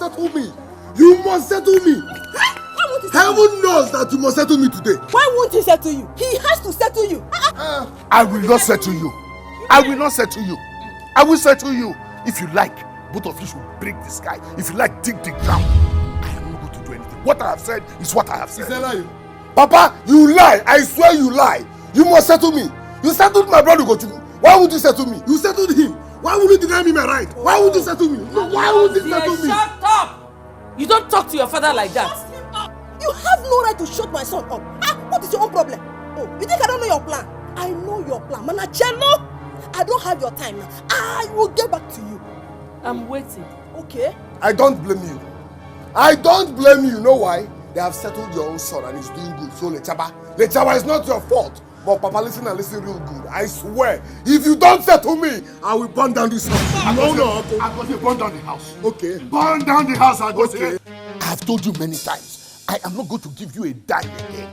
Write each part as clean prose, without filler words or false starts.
settle me. You must settle me. Heaven knows that you must settle me today. Why won't he settle you? He has to settle you. I will not settle you. I will not settle you. I will settle you. If you like, both of you should break the sky. If you like, dig the ground. I am not going to do anything. What I have said is what I have said. Is that lie? Papa, you lie. I swear you lie. You must settle me. You settled my brother Gochuku. Why would you settle me? You settled him. Why would you deny me my right? Why would you settle me? Why would you settle me? Shut up! You don't talk to your father like that. You have no right to shut my son up. What is your own problem? Oh, you think I don't know your plan? I know your plan. Manachelo, I don't have your time now. I will get back to you. I'm waiting. Okay. I don't blame you. I don't blame you. You know why? They have settled your own son and he's doing good. So Lechaba is not your fault. But Papa, listen and listen real good. I swear, if you don't settle me, I will burn down this house. I'm going to burn down the house. Okay. Burn down the house, Okay. I have told you many times, I am not going to give you a dime again.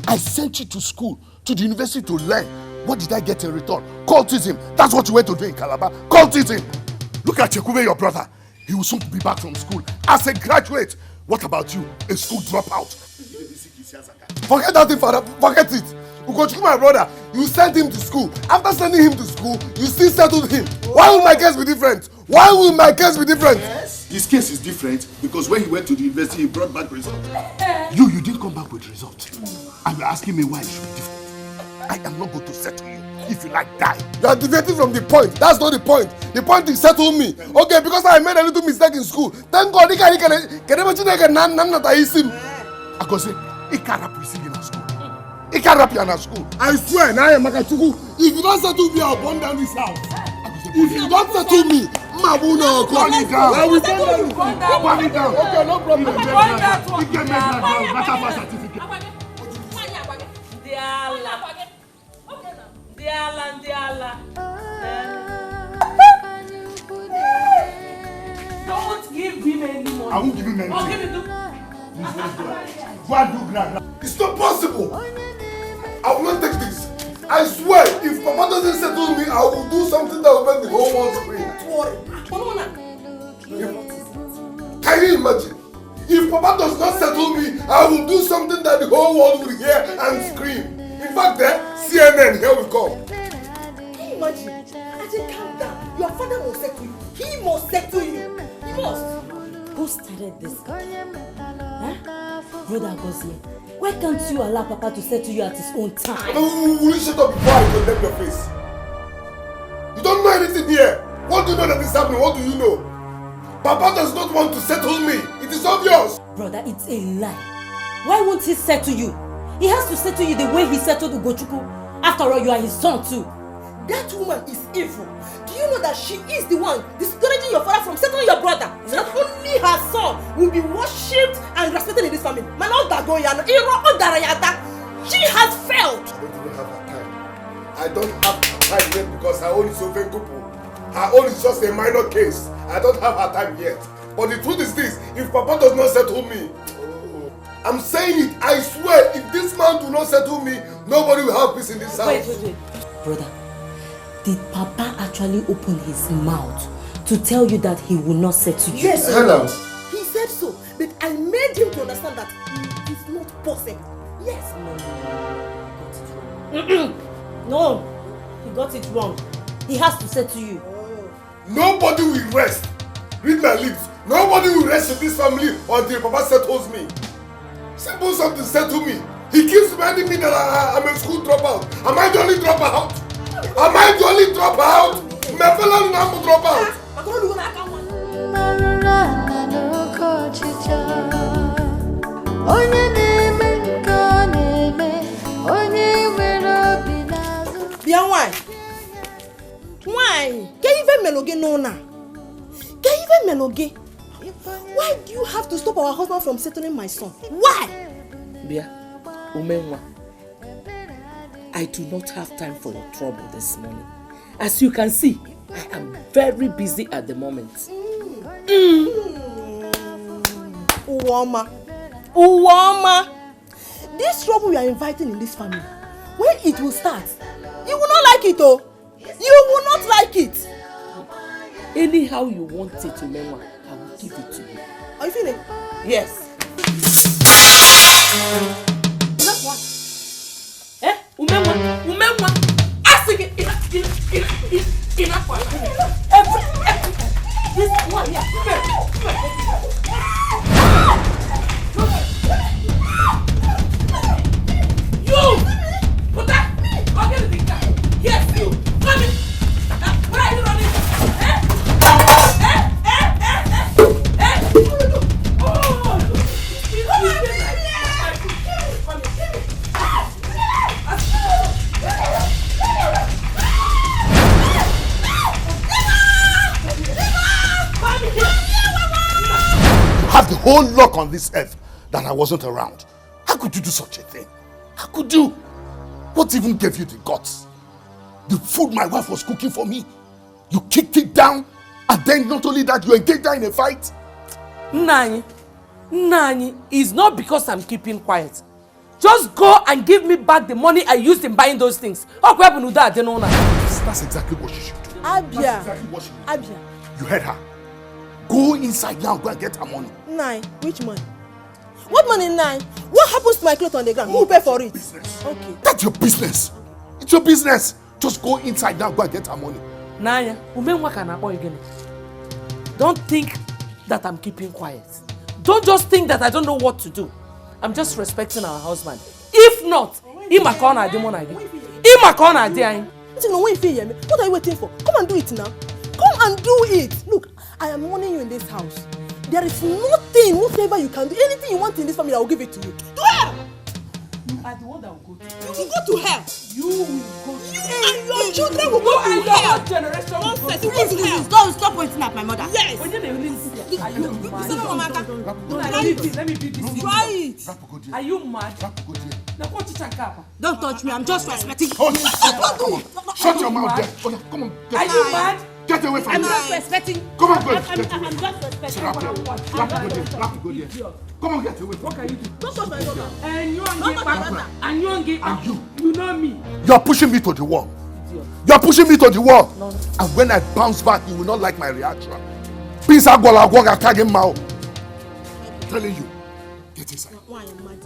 I sent you to school, to the university to learn. What did I get in return? Cultism. That's what you went to do in Calabar. Cultism. Look at Chekube, your brother. He will soon be back from school as a graduate. What about you? A school dropout. Forget that thing, father. Forget it. Ugochukwu, my brother, you sent him to school. After sending him to school, you still settled him. Why will my case be different? Why will my case be different? Yes. His case is different because when he went to the university, he brought back results. You didn't come back with results. And you're asking me why it should be different. I am not going to settle you. If you like, die. You are deviating from the point. That's not the point. The point is settle me. Okay, because I made a little mistake in school. Thank God, I can say, he can't rap in school. He can't rap in school. I swear, now I am Makachuku. If you don't settle me, I'll burn down this house. If you don't settle me, Mabuno, burn it down. I will burn it down. Okay, no problem. He can make that down. That's a certificate. Don't give him any money. I won't give him anything. I'll give him Go and do grand. It's not possible. I will not take this. I swear, if Papa doesn't settle me, I will do something that will make the whole world scream. Can you imagine? If Papa does not settle me, I will do something that the whole world will hear and scream. In fact, CNN, here we come. Can you imagine? I said, calm down. Your father will settle you. He must settle you. He must. Who started this? Huh? Brother Gozie, why can't you allow Papa to settle you at his own time? Will you shut up before I condemn your face? You don't know anything here. What do you know that is happening? What do you know? Papa does not want to settle me. It is obvious. Brother, it's a lie. Why won't he settle you? He has to settle you the way he settled Ugochukwu. After all, you are his son too. That woman is evil. Do you know that she is the one discouraging your father from settling your brother? So that only her son will be worshipped and respected in this family. She has failed. I don't have her time yet because her own is so very good. Her own is just a minor case. I don't have her time yet. But the truth is this, if Papa does not settle me, I'm saying it, I swear, if this man do not settle me, nobody will have peace in this house. Wait. Brother, did Papa actually open his mouth to tell you that he will not settle you? Yes, Hello. He said so, but I made him to understand that it is not perfect. Yes. No, he got it wrong. He has to settle you. Nobody will rest. Read my lips. Nobody will rest in this family until Papa settles me. Simple something settle me. He keeps reminding me that I'm a school dropout. Am I the only dropout? Am I the only dropout? My fellow number dropout. Why? Can you even meloge no na? Can you even meloge? Why do you have to stop our husband from settling my son? Why? Bia, Umenwa, I do not have time for your trouble this morning. As you can see, I am very busy at the moment. Uwama. This trouble we are inviting in this family, when it will start, you will not like it, oh. You will not like it. Anyhow you want it, Umenwa, I will give it to you. Are you feeling? Yes. Enough what? Eh? Umemwa. Ask again. Enough what? Every. This one here. You! Put that! Go get the big guy. Yes, you! Come in! Where are you running? Have the whole luck on this earth that I wasn't around. How could you do such a thing? How could you? What even gave you the guts? The food my wife was cooking for me, you kicked it down, and then not only that, you engaged her in a fight? Nani, it's not because I'm keeping quiet. Just go and give me back the money I used in buying those things. That's exactly what she should do. Abia. That's exactly what she should do. Abia. You heard her. Go inside now, go and get her money. 9. Which money? What money 9? What happens to my clothes on the ground? Who will pay for it? Business. Okay. That's your business. It's your business. Just go inside now, go and get her money. Nanya, don't think that I'm keeping quiet. Don't just think that I don't know what to do. I'm just respecting our husband. If not, what are you waiting for? Come and do it now. Come and do it. Look, I am warning you in this house. There is nothing, whatever you can do, anything you want in this family, I will give it to you. To hell! You are the one that will go to hell. You will go to hell. You will go to hell. And your children will go to hell. Generation will go to hell. Please, don't stop pointing at my mother. Yes. Are you mad? Let me be this. Try it. Are you mad? Don't touch me, I'm just respecting you. Come on. Shut your mouth there. Come on. Are you mad? Get away from I'm me. just respecting. Come on, go. I'm just respecting. Come on, get away from me. What can you do? Don't touch my daughter. And you And you. You know me. You're pushing me to the wall. You're pushing me to the wall. No. And when I bounce back, you will not like my reaction. Please, I'm telling you. Get inside. Why am I mad?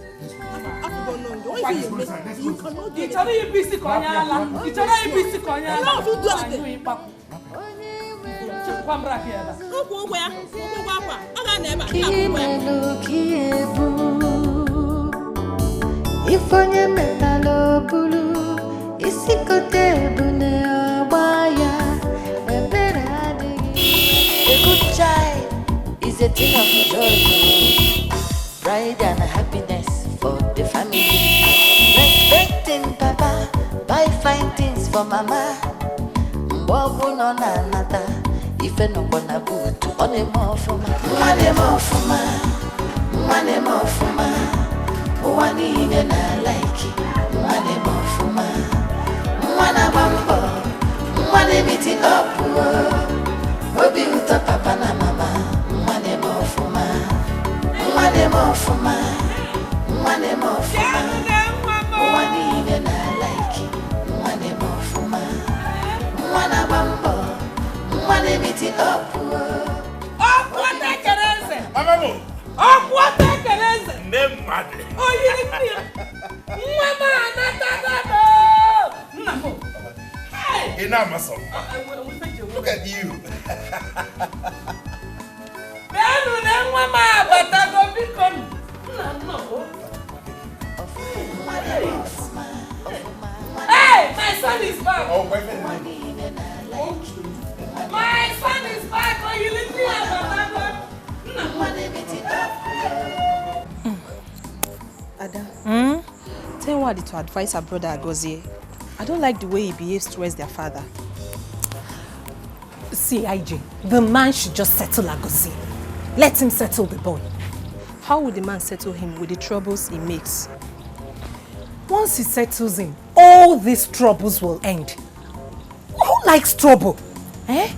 Ifonye metalo bulu isikote bune abaya eberade. A good child is a thing of joy, pride and happiness for the family. Respecting papa, buy fine things for mama. Mbobu no na nata, ife no kona butu. One more for ma, money more for ma. One even I like it, money more for ma. One bambo, one meeting up. Obi uta papa na mama, money more for ma. Money more for ma, money more for ma. One even I like it, money more for ma. One bambo, one meeting up. What I can answer? Mama, What I can answer? name mad. Oh, you Mama, no. Hey! Enough, my son. Look at you. Hey, my son is back. Oh, wait a My son is back. Oh, you leave me Ada, tell Wadi to advise her brother Agozie. I don't like the way he behaves towards their father. See, IJ, the man should just settle Agozie. Let him settle the boy. How would the man settle him with the troubles he makes? Once he settles him, all these troubles will end. Who likes trouble? Eh?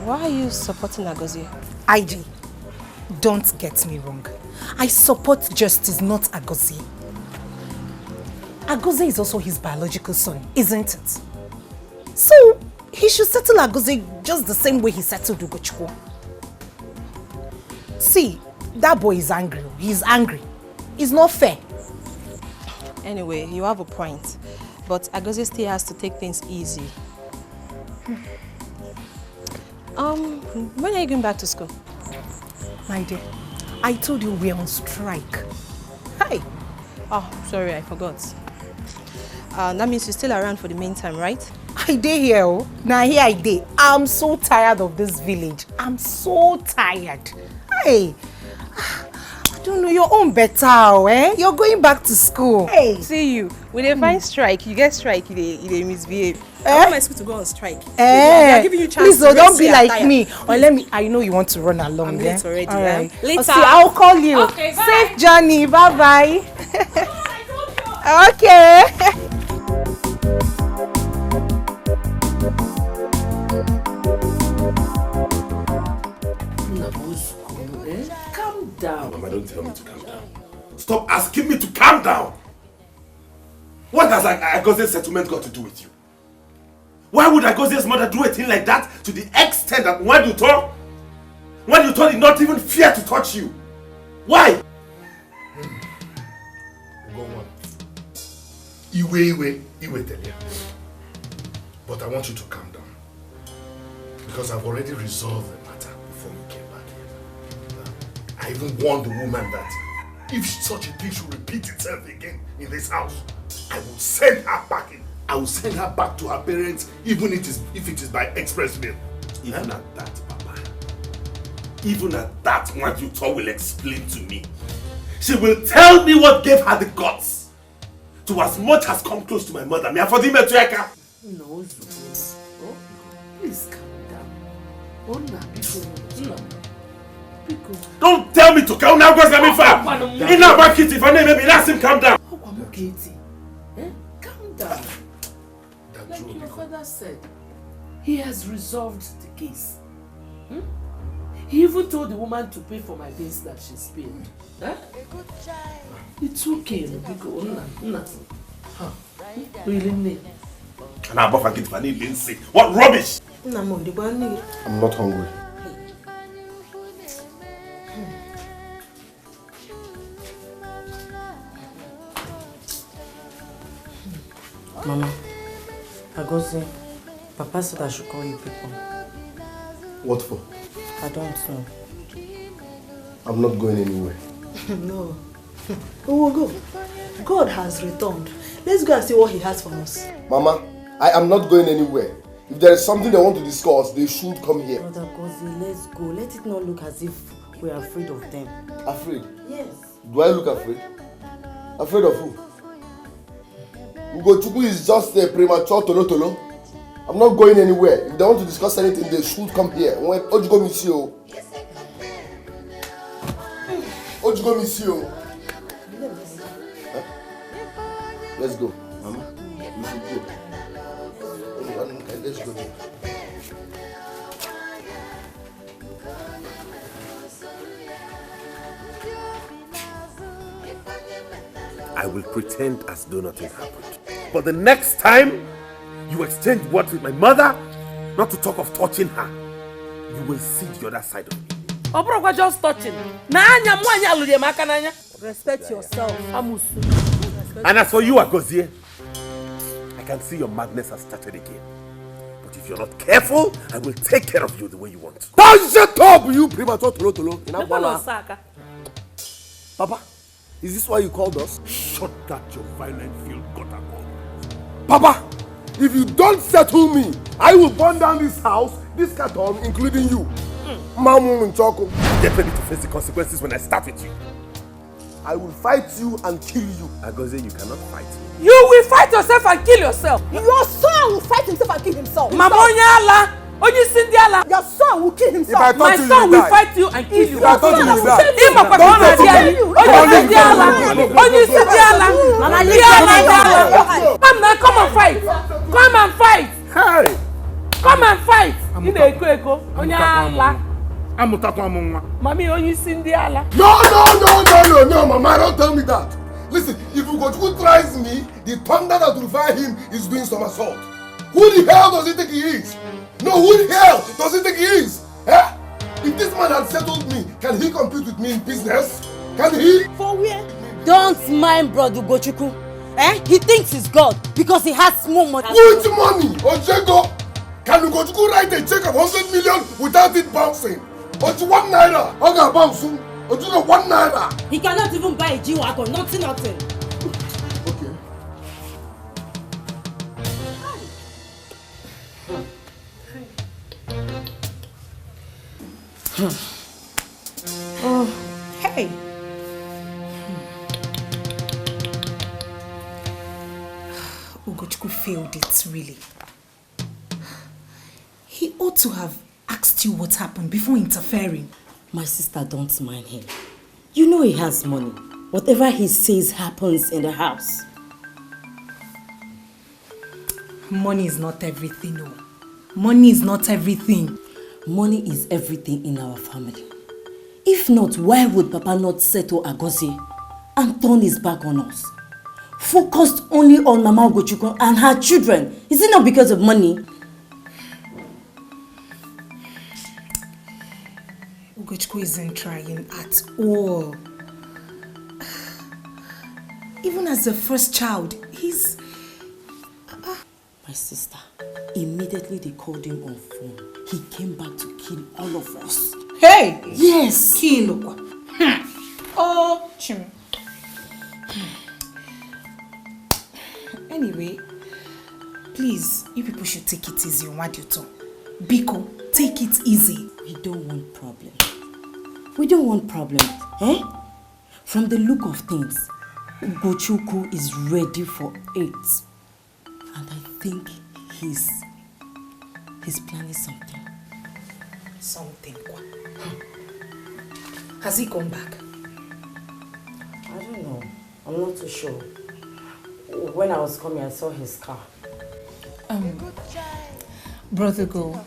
Why are you supporting Agozie? IJ, don't get me wrong. I support justice, not Agozie. Agozie is also his biological son, isn't it? So, he should settle Agozie just the same way he settled Ugochukwu. See, That boy is angry. He's angry. It's not fair. Anyway, you have a point. But Agozie still has to take things easy. When are you going back to school? My dear, I told you we're on strike. Hi. Oh, sorry, I forgot. That means you're still around for the meantime, right? I dey here. Oh. Now here I dey. I'm so tired of this village. I'm so tired. Hey. I don't know, your own better, eh? You're going back to school. Hey. See you. When they find strike, you get strike, they misbehave. I want my school to go on strike. They are giving you chance please, to don't be like attire. me. Or let me, I know you want to run along. I'm late already. All right. Later. See, I'll call you. Okay, bye. Safe journey. Bye-bye. Okay. Calm down. Mama, don't tell me to calm down. Stop asking me to calm down. What has Agozie's settlement got to do with you? Why would Agozie's mother do a thing like that to the extent that when you did not even fear to touch you? Why? Go on. Iwe, Delia. But I want you to calm down. Because I've already resolved the matter before you came back here. I even warned the woman that if such a thing should repeat itself again in this house, I will send her back in. I will send her back to her parents, even if it is by express mail. Even at that, Papa. Even at that, what you thought will explain to me. She will tell me what gave her the guts to as much as come close to my mother. No, Zubo. Oh, please calm down. Oh, no. Don't tell me to calm down, because I'm far. In our bucket, if I name maybe ask him calm down. Oh, I'm okay. Calm down. Like your father said, he has resolved the case. He even told the woman to pay for my bills that she spilled. Huh? It's okay, Really? And I'm above against Fanny Lindsay. What rubbish! I'm not hungry. Mama, Agozie, Papa said I should call you people. What for? I don't know. I'm not going anywhere. No. We will go. God has returned. Let's go and see what he has for us. Mama, I am not going anywhere. If there is something they want to discuss, they should come here. Brother Agozie, let's go. Let it not look as if we are afraid of them. Afraid? Yes. Do I look afraid? Afraid of who? Ugochukwu is just a premature tolo. I'm not going anywhere. If they want to discuss anything, they should come here. Ojugo Misio. Ojugo Misio. Huh? Let's go. Mama, we should go. Let's go there. I will pretend as though nothing happened. But the next time you exchange words with my mother, not to talk of touching her, you will see the other side of me. Obrokwa just touching. Respect yourself. And as for you, Agozie, I can see your madness has started again. But if you're not careful, I will take care of you the way you want. Shut up, you premature tolo. Papa, is this why you called us? Shut that your violent field gutter call. Papa, if you don't settle me, I will burn down this house, this carton, including you. Mamu and Choco. Get ready to face the consequences when I start with you. I will fight you and kill you. Agozie, you cannot fight me. You will fight yourself and kill yourself. Your son will fight himself and kill himself. Mamonyala, Onyisindiala. Your son will kill himself. My son will fight you and kill you. If I touch you, you die. Come and fight. Come and fight. Hey! Come and fight. Mami, Onyisindiala. No, Mama, don't tell me that. Listen, if Ugochukwu tries me, the thunder that will fire him is doing somersault. Who the hell does he think he is? No, who the hell does he think he is? Eh? If this man had settled me, can he compete with me in business? Can he? For where? Don't mind Brother Ugochukwu. He thinks he's God because he has more money. Which money? Ojego? Can Ugochukwu write a check of 100 million without it bouncing? Oji 1 naira. Oga bounce. Oji 1 naira. He cannot even buy a G-Wagon. Nothing. Okay. Oh, hey. Ugochukwu failed it, really. He ought to have asked you what happened before interfering. My sister, don't mind him. You know he has money. Whatever he says happens in the house. Money is not everything, no. Money is not everything. Money is everything in our family. If not, why would Papa not settle Agozie and turn his back on us? Focused only on Mama Ugochukwu and her children. Is it not because of money? Ugochukwu isn't trying at all. Even as the first child, he's... My sister, immediately they called him on phone. He came back to kill all of us. Hey! Yes! Kill. Oh, Chim. Anyway, please, you people should take it easy on Waduto. Biko, take it easy. We don't want problems. We don't want problems, eh? From the look of things, Ugochukwu is ready for it. And I think he's planning something. Something. Has he come back? I don't know. I'm not too sure. When I was coming, I saw his car. Brother Go,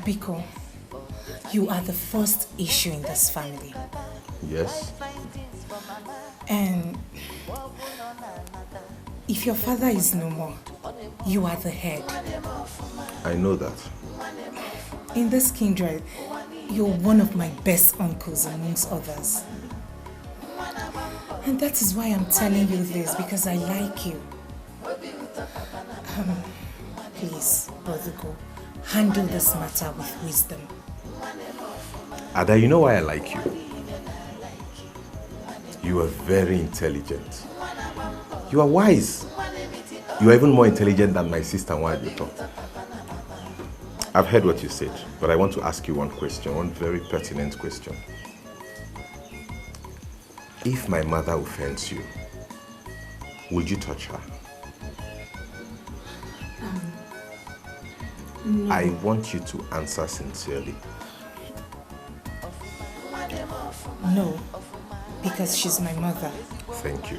Biko, you are the first issue in this family. Yes? And if your father is no more, you are the head. I know that. In this kindred, you're one of my best uncles amongst others. And that is why I'm telling you this, because I like you. Please, Brother Go, handle this matter with wisdom. Ada, you know why I like you? You are very intelligent. You are wise. You are even more intelligent than my sister Waduto. I've heard what you said, but I want to ask you one question, one very pertinent question. If my mother offends you, would you touch her? No. I want you to answer sincerely. No, because she's my mother. Thank you.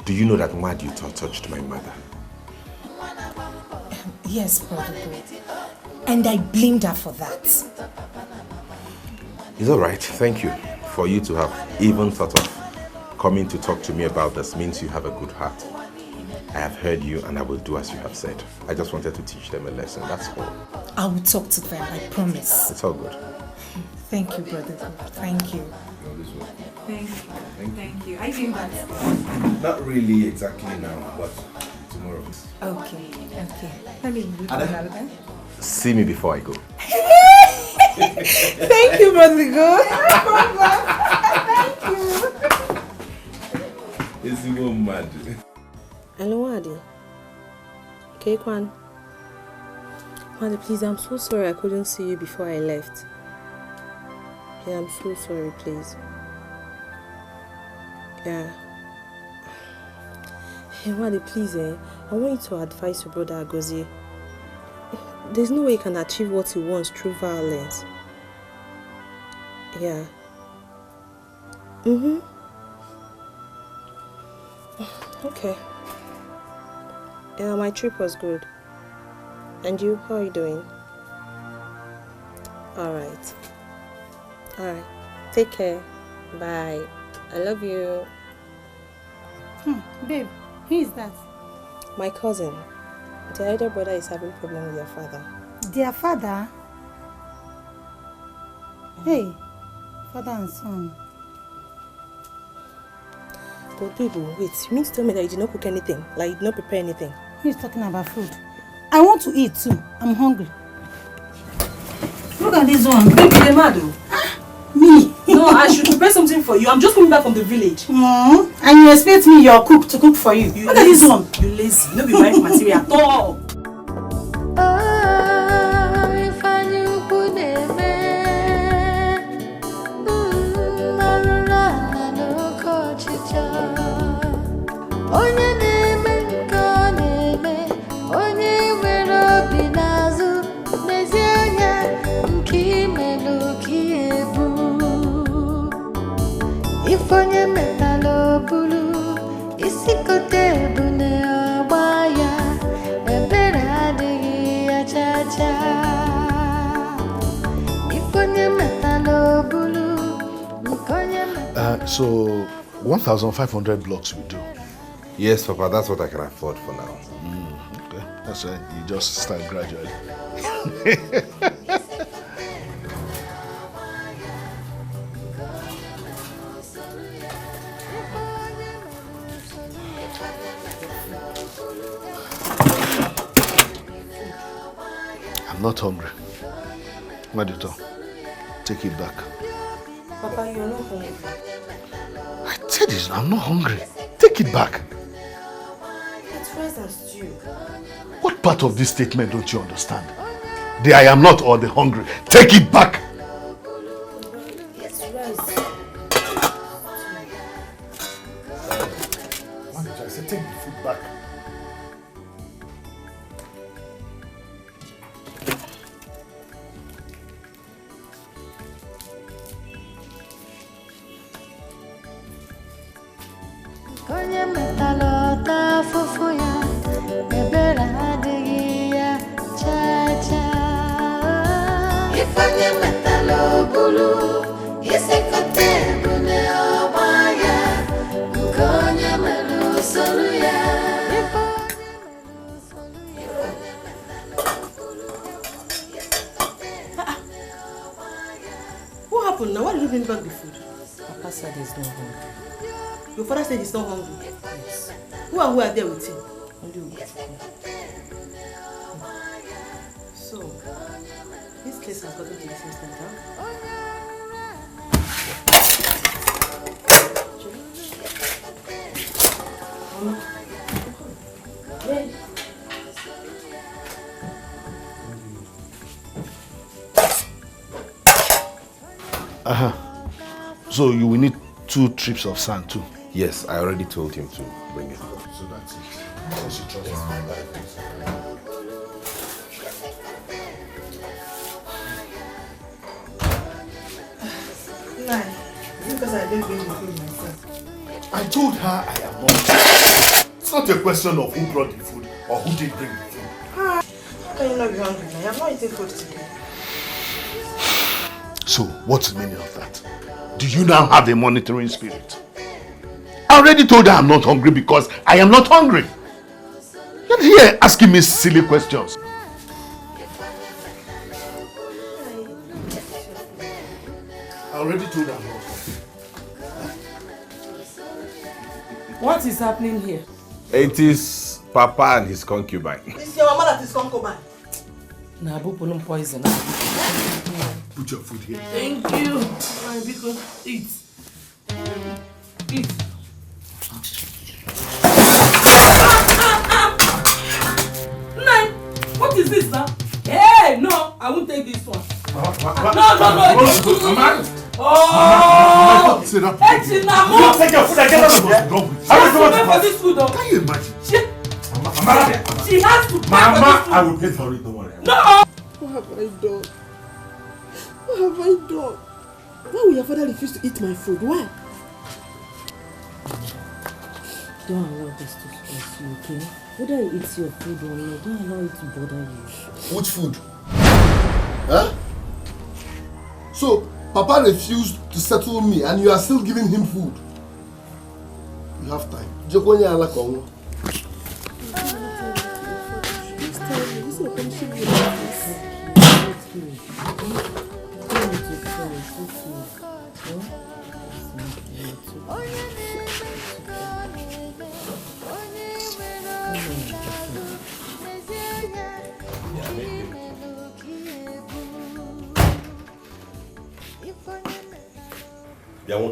Do you know that Waduto touched my mother? Yes, Brother Go. And I blamed her for that. It's all right. Thank you. For you to have even thought of coming to talk to me about this means you have a good heart. I have heard you and I will do as you have said. I just wanted to teach them a lesson, that's all. I will talk to them, I promise. It's all good. Thank you, Brother Go. Thank you. Thank you. I think that's... Not really exactly now, but tomorrow. Okay. Let me look at that. See me before I go. Thank you, Brother Go. Thank you. It's even mad. Hello, Wadi. Okay, Kwan. Wadi, please, I'm so sorry I couldn't see you before I left. Yeah, I'm so sorry, please. Yeah. Hey, Wadi, please, I want you to advise your brother Agozie. There's no way he can achieve what he wants through violence. Yeah. Okay. Yeah, my trip was good. And you, how are you doing? Alright. Take care. Bye. I love you. Babe, who is that? My cousin. The elder brother is having problem with your father. Their father? Hey, father and son. But people, wait, you mean to tell me that you did not cook anything? Like you did not prepare anything? He's talking about food. I want to eat too. I'm hungry. Look at this one. Baby, the mad. Me? No, I should prepare something for you. I'm just coming back from the village. And you expect me, your cook, to cook for you? Look at this one. You lazy. No be wife material at all. So 1,500 blocks will do. Yes, Papa, that's what I can afford for now. Okay, that's right. You just start gradually. I'm not hungry. Madito, take it back. Papa, you're not hungry. I said this, I'm not hungry. Take it back. It's rice and stew. What part of this statement don't you understand? The I am not or the hungry. Take it back. It's rice. Manager, I said take the food back. What happened now? Why did you bring back the food? Papa said he's not hungry. Your father said he's not hungry. Yes. Who are there with him? Only Wazico. So, this case has gotten to this instant, huh? So you will need 2 trips of sand too. Yes, I already told him to bring it. So that's it. Since you trust my life. Nine. Because I didn't bring the food myself. I told her I am not. It's not a question of who brought the food or who did bring the food. How can you not be hungry now? I have not eaten food today. So what's the meaning of that? Do you now have a monitoring spirit? I already told her I'm not hungry because I am not hungry. You're here asking me silly questions. I already told her I'm not hungry. What is happening here? It is Papa and his concubine. It's your mama that is concubine. Nabu put poison. Put your food here. Thank you. Because eat. Eat. Nine. What is this now? Hey, no, I won't take this one. No. Oh! Sit down. Hey, Chinamo! Take your food and get out of here. She has to pay for this food, though. Can you imagine? She has to pay for this food. I will pay for it, don't worry. No! What have I done? What have I done? Why will your father refuse to eat my food? Why? Don't allow this to stress you, okay? Whether you eat your food or not, don't allow it to bother you. Which food? Huh? So, Papa refused to settle me and you are still giving him food. You have time. Jokonya ala kongo. This time, this is a punishing you like this.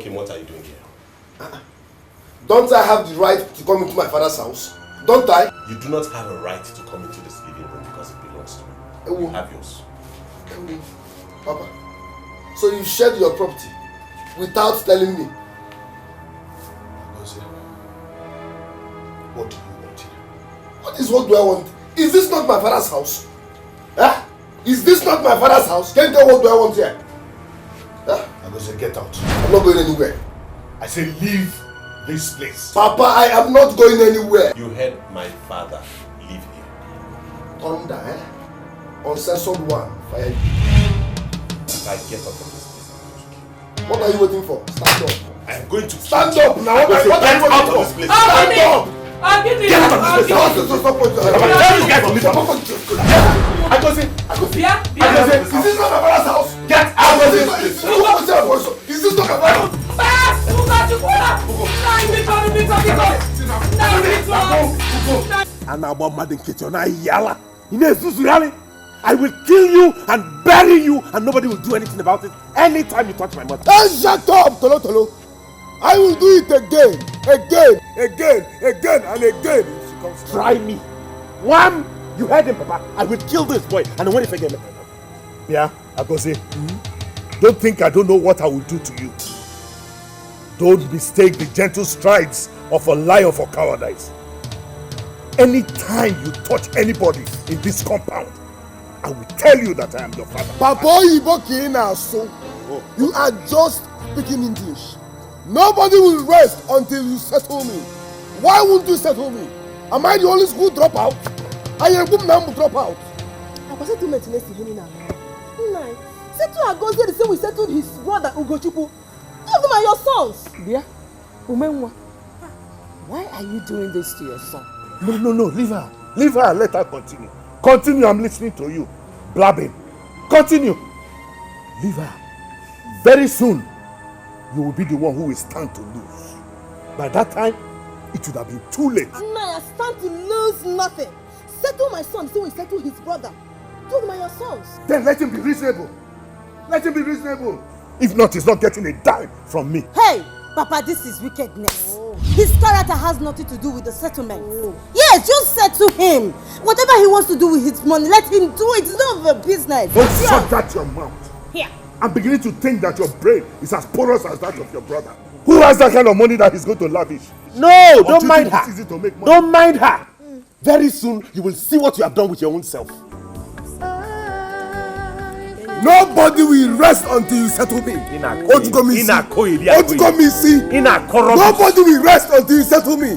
What are you doing here? Don't I have the right to come into my father's house? Don't I? You do not have a right to come into this living room because it belongs to me. You have yours. Papa, so you shared your property without telling me? What do you want here? What do I want? Is this not my father's house? Huh? Is this not my father's house? Can you tell what do I want here? Huh? Agose, get out. I'm not going anywhere. I say leave this place. Papa, I am not going anywhere. You heard my father leave here. Thunder, eh? Uncensored one, fire you. If I get up from this place, what are you waiting for? Stand up. I am going to stand up now. What are you waiting for? Stand up. Get out of this place. Stop it. Tell this guy from me. Agose, is this not my father's house? Get out of this place. Is this not my father's house? And about Maiden kitchen, I will kill you and bury you, and nobody will do anything about it. Anytime you touch my mother. Hey, shut up, Tolo Tolo. I will do it again, and again. Try me. One, you heard him, Papa. I will kill this boy, and when if I get me. Yeah, Agose. Don't think I don't know what I will do to you. Don't mistake the gentle strides of a lion for cowardice. Anytime you touch anybody in this compound, I will tell you that I am your father. Papa, you are just speaking English. Nobody will rest until you settle me. Why won't you settle me? Am I the only school dropout? I am good man dropout. I was settled to now. Settle Agose the same we settled his brother Ugochukwu. Two of them are your sons. Bia, Umenwa, why are you doing this to your son? No, leave her. Leave her and let her continue. Continue, I'm listening to you. Blabbing. Continue. Leave her. Very soon, you will be the one who will stand to lose. By that time, it would have been too late. I stand to lose nothing. Settle my son, so we settle his brother. Two of them are your sons. Then let him be reasonable. Let him be reasonable. If not, he's not getting a dime from me. Hey, Papa, this is wickedness. His character has nothing to do with the settlement. Yes, just settle him. Whatever he wants to do with his money, let him do it. It's none of your business. Don't shut that your mouth. Here. I'm beginning to think that your brain is as porous as that of your brother. Who has that kind of money that he's going to lavish? No, don't mind her. It's easy to make money. Don't mind her. Very soon, you will see what you have done with your own self. Nobody will rest until you settle me. Nobody will rest until you settle me.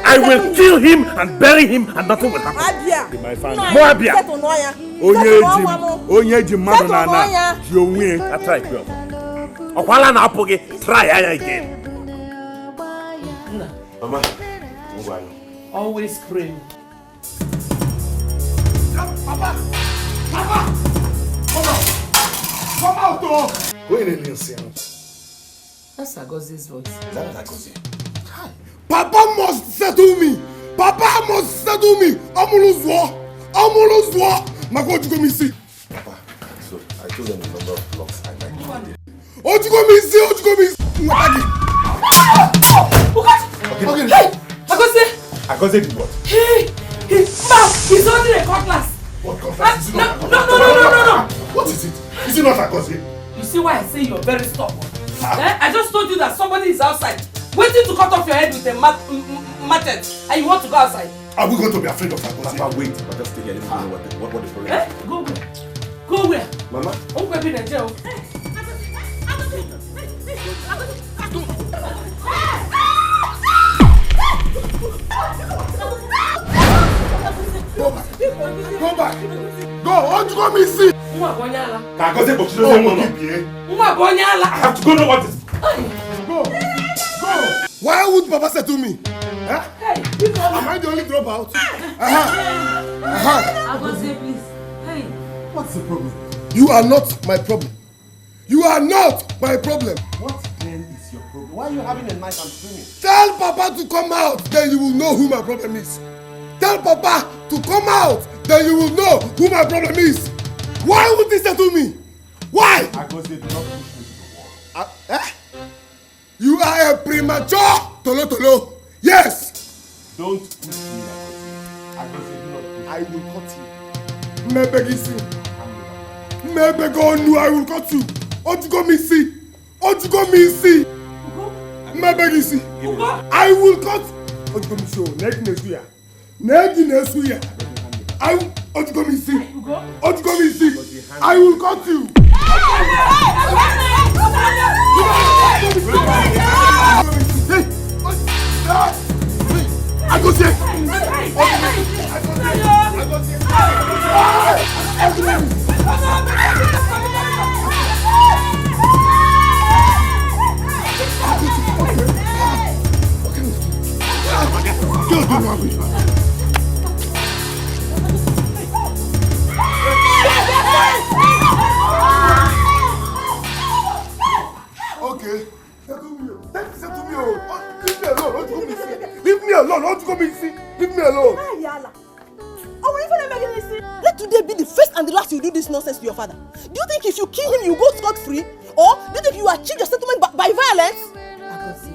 I will kill him and bury him and nothing will happen. That's right, girl. Try again. Mama, always pray. Papa! Come out! Go in and listen. That's Agose's voice. That's Agose. Papa must settle me. Papa must settle me. Amuluzwa. My God, you go me see. Papa, so I told them the number of blocks I might need. You go me see. Hey, Agose! Agose did what? Hey, he's holding a cutlass. What cutlass? No. What is it? Is it not Agose? You see why I say you're very stubborn? I just told you that somebody is outside waiting to cut off your head with a machete, and you want to go outside. Are we going to be afraid of Agose? Papa, wait. But just stay here. Let me know what the problem is. Go where? Go where? Mama? Uncle be in jail. Go back. Go. What you go me see? Agose, but you don't know. I have to go know what is. Go. Why would Papa settle me? Hey. Am I the only dropout? I go say please. Hey. What's the problem? You are not my problem. You are not my problem. What then is your problem? Why are you having a night and screaming? Tell Papa to come out, then you will know who my problem is. Tell Papa to come out, then you will know who my problem is. Why would this settle me? Why? Because they do not push me to the wall. You are a premature tolo. Yes. Don't push me, Agosi. Do not push me. I will cut you. Mebegisi. Mebegonu, I will cut you. Otugo misi. Mebegisi. I will cut. Otugo misi. Negi nesuya. I will. Otugo misi. I will cut you. I go say. Okay. Leave me alone. Don't come and see. Leave me alone. Let today be the first and the last you do this nonsense to your father. Do you think if you kill him, you go scot-free? Or do you think you achieve your settlement by violence? Agosi,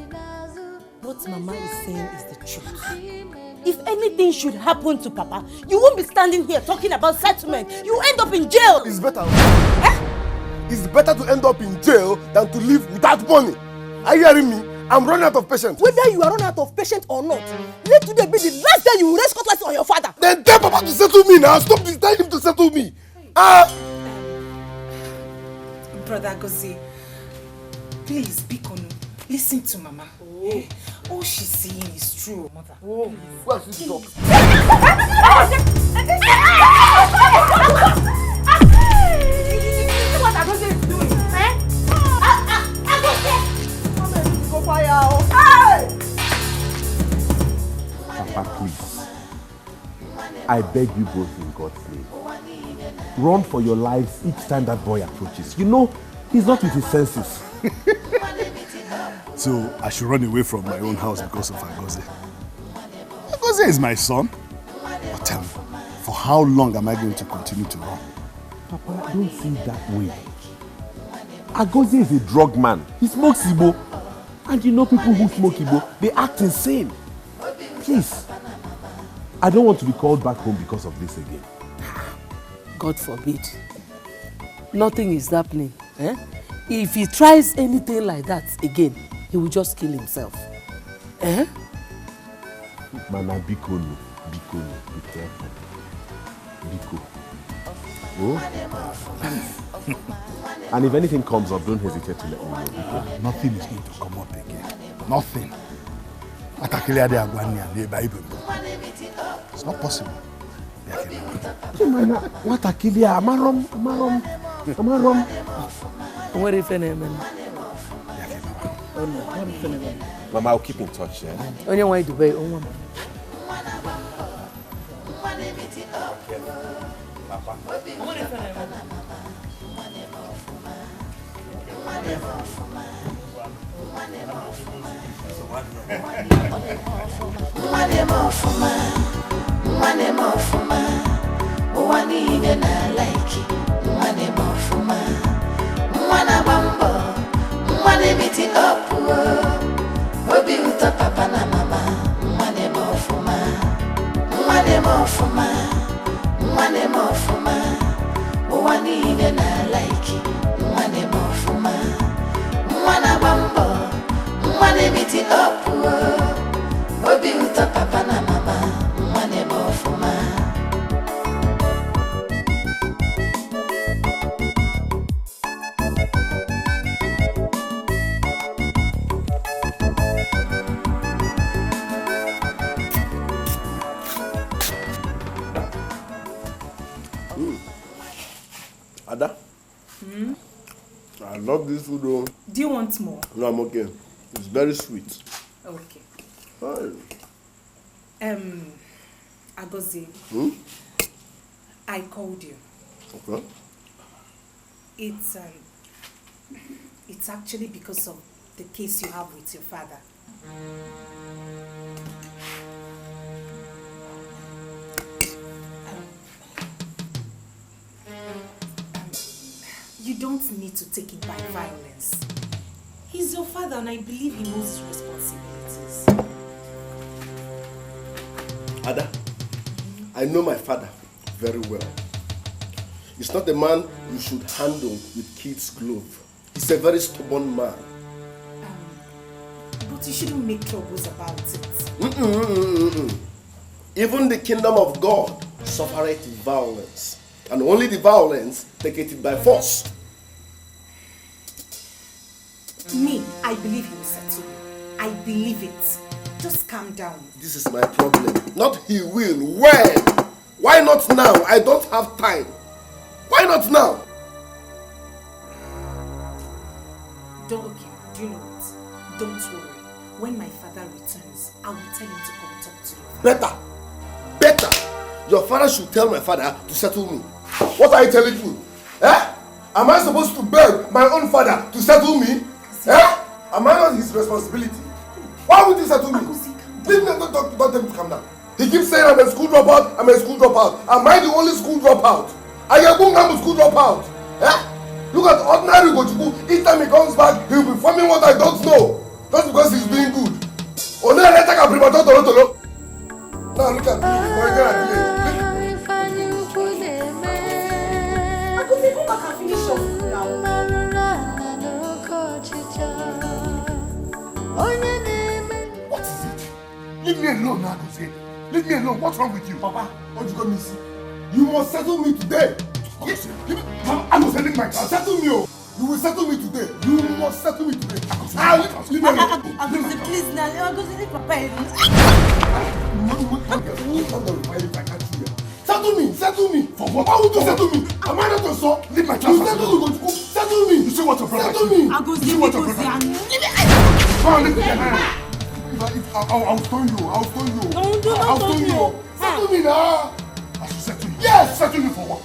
what Mama is saying is the truth. If anything should happen to Papa, you won't be standing here talking about settlement. You end up in jail. It's better. It's better to end up in jail than to live without money. Are you hearing me? I'm running out of patience. Whether you are running out of patience or not, let today be the last day you will raise cutlass on your father. Then tell Papa to settle me now. Stop this. Tell him to settle me. Brother Agosi, please, Bikono, listen to Mama. All she's saying is true, Mother. Where's this dog? What Agosi is doing? Papa, please. I beg you both in God's name. Run for your lives each time that boy approaches. You know, he's not with his senses. So I should run away from my own house because of Agosi. Agosi is my son. But tell me, for how long am I going to continue to run? Papa, don't see it that way. Agosi is a drug man. He smokes Igbo. And you know people who smoke Igbo, they act insane. Please. I don't want to be called back home because of this again. God forbid. Nothing is happening. If he tries anything like that again, he will just kill himself. Mana Bikono, be careful. Biko. Oh? And if anything comes up, don't hesitate to let me know. Biko. Nothing is going to come up again. Nothing. It's not possible. What Akilia? Amarom. What if any Mama, I'll keep in touch, yeah? Only way to pay. Papa na mama, mwane mofuma, mwani ine na laiki, mwane mofuma, mwana bambo, mwane miti opu, obi uta papa na mama, mwane mofuma. Ada? I love this food though. Do you want more? No, I'm okay. It's very sweet. Okay. Hi. Agozie. I called you. Okay. It's actually because of the case you have with your father. You don't need to take it by violence. He's your father and I believe he knows his responsibilities. Ada, I know my father very well. He's not a man you should handle with kid's glove. He's a very stubborn man. But you shouldn't make troubles about it. Even the kingdom of God suffereth violence, and only the violence taketh it by force. Me, I believe he will settle you. I believe it. Just calm down. This is my problem. Not he will. When? Why not now? I don't have time. Why not now? Do you know what? Don't worry. When my father returns, I will tell him to come talk to you. Better. Your father should tell my father to settle me. What are you telling me? Am I supposed to beg my own father to settle me? Am I not his responsibility? Why would he settle me? Leave me, don't tell him to come down. He keeps saying I'm a school dropout. Am I the only school dropout? I'm a school dropout. Look at ordinary Gochuku. Each time he comes back, he will be forming what I don't know. Just because he's doing good. Now look at me. What is it? Leave me alone now, Jose. Leave me alone. What's wrong with you? Papa, what you got me see? You must settle me today. Yes. I'm not selling my car. Settle me. You will settle me today. You must settle me today. Leave me alone. Please now. Leave Papa alone. Settle me. For what? Why would you settle me? Am I not your son? Leave my class. Settle me. You see what your brother is? You see what your brother is? I'll stone you. I'll stone you. Settle me now. I should settle you. Yes, settle me for what?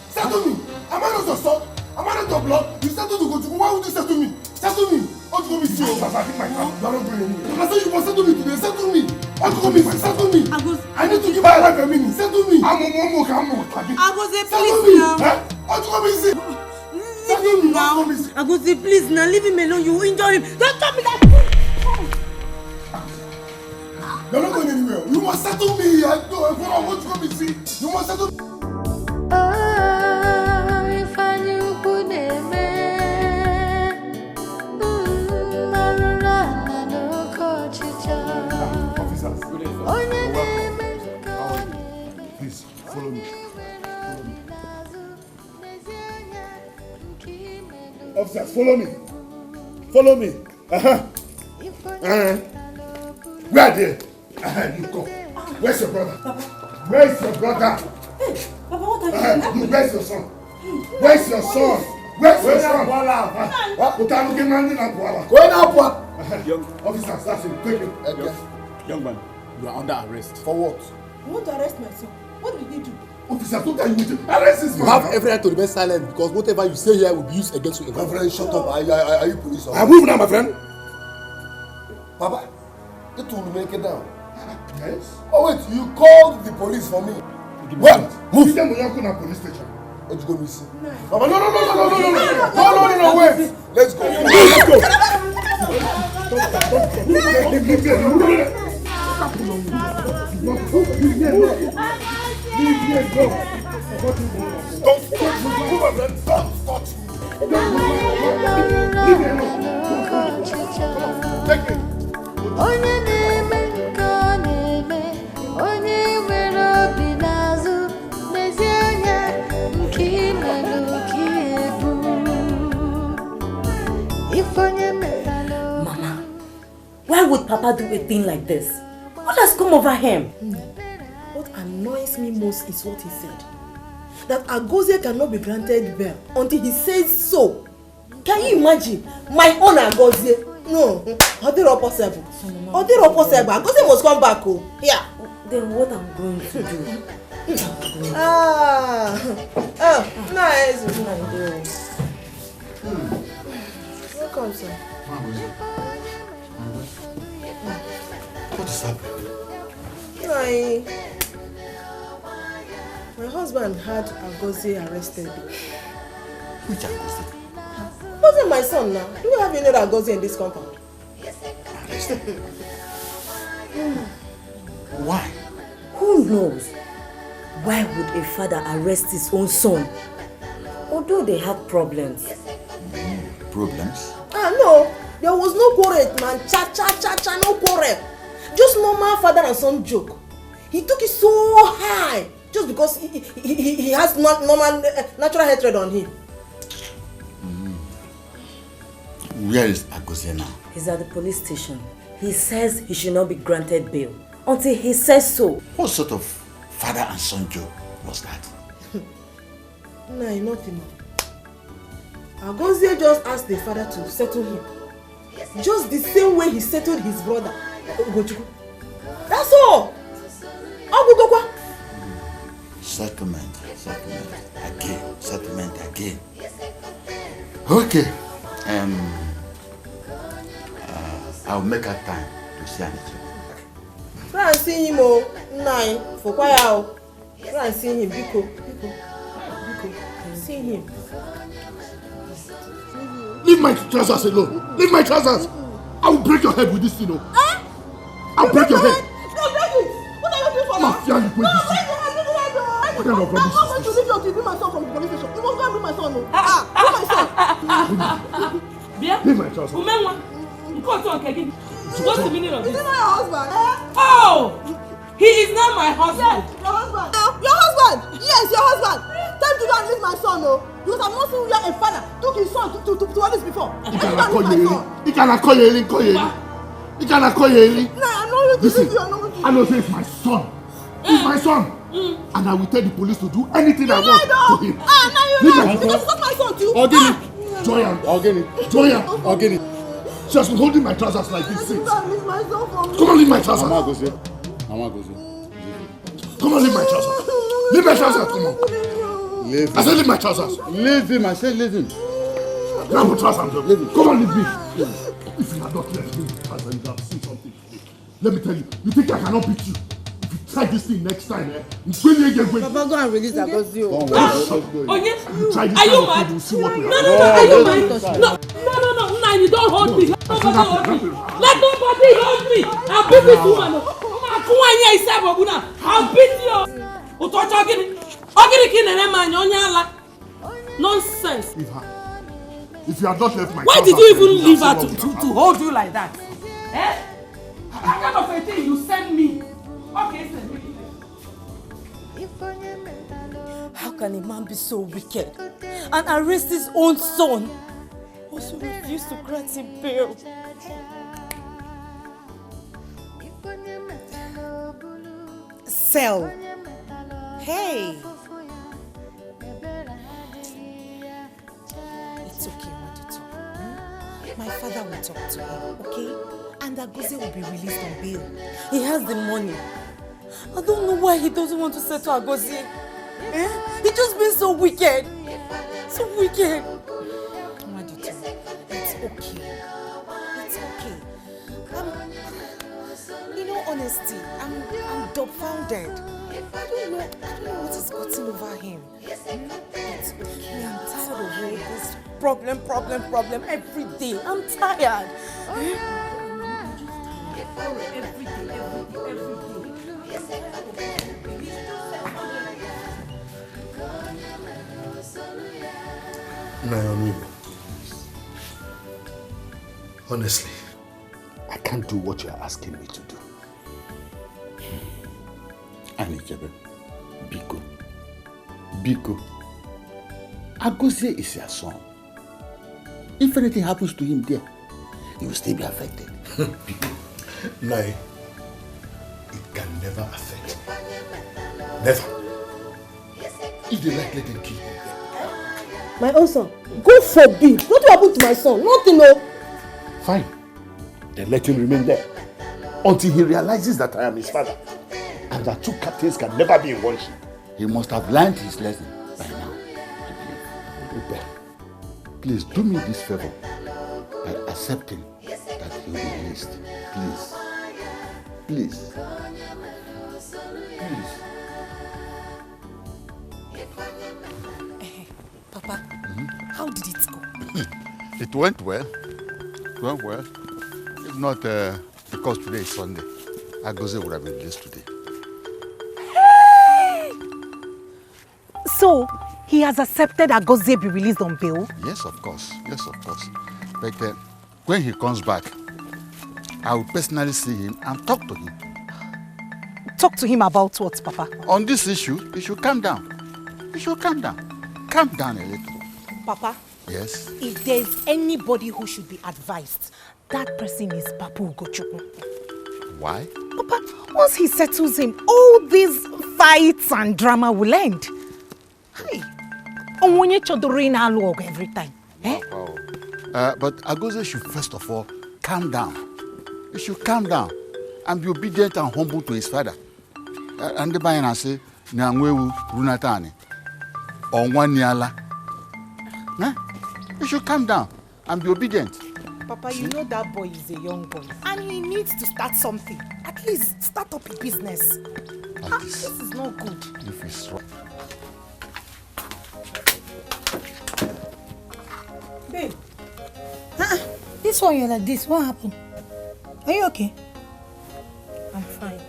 Settle me. Am I not your son? Am I not your blood? You settle to go to. Why would you settle me? Settle me. What you want me to do? I think my car. You are not going anywhere. I said you must settle me today. Settle me. What you want me to do? Settle me. I need to give my life a minute. Settle me. I'm settle me. What you want me to say? Settle me now. Agozie, please now leave him alone. You injure him. Don't tell me that. You're not going anywhere. You must settle me. I know. What you want me to see? You must settle me. Please, follow me. Officers, follow me. Follow me. Where are they? You go. Where's your brother? Where's your brother? Hey, Papa, what are you doing? Where's your son? Where's your son? Where's your son? Officers, that's him. Take him. Young man, you are under arrest. For what? You want to arrest my son? What did he do? Officers, what are you doing? Arrest this man. You have every right to remain silent because whatever you say here will be used against you. My friend, shut up. Are you police officer? I move now, my friend. Papa, it will make it down. Yes. Oh wait, you called the police for me. What? Move. Police station. What you go miss? Papa, no, wait. Let's go. Let's go. Mama, why would Papa do a thing like this? What has come over him? What annoys me most is what he said. That Agozie cannot be granted bail until he says so. Can you imagine? My own Agozie. No, how did it possible? How did it possible? Agozie must come back. Oh, yeah. Then what I'm going to do? Nice. Welcome, sir. What is happening? My husband had Agozie arrested. Which Agozie? Wasn't my son now. Do we have any other Agozie in this compound? Arrested? Why? Who knows? Why would a father arrest his own son? Although they have problems. Problems? No. There was no quarrel, man. Cha, no quarrel. Just normal father and son joke. He took it so high just because he has normal natural hatred on him. Where is Agozie now? He's at the police station. He says he should not be granted bail until he says so. What sort of father and son joke was that? Nah, nothing. Agozie just asked the father to settle him. Just the same way he settled his brother, Ugochukwu. That's all. Settlement again. Okay. I'll make a time to see Anicha. Try and see him, for quiet. Try and see him, Biko. See him. Leave my trousers alone. Leave my trousers. I will break your head with this thing. I'll break your head. No, break it. What are you doing for now? Mafia, you break this thing. What kind of rubbish is I'm going to leave you to bring my son from the police station. You must go and bring my son. Bring my son. Leave my trousers. What's the meaning of this? Is he not your husband? Oh! He is not my husband. Yes, your husband. Your husband. Yes, your husband. Time to go and leave my son, because I've not seen where a father took his son to all this before. He cannot call you Eli. Nah, I'm not going to leave you. I know it's my son. He's my son. And I will tell the police to do anything I want to him. Now you're right. Because it's not my son too. Joy. She has been holding my trousers like this since. Leave my son from me. Come on, leave my trousers. Mama Agozie. Come on, leave my trousers. Leave my trousers, come on. Leave I said leave my trousers. Leave him, I said leave him. Grab my trousers. Come on, leave me. If you had not left me, you would have seen something. Let me tell you, you think I cannot beat you? If you try this thing next time, Papa, go and release Agozie. Are you mad? No, are you mad? No, you don't hold me. Let nobody hold me. I'll beat this woman. I'll beat you. Nonsense. If you had not left my Why did you even leave her to hold you like that? What kind of a thing you send me? Okay, send me. How can a man be so wicked and arrest his own son? Also refuse to grant him bail. Sell. Hey. It's okay, Wazico. My father will talk to him, okay? And Agozie will be released on bail. He has the money. I don't know why he doesn't want to settle Agozie. He just been so wicked. So wicked. Wazico, it's okay. It's okay. In all honesty, I'm dumbfounded. I don't know what has gotten over him. It's okay. I'm tired of all this problem every day. I'm tired. Every day. Naomi, honestly, I can't do what you are asking me to do. Anichebe, Biko. Agozie is your son. If anything happens to him there, he will still be affected. No, it can never affect me. Never. If they like, let them kill him. My own son. God forbid. What will happen to my son? Nothing, no. Fine. Then let him remain there until he realizes that I am his father. And that two captains can never be in one ship. He must have learned his lesson by now, I believe. Please do me this favor by accepting that he will be released. Please. Please. Please. Papa, how did it go? It went well. It went well. If not because today is Sunday, Agoze would have been released today. So, he has accepted Agoze be released on bail? Yes, of course. Yes, of course. But when he comes back, I will personally see him and talk to him. Talk to him about what, Papa? On this issue, he should calm down. He should calm down. Calm down a little. Papa? Yes? If there's anybody who should be advised, that person is Papu Ugochukwu. Why? Papa, once he settles him, all these fights and drama will end. Hey, Onwunye chodoro in alog every time. Eh? Wow. But Agoze should first of all calm down. He should calm down and be obedient and humble to his father. And the Bible say, Nyangwewu Runatani, or Wanyala. You should calm down and be obedient. Papa, you know that boy is a young boy and he needs to start something. At least start up a business. This is not good. If he's wrong. Babe, this one you're like this. What happened? Are you okay? I'm fine.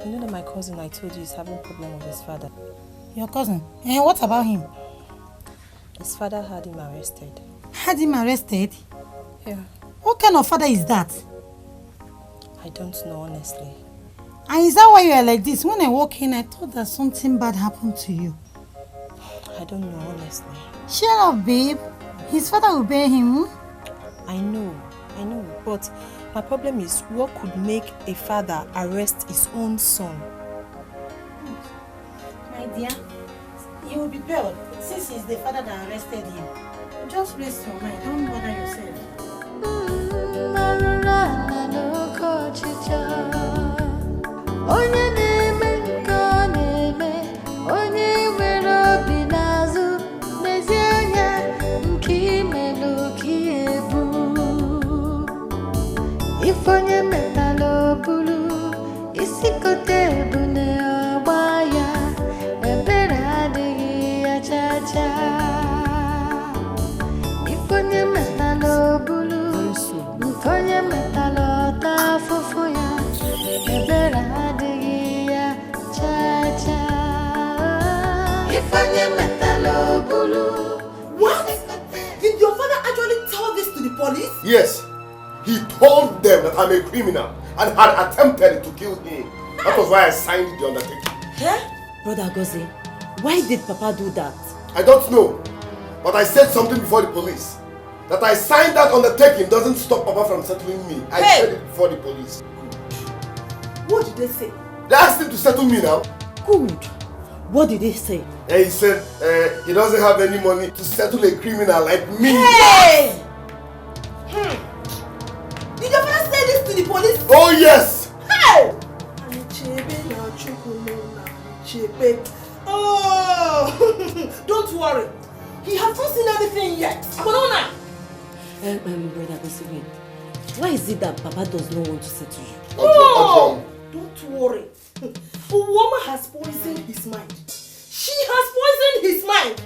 You know that my cousin I told you is having a problem with his father. Your cousin? And what about him? His father had him arrested. Had him arrested? Yeah. What kind of father is that? I don't know, honestly. And is that why you are like this? When I walk in, I thought that something bad happened to you. I don't know, honestly. Shut up, babe. His father will bear him. I know. But my problem is, what could make a father arrest his own son? My dear, you will be bailed since he's the father that arrested him. Just rest your mind. Don't bother yourself. Ifonye metalo bulu, isikote bune obaya, ebera digi ya chacha. Ifonye metalo bulu, ifonye metalo tafufuya, ebera digi ya chacha. Ifonye metalo bulu. What? Did your father actually tell this to the police? Yes. He told them that I'm a criminal and had attempted to kill him. That was why I signed the undertaking. Brother Agoze, why did Papa do that? I don't know. But I said something before the police. That I signed that undertaking doesn't stop Papa from settling me. I said it before the police. What did they say? They asked him to settle me now. Good. What did they say? And he said he doesn't have any money to settle a criminal like me. Hey! Did your father say this to the police? Oh yes! Hey! Oh! Don't worry. He has not seen anything yet. Banana! Brother Agoze, wait. Why is it that Papa does not want to settle you? Oh! Don't worry. A woman has poisoned his mind. She has poisoned his mind.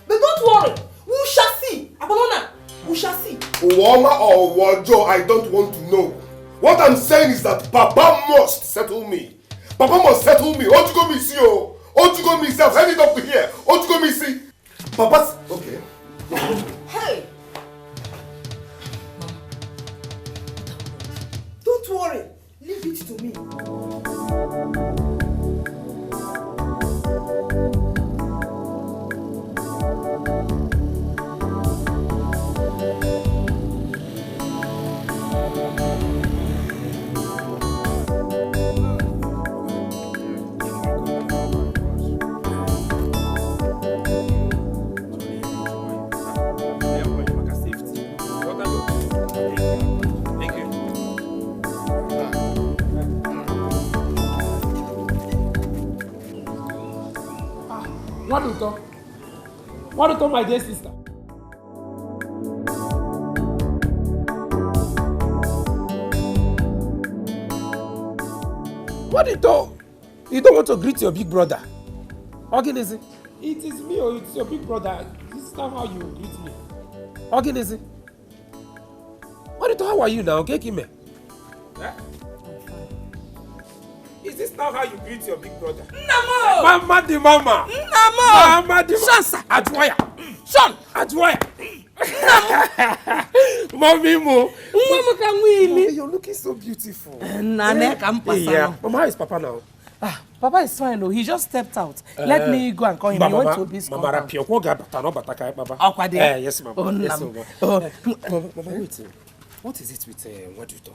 But don't worry. We shall see. Banana! We shall see. Uwama or Wajo, I don't want to know. What I'm saying is that Papa must settle me. Papa must settle me. Ojugo mi si o. Ojugo mi self. Send it up to here. Ojugo mi si. Papa's okay. Hey! Don't worry. Leave it to me. What my dear sister? What you don't want to greet your big brother? Organism. It is me or it's your big brother. This is not how you greet me. Organism. How are you now? Okay, Kime? Eh? Is this not how you greet your big brother? Namo! Mama di mama! Namo! Mama di mama! Shansa! Adwaya! Sean! Adwaya! Mommy mo! Mama can win. You're looking so beautiful. Nane can pass. Yeah. Mama, how is Papa now? Papa is fine though. He just stepped out. Let me go and call him. He went to this Mama Rapio, Baba. Aqua there. Yes, Mama. Oh, yes, Mama. Mama, wait. What is it with Wazico?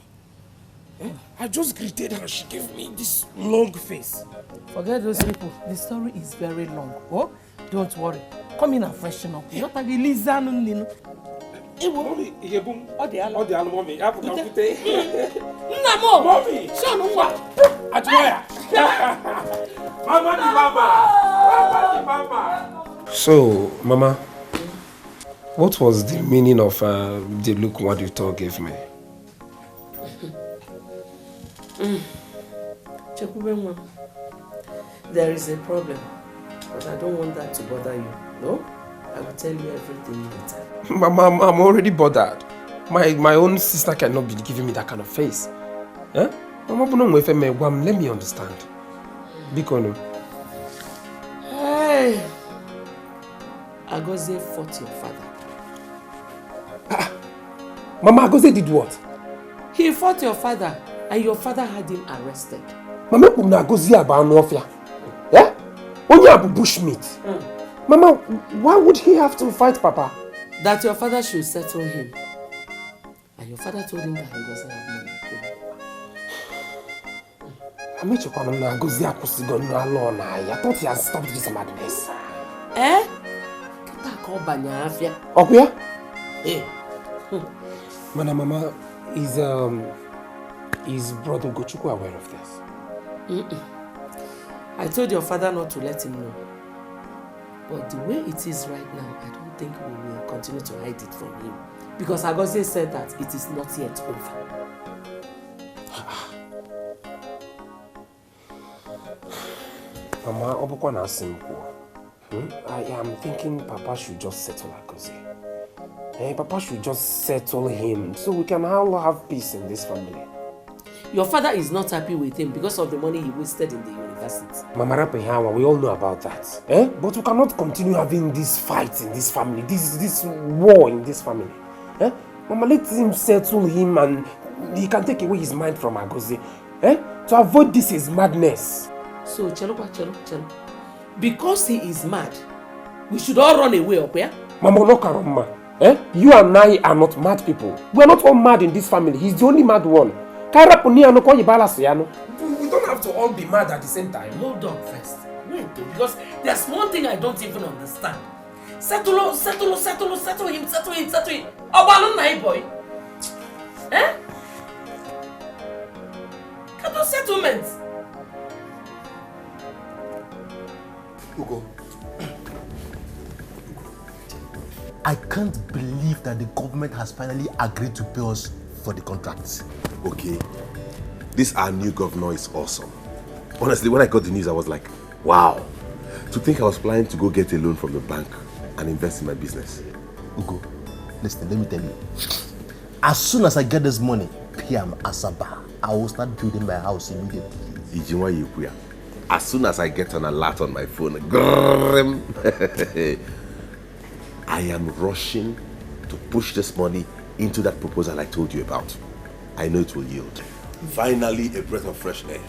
I just greeted her. She gave me this long face. Forget those people. The story is very long. Oh, don't worry. Come in and freshen up. Not a lizard, Nino. Mommy, mommy. Namo! Mommy! Sean, what? Adwaya! Mama di mama! Mama di mama! So, Mama, what was the meaning of the look Wazico gave me? Chekubenwa, there is a problem, but I don't want that to bother you. No? I will tell you everything later. Mama, I'm already bothered. My own sister cannot be giving me that kind of face. Eh? Mama, let me understand. Bikono. Hey! Agoze fought your father. Mama, Agoze did what? He fought your father, and your father had him arrested. Mama, Agoze about Nofia. Yeah? Only Abu bushmeat. Mama, why would he have to fight Papa? That your father should settle him. And your father told him that he doesn't have money. I thought he had stopped this madness. Eh? Kita call Banyafia. Okay? Eh. Mama, is brother Gochuku aware of this? I told your father not to let him know. But the way it is right now, I don't think we will continue to hide it from him. Because Agoze said that it is not yet over. Mama, I am thinking Papa should just settle Agoze. Papa should just settle him so we can all have peace in this family. Your father is not happy with him because of the money he wasted in the university. Mama Rapehawa, we all know about that. But we cannot continue having this fight in this family, this war in this family. Mama, let him settle him and he can take away his mind from Agoze. To avoid this is madness. So, Chelo. Because he is mad, we should all run away, okay? Mama, no karama. You and I are not mad people. We are not all mad in this family. He's the only mad one. We don't have to all be mad at the same time. Hold on first. Wait, because there's one thing I don't even understand. Settle him. Obalon na boy. Eh? Can do settlements. Ugo. I can't believe that the government has finally agreed to pay us for the contracts. Okay. This our new governor is awesome. Honestly, when I got the news, I was like, wow. To think I was planning to go get a loan from the bank and invest in my business. Ugo, listen, let me tell you. As soon as I get this money, PM Asaba, I will start building my house immediately. As soon as I get an alert on my phone, I am rushing to push this money into that proposal I told you about. I know it will yield. Finally, a breath of fresh air.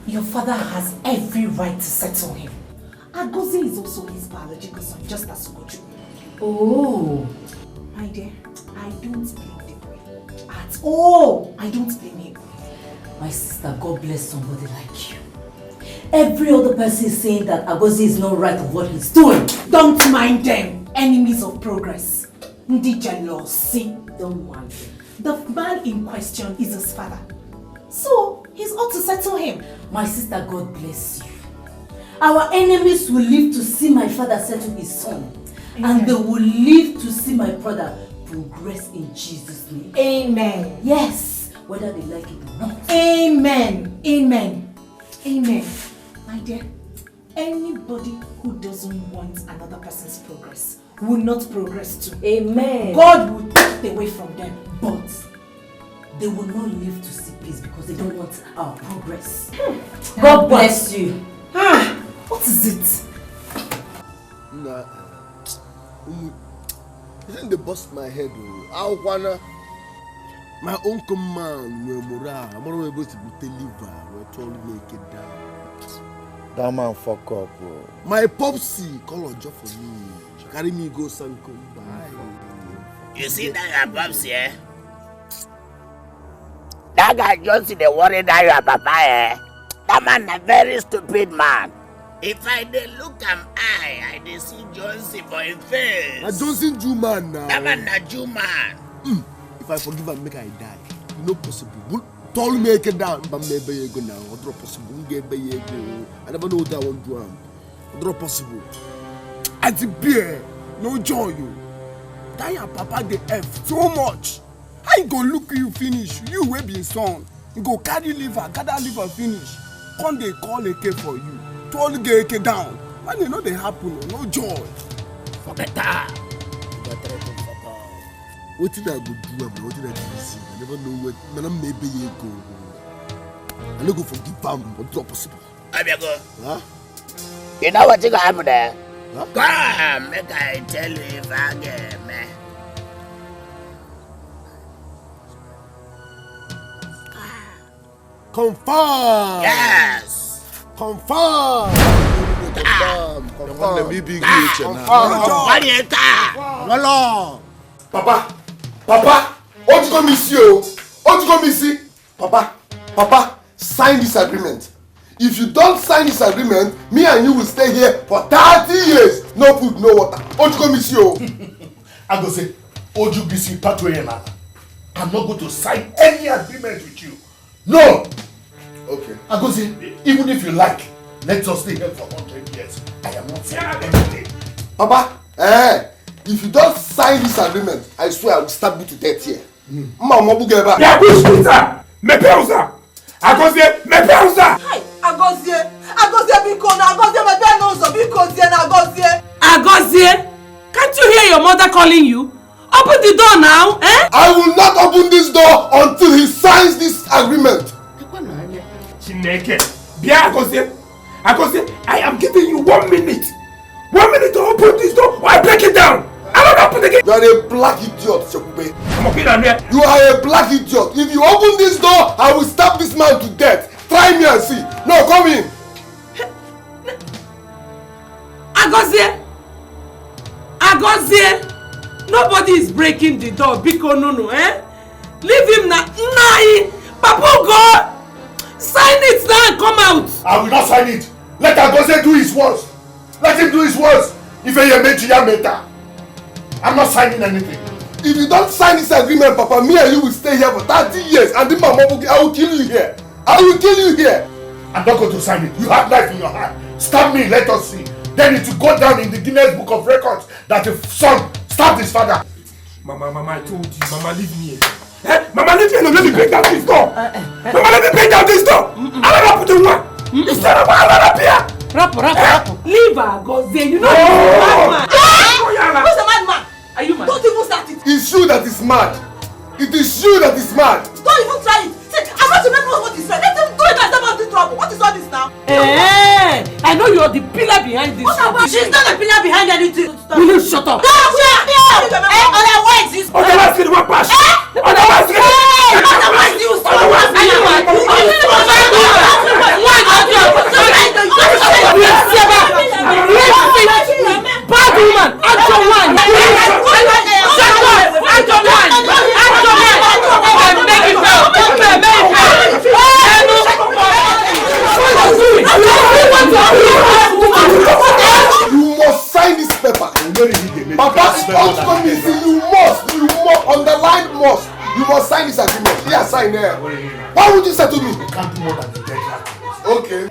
Your father has every right to settle him. Agoze is also his biological son, just as Ugoju. Oh. My dear, I don't blame the boy. At all. I don't blame him. My sister, God bless somebody like you. Every other person is saying that Agoze is not right of what he's doing. Don't mind them. Enemies of progress. Ndi jealousy. Don't mind them. The man in question is his father. So, he's ought to settle him. My sister, God bless you. Our enemies will live to see my father settle his son. Amen. And they will live to see my brother progress in Jesus' name. Amen. Yes, whether they like it or not. Amen. Amen. Amen. My dear, anybody who doesn't want another person's progress will not progress too. Amen. God will take it away from them. But they will not live to see peace because they don't want our progress. God bless you. What is it? Nah, isn't they bust my head? I wanna my own command where morale. I'm not able to deliver. We're told make it down. That man fuck up, bro. My popsy call a job for me. Carry me go and come by. You see that your popsy, eh? That guy just see the worry that your papa, eh? That man a very stupid man. If I dey look am eye, I dey see Johnson for him face. Na Johnson Jew man now. That man na Jew man. If I forgive and make I die, you know possible. Told me get down, but maybe you go now. What possible? Get by you go. I never know what I want to do. What possible? At the beer, no joy you. That your papa the F so much. I go look you finish. You will be son. You go carry liver, gather liver finish. Come they call a K for you. Told get a down. Man, you know they happen. No joy. For better. What did I go do? What did I do? I never know what. Man, maybe you go. I don't go forgive them. What's not possible? I go. Huh? You know what's gonna happen there? Huh? Come, make I tell you if I get me. Confirm. Yes. Confirm. Confirm. Papa, what you gonna miss you? What you gonna miss? Papa, sign this agreement. If you don't sign this agreement, me and you will stay here for 30 years. No food, no water. What you gonna miss you? I go say, Oju BC Patwayana. I'm not going to sign any agreement with you. No! Okay. I go say, even if you like, let us stay here for 100 years. I am not signing anything. Papa, if you don't sign this agreement, I swear I will stab you to death here. Mama Bugeba. Ya kushita! Mepeuza! Agozie, mepeuza! Hi, Agozie biko na Agozie mepe no so biko zie na Agozie. Agozie, can't you hear your mother calling you? Open the door now, eh? I will not open this door until he signs this agreement. Chineke, Bia Agozie, I am giving you 1 minute. 1 minute to open this door or I break it down. I don't open again. You are a black idiot, Shekube. You are a black idiot. If you open this door, I will stab this man to death. Try me and see. No, come in. Agozie, nobody is breaking the door. Biko no, eh? Leave him now. Nai, Papu go. Sign it now and come out. I will not sign it. Let Agozie do his worst. Let him do his worst. If you make meta, I'm not signing anything. If you don't sign this agreement, Papa, me and you will stay here for 30 years. And then Mama, I will kill you here. I will kill you here. I'm not going to sign it. You have knife in your hand. Stab me, let us see. Then it will go down in the Guinness Book of Records that the son stabbed his father. Mama, I told you. Mama, leave me alone. Mama, leave me alone. Let me break down this door. Mama, let me break down this door. I don't know what to do. Instead of I don't appear. Rap. Leave Agozie. You know he's a madman. Who's a madman? Are you mad? Don't even start it. It's you that is mad. It is you that is mad. Don't even try it. See, I'm not to make what is right. Let them do it as about the trouble. What is all this now? I know you're the pillar behind this. What about? She's not the pillar behind anything. Will you shut up? No, otherwise you stop. Otherwise you want pass. Otherwise you stop. Bad woman, act your one. You must sign this paper. Papa, you must underline must. You must sign this agreement. Here, sign there. Why would you say to me? You can't do more than you get. Okay.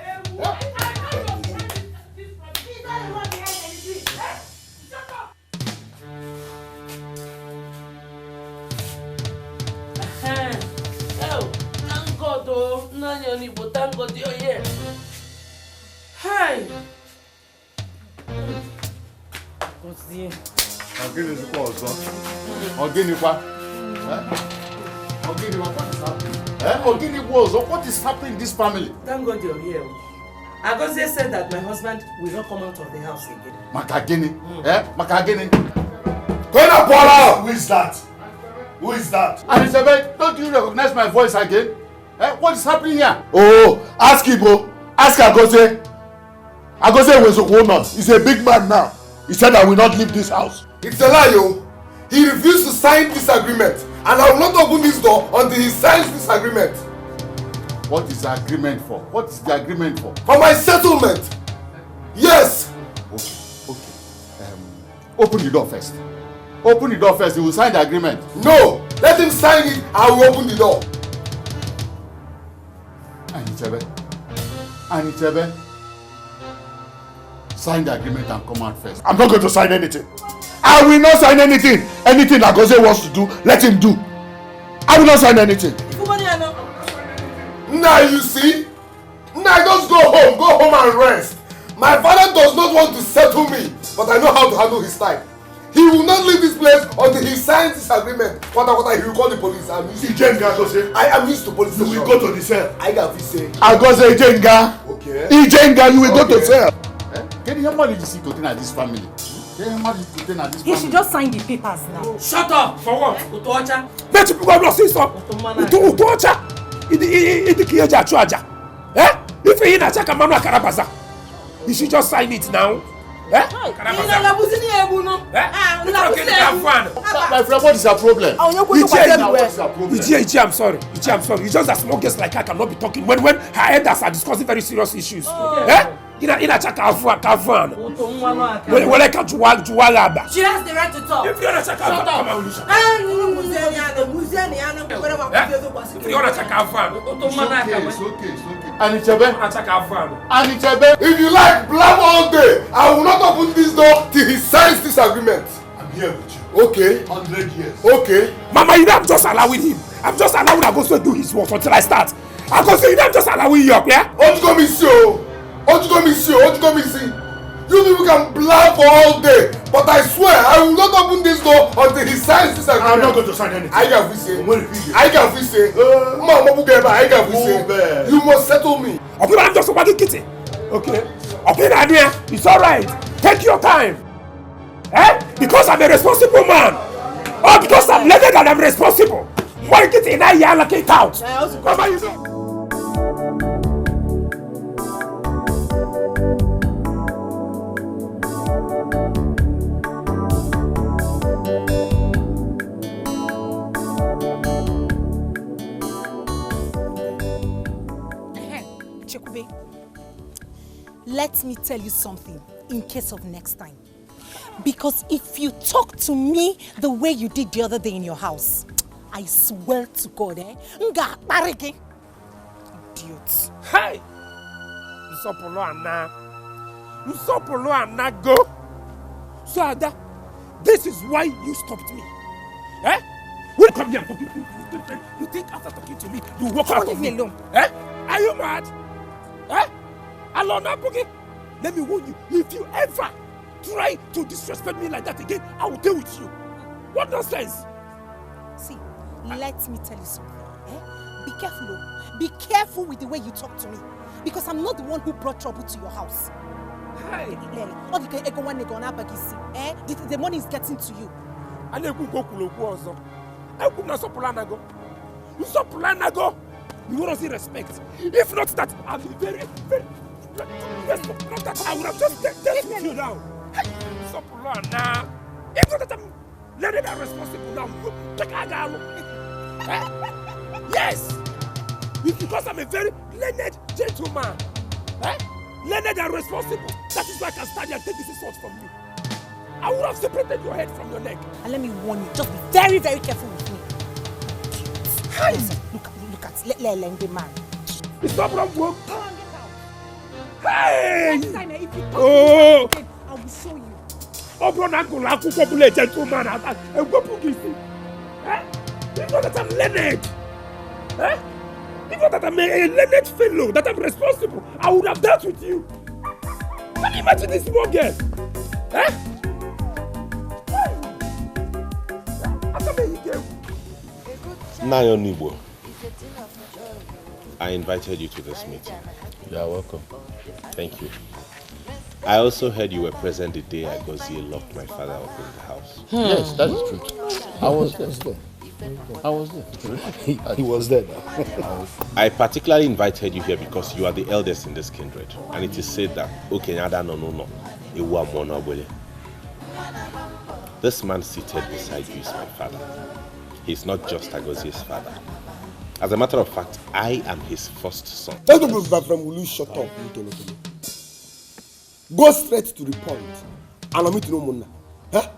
oh. Nanyoni, but thank God you're here. Hi. What's the... Again, is also. Again, what is happening in this family? Thank God you're here. Agozie said that my husband will not come out of the house again. Makagini? Makagini? Who is that? Who is that? Anisebe, don't you recognize my voice again? What is happening here? Oh, ask Ibo. Ask Agozie. Agozie was a woman. He's a big man now. He said I will not leave this house. It's a lie, yo. He refused to sign this agreement, and I will not open this door until he signs this agreement. What is the agreement for? What is the agreement for? For my settlement. Yes. Okay. Open the door first. Open the door first. He will sign the agreement. No. Let him sign it. I will open the door. Anichebe. Sign the agreement and come out first. I'm not going to sign anything. I will not sign anything. Anything Agozie wants to do, let him do. I will not sign anything. Now you see? Now just go home and rest. My father does not want to settle me, but I know how to handle his time. He will not leave this place until he signs this agreement. What he will call the police. I am used to police. You will go to the cell. I got to say. Agozie Ijenga. Okay. Ijenga, you will go to cell. Get your money to see to this family. He should just sign the papers now. Shut up! For what? Utocha? Let you go see so. Utocha. Idikiyeja chuaja. If he na chaka manu akarabaza. You should just sign it now. My friend, what is your problem? Ichi, I'm sorry. It's just that small guests like her cannot be talking when her elders are discussing very serious issues. Ina chaka afwan. Wele ka juwalaba. She has the right to talk. If you're not chaka afwan, come on, Lucia. If you're not chaka afwan, it's okay. Anichebe. If you like blab all day, I will not open this door till he signs this agreement. I'm here with you. Okay. 100 years. Okay. Mama, you know I'm just allowing him. I'm just allowing Agozie to do his work until I start. Agozie, you know I'm just allowing you up, yeah? You people can blab for all day, but I swear I will not open this door until he signs this agreement. I'm not going to sign anything. I can say. You must settle me. Okay, I'm just about to get it. Okay, Nadia, it's alright. Take your time. Because I'm a responsible man. Or because I'm learned and I'm responsible. Why get in I allocate out? Mama, you know. Let me tell you something in case of next time. Because if you talk to me the way you did the other day in your house, I swear to God, Idiot. Hey! Usopolo Anna go. So Ada, this is why you stopped me. Will come here talking to you. You think after talking to me, you walk out of me alone? Are you mad? Alone, Boogie. Let me warn you, if you ever try to disrespect me like that again, I will deal with you. What nonsense? See, let me tell you something. Be careful, Be careful with the way you talk to me. Because I'm not the one who brought trouble to your house. Hey. The money is getting to you. You want to see respect. If not that, I'll be very, very... Not that I would have just dealt with you now. Hey, Sopulana. If not that I'm learning and responsible now, yes. It's because I'm a very learned gentleman. Learned and responsible. That is why I can stand here and take this insult from you. I would have separated your head from your neck. And let me warn you, just be very, very careful with me. Hey. Listen, look at, let the man. It's not wrong, bro. Come on, get out. Hey! Next time, if you talk again, I will show you. Oh, bro, I'm going to be a gentleman. I'm going to you know that I'm learned. If not that I'm a learned fellow, that I'm responsible, I would have dealt with you. Can you imagine this small girl? Eh? Nayo Nibo, I invited you to this meeting. You are welcome. Thank you. I also heard you were present the day Agozie locked my father up in the house. Yes, that is true. I was there. I was there. He was there. I particularly invited you here because you are the eldest in this kindred, and it is said that Okenyada no. This man seated beside you is my father. He's not just Agozie's father. As a matter of fact, I am his first son. Will you shut up? Go straight to the point. And I'm no more. Huh?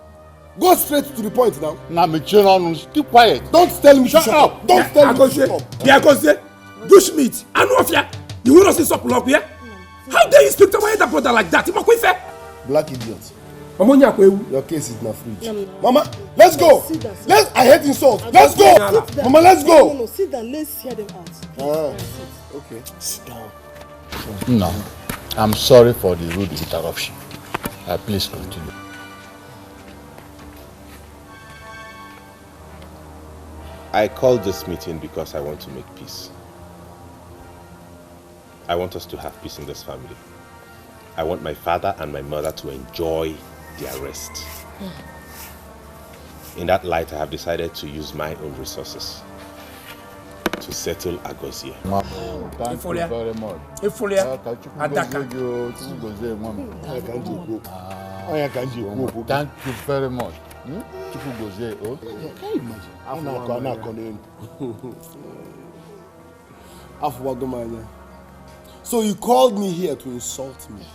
Go straight to the point now. Now, keep quiet. Don't tell me to shut up. Don't tell me to shut up. Yeah, Agozie, Bushmeat, Anofia, you will not see support up here. How dare you speak to my elder brother like that? Black idiot. Your case is not free. Mama, let's go. I hate insults. Let's go. Mama, let's go. No, sit down. Let's hear them out. Okay. Sit down. No, I'm sorry for the rude interruption. Please continue. I called this meeting because I want to make peace. I want us to have peace in this family. I want my father and my mother to enjoy their rest. In that light, I have decided to use my own resources to settle Agozie. Thank you very much. Thank you very much. So you called me here to insult me.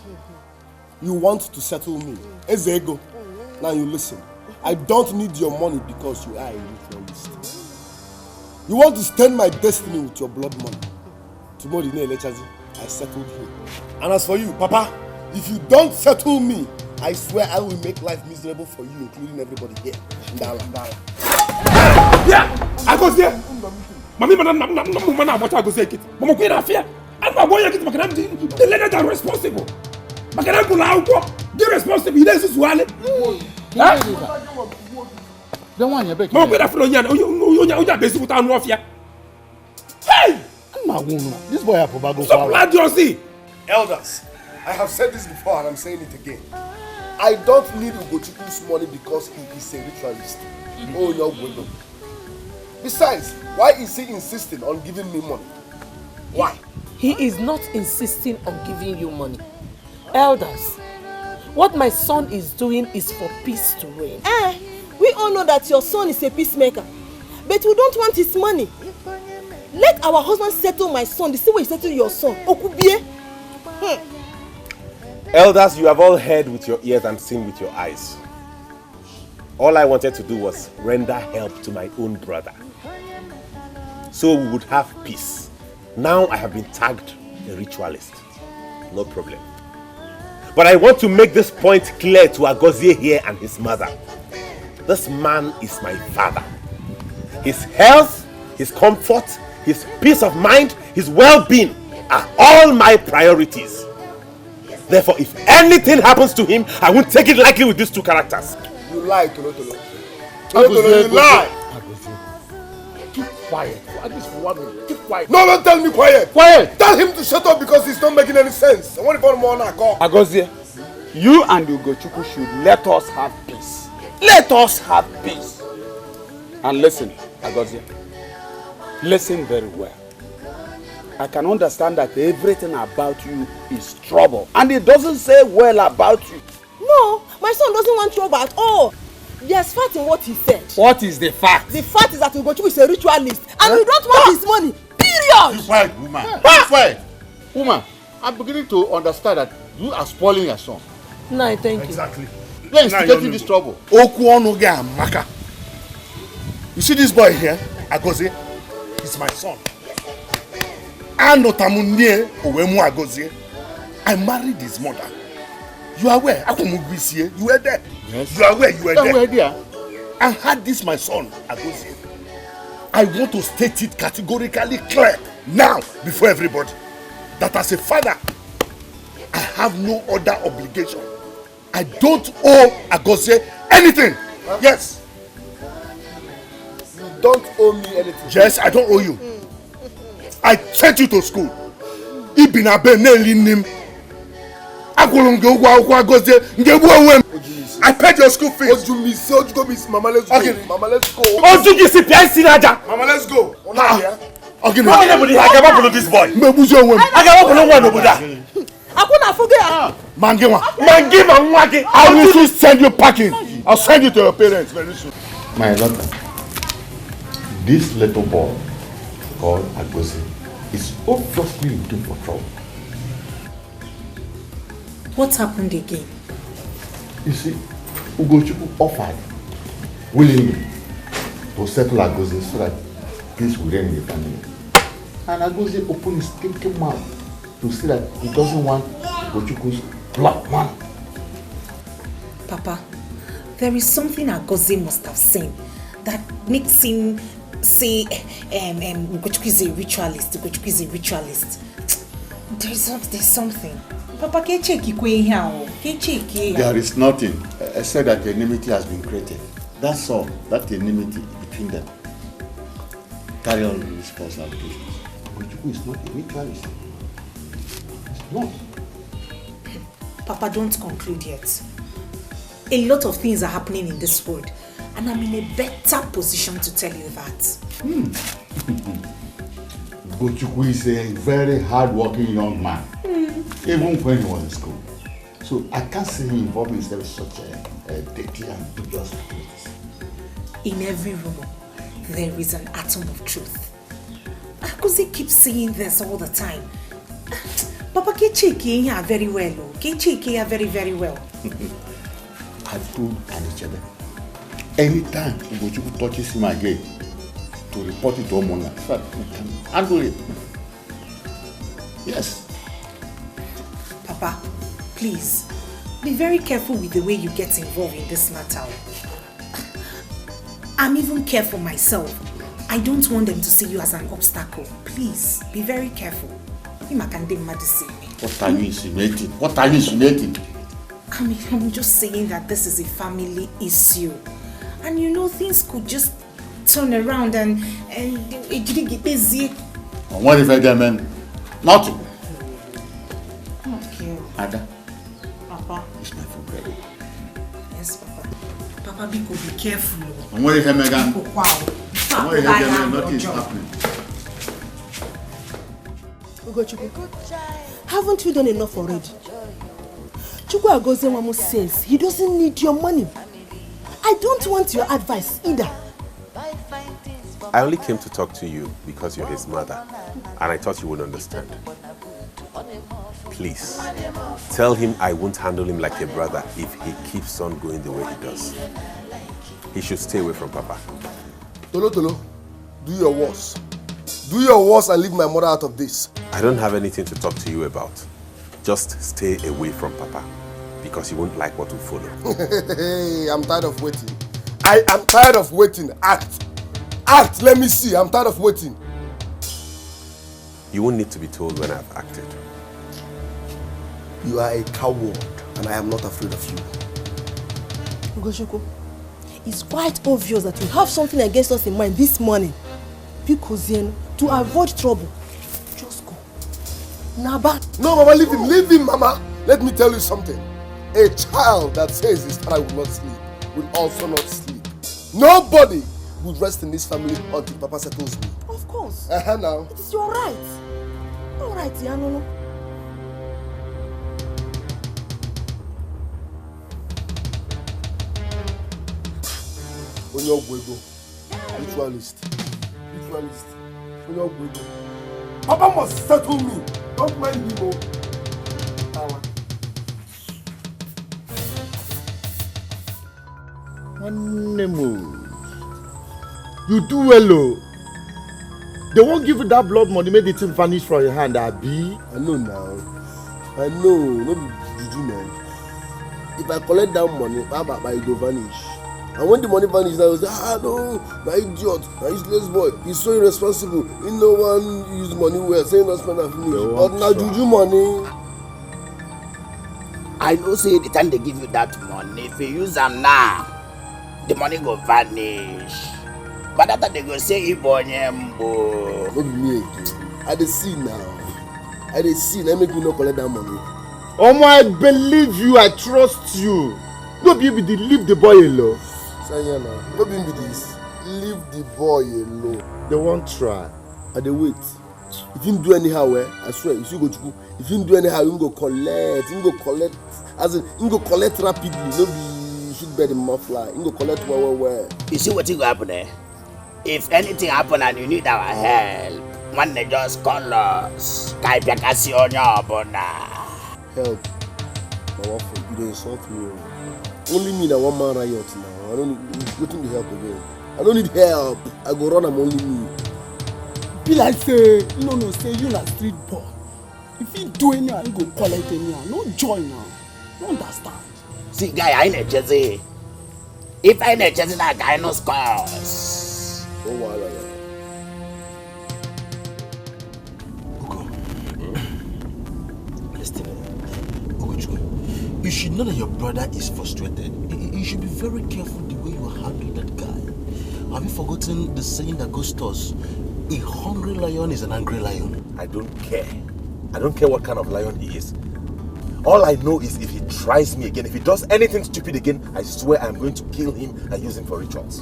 You want to settle me. Ezego. Now you listen. I don't need your money because you are a ritualist. You want to stain my destiny with your blood money. Tomorrow, I settled you. And as for you, Papa, if you don't settle me, I swear I will make life miserable for you, including everybody here. Ndala. Yeah, I go there. Mami, what I go say? Mama, queen affair. And my boy, the leaders are responsible. They're responsible. This is one. Hey! This boy have to go. Elders, I have said this before and I'm saying it again. I don't need Ugochukwu's money because he is a ritualist. Oh, your widow. Besides, why is he insisting on giving me money? Why? He is not insisting on giving you money. Elders, what my son is doing is for peace to reign. We all know that your son is a peacemaker, but we don't want his money. Let our husband settle my son the same way he settled your son. Okubie. Elders, you have all heard with your ears and seen with your eyes. All I wanted to do was render help to my own brother, so we would have peace. Now I have been tagged a ritualist. No problem. But I want to make this point clear to Agozie here and his mother. This man is my father. His health, his comfort, his peace of mind, his well-being are all my priorities. Therefore, if anything happens to him, I won't take it lightly with these two characters. You lie, Tolotolo. Tolotolo, you lie. Keep quiet. At least for 1 minute. Keep quiet. No, don't tell me quiet. Quiet. Tell him to shut up because it's not making any sense. I want to call more now. Agozie, you and Ugochukwu should let us have peace. Let us have peace. And listen, Agozie, listen very well. I can understand that everything about you is trouble. And it doesn't say well about you. No, my son doesn't want trouble at all. There's fact in what he said. What is the fact? The fact is that Ugochukwu is a ritualist and we don't want his money. Period. Keep quiet, woman. Keep quiet. Woman, I'm beginning to understand that you are spoiling your son. No, thank you. Exactly. You're instigating this trouble. Maka. You see this boy here, Agozie? He's my son. I married his mother. You are where? You were there. Yes. You are where? You were there. Were there. And had this my son, Agozie, I want to state it categorically clear now before everybody that as a father, I have no other obligation. I don't owe Agozie anything. Huh? Yes. You don't owe me anything. Yes, I don't owe you. I sent you to school. I paid your school fees. Mama, let's go. Okay. Mama, let's go. Mama, let's go. Okay. This boy. I will soon send you packing. I'll send you to your parents very soon. My daughter, this little boy called Agozie is obviously looking for trouble. What happened again? You see, Ugochukwu offered willingly to settle Agozie so that peace will reign in the family. And Agozie opened his stinking mouth to say that he doesn't want Ugochukwu's blood money. Papa, there is something Agozie must have seen that makes him say Ugochukwu is a ritualist. Ugochukwu is a ritualist. There's something. Papa, can check there is nothing except that the enmity has been created. That's all. That enmity between them. Carry on with responsibility. Ugochukwu is not a ritualist. It's not. Papa, don't conclude yet. A lot of things are happening in this world, and I'm in a better position to tell you that. Ugochukwu is a very hard-working young man, even when he was in school. So I can't see him involved in such a dirty and dubious activities. In every rumor, there is an atom of truth. Agozie keeps saying this all the time. Papa, can check here very well. Can check here very, very well. I told Anichebe, anytime Ugochukwu touches him again, to report it to Omona, so that we can handle it. Yes. Papa, please, be very careful with the way you get involved in this matter. I'm even careful myself. I don't want them to see you as an obstacle. Please, be very careful. What are you insinuating? What are you insinuating? I'm just saying that this is a family issue. And you know, things could just turn around and it didn't get busy. And what if I get men? Nothing. Okay. Ada. Papa. It's my food ready. Yes, Papa. Papa, be careful. And what if I get men? Wow. And what if I get men? Nothing is happening. Ugochukwu, haven't you done enough already? Chukwu Agozie says he doesn't need your money. I don't want your advice either. I only came to talk to you because you're his mother, and I thought you would understand. Please, tell him I won't handle him like a brother if he keeps on going the way he does. He should stay away from Papa. Tolo, do your worst. Do your worst and leave my mother out of this. I don't have anything to talk to you about. Just stay away from Papa, because he won't like what will follow. Hey, I'm tired of waiting. I am tired of waiting. Act. Act, let me see. I'm tired of waiting. You won't need to be told when I've acted. You are a coward, and I am not afraid of you. Ugochukwu, it's quite obvious that you have something against us in mind this morning. Because to avoid trouble, just go. Naba. No, Mama, leave him. Leave him, Mama. Let me tell you something. A child that says his father will not sleep will also not sleep. Nobody will rest in this family until Papa settles me. Of course. Now. It is your right. All right, Yanono. Ritualist. Papa must settle me. Don't mind him. You do well, oh. They won't give you that blood money, make the thing vanish from your hand, Abi. I know now. I know. No be juju, man. If I collect that money, Baba, it will vanish. I And when the money vanished, I was like, no, my idiot, my useless boy, he's so irresponsible. He no one use money well, saying not spend and finish. But now juju money. I know say the time they give you that money, if you use them now, the money go vanish. But after they go say Ibonyembo. No be me. I dey see now. I dey see now make me no collect that money. Omo, I believe you, I trust you. No be you leave the boy alone. Sayana, no be this. Leave the boy alone. They won't try. I dey wait. If you do anyhow, I swear, you see go to if you do anyhow, you go collect. As in, you go collect rapidly. No be shoot bird in muffler. You go collect well. You see what go happen there? If anything happen and you need our help, one day just call us. Help. My wife, you dey insult me. Only me na one man riot now. I don't need waiting to help again. I don't need help. I go run am only me. Be like say, no, say you na street boy. If you do anyhow, you go collect anyhow. No join now. No understand. See, guy, I ain't Jesse. If I ain't Jesse, that guy no scores. Oh, wow. You should know that your brother is frustrated. You should be very careful the way you handle that guy. Have you forgotten the saying that goes to us? A hungry lion is an angry lion. I don't care. I don't care what kind of lion he is. All I know is if he tries me again, if he does anything stupid again, I swear I'm going to kill him and use him for rituals.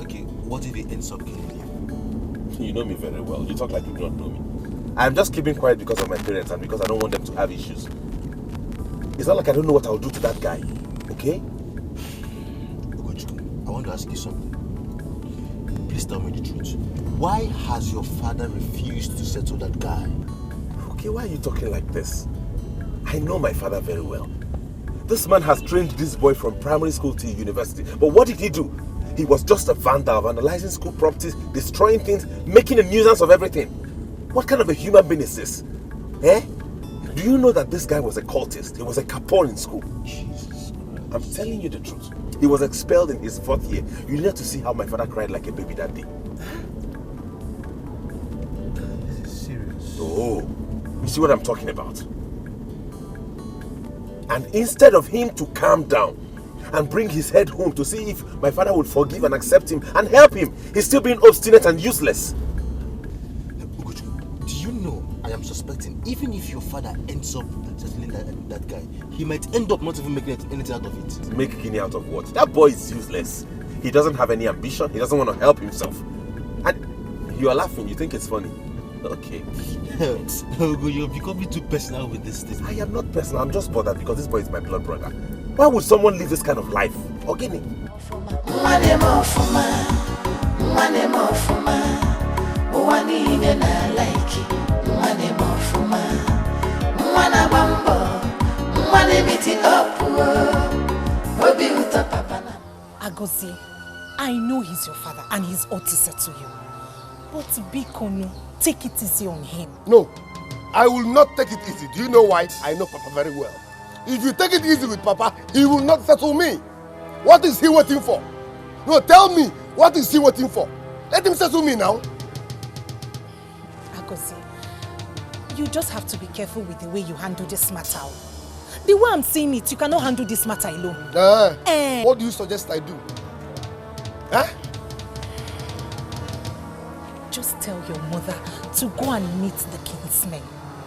Okay, what if he ends up killing you? You know me very well. You talk like you don't know me. I'm just keeping quiet because of my parents and because I don't want them to have issues. It's not like I don't know what I'll do to that guy, okay? I want to ask you something. Please tell me the truth. Why has your father refused to settle that guy? Okay, why are you talking like this? I know my father very well. This man has trained this boy from primary school to university. But what did he do? He was just a vandal, vandalizing school properties, destroying things, making a nuisance of everything. What kind of a human being is this? Eh? Do you know that this guy was a cultist? He was a capone in school. Jesus Christ. I'm telling you the truth. He was expelled in his 4th year. You need to see how my father cried like a baby that day. This is serious. Oh, you see what I'm talking about? And instead of him to calm down and bring his head home to see if my father would forgive and accept him and help him, he's still being obstinate and useless. Do you know, I am suspecting, even if your father ends up settling that guy, he might end up not even making anything out of it. Making out of what? That boy is useless. He doesn't have any ambition. He doesn't want to help himself. And you are laughing. You think it's funny. Okay. You're becoming too personal with this thing. I am not personal. I'm just bothered because this boy is my blood brother. Why would someone live this kind of life? Okay. Agozie, I know he's your father and he's ought to settle you. But Bikono, take it easy on him. No, I will not take it easy. Do you know why? I know Papa very well. If you take it easy with Papa, he will not settle me. What is he waiting for? No, tell me, what is he waiting for? Let him settle me now. Agozie, you just have to be careful with the way you handle this matter. The way I'm seeing it, you cannot handle this matter alone. What do you suggest I do? Huh? Just tell your mother to go and meet the kingsmen.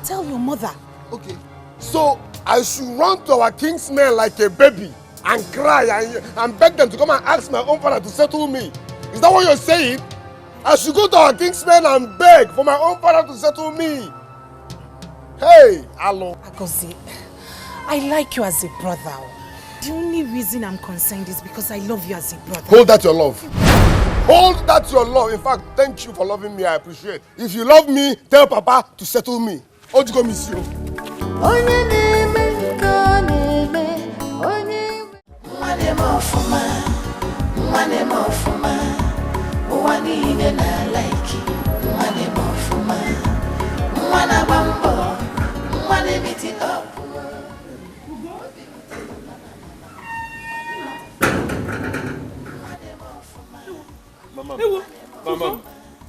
Tell your mother. Okay. So I should run to our kingsmen like a baby and cry and beg them to come and ask my own father to settle me. Is that what you're saying? I should go to our kingsmen and beg for my own father to settle me. Hey, hello. Agozie, I like you as a brother. The only reason I'm concerned is because I love you as a brother. Hold that your love. Hold that your love. In fact, thank you for loving me. I appreciate. If you love me, tell Papa to settle me. Ojugo miss you.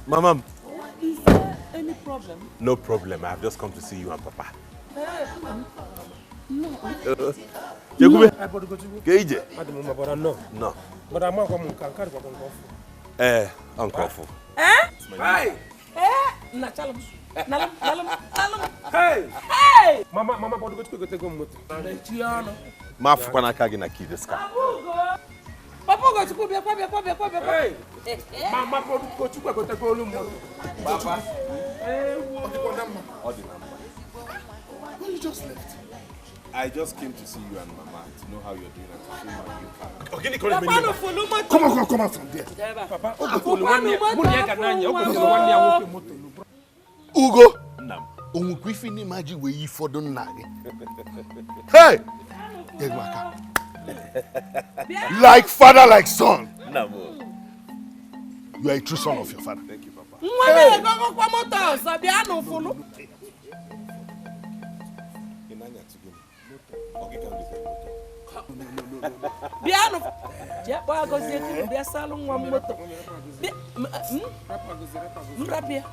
Mama. Is there any problem? No problem. I have just come to see you and Papa. No. Jekube. Keije. No. No. But I'm not going to carry Uncle. Hey! Nachalam. Hey! Hey! Mama, but go to go moto. Mafu kwa nakagi na kideska. Papa go to go Hey! Mama, go to go to go moto. Papa. When you just left. I just came to see you and Mama to know how you're doing and to show you how you can. Come out from there. Papa, Ugo. Onwukwifini maji we yi fodo nna gị. Hey! Egwaka. Like father, like son. You are a true son of your father. Thank you, Papa. Piano. Japa gozie ku bia salu nwa moto. Mrapia.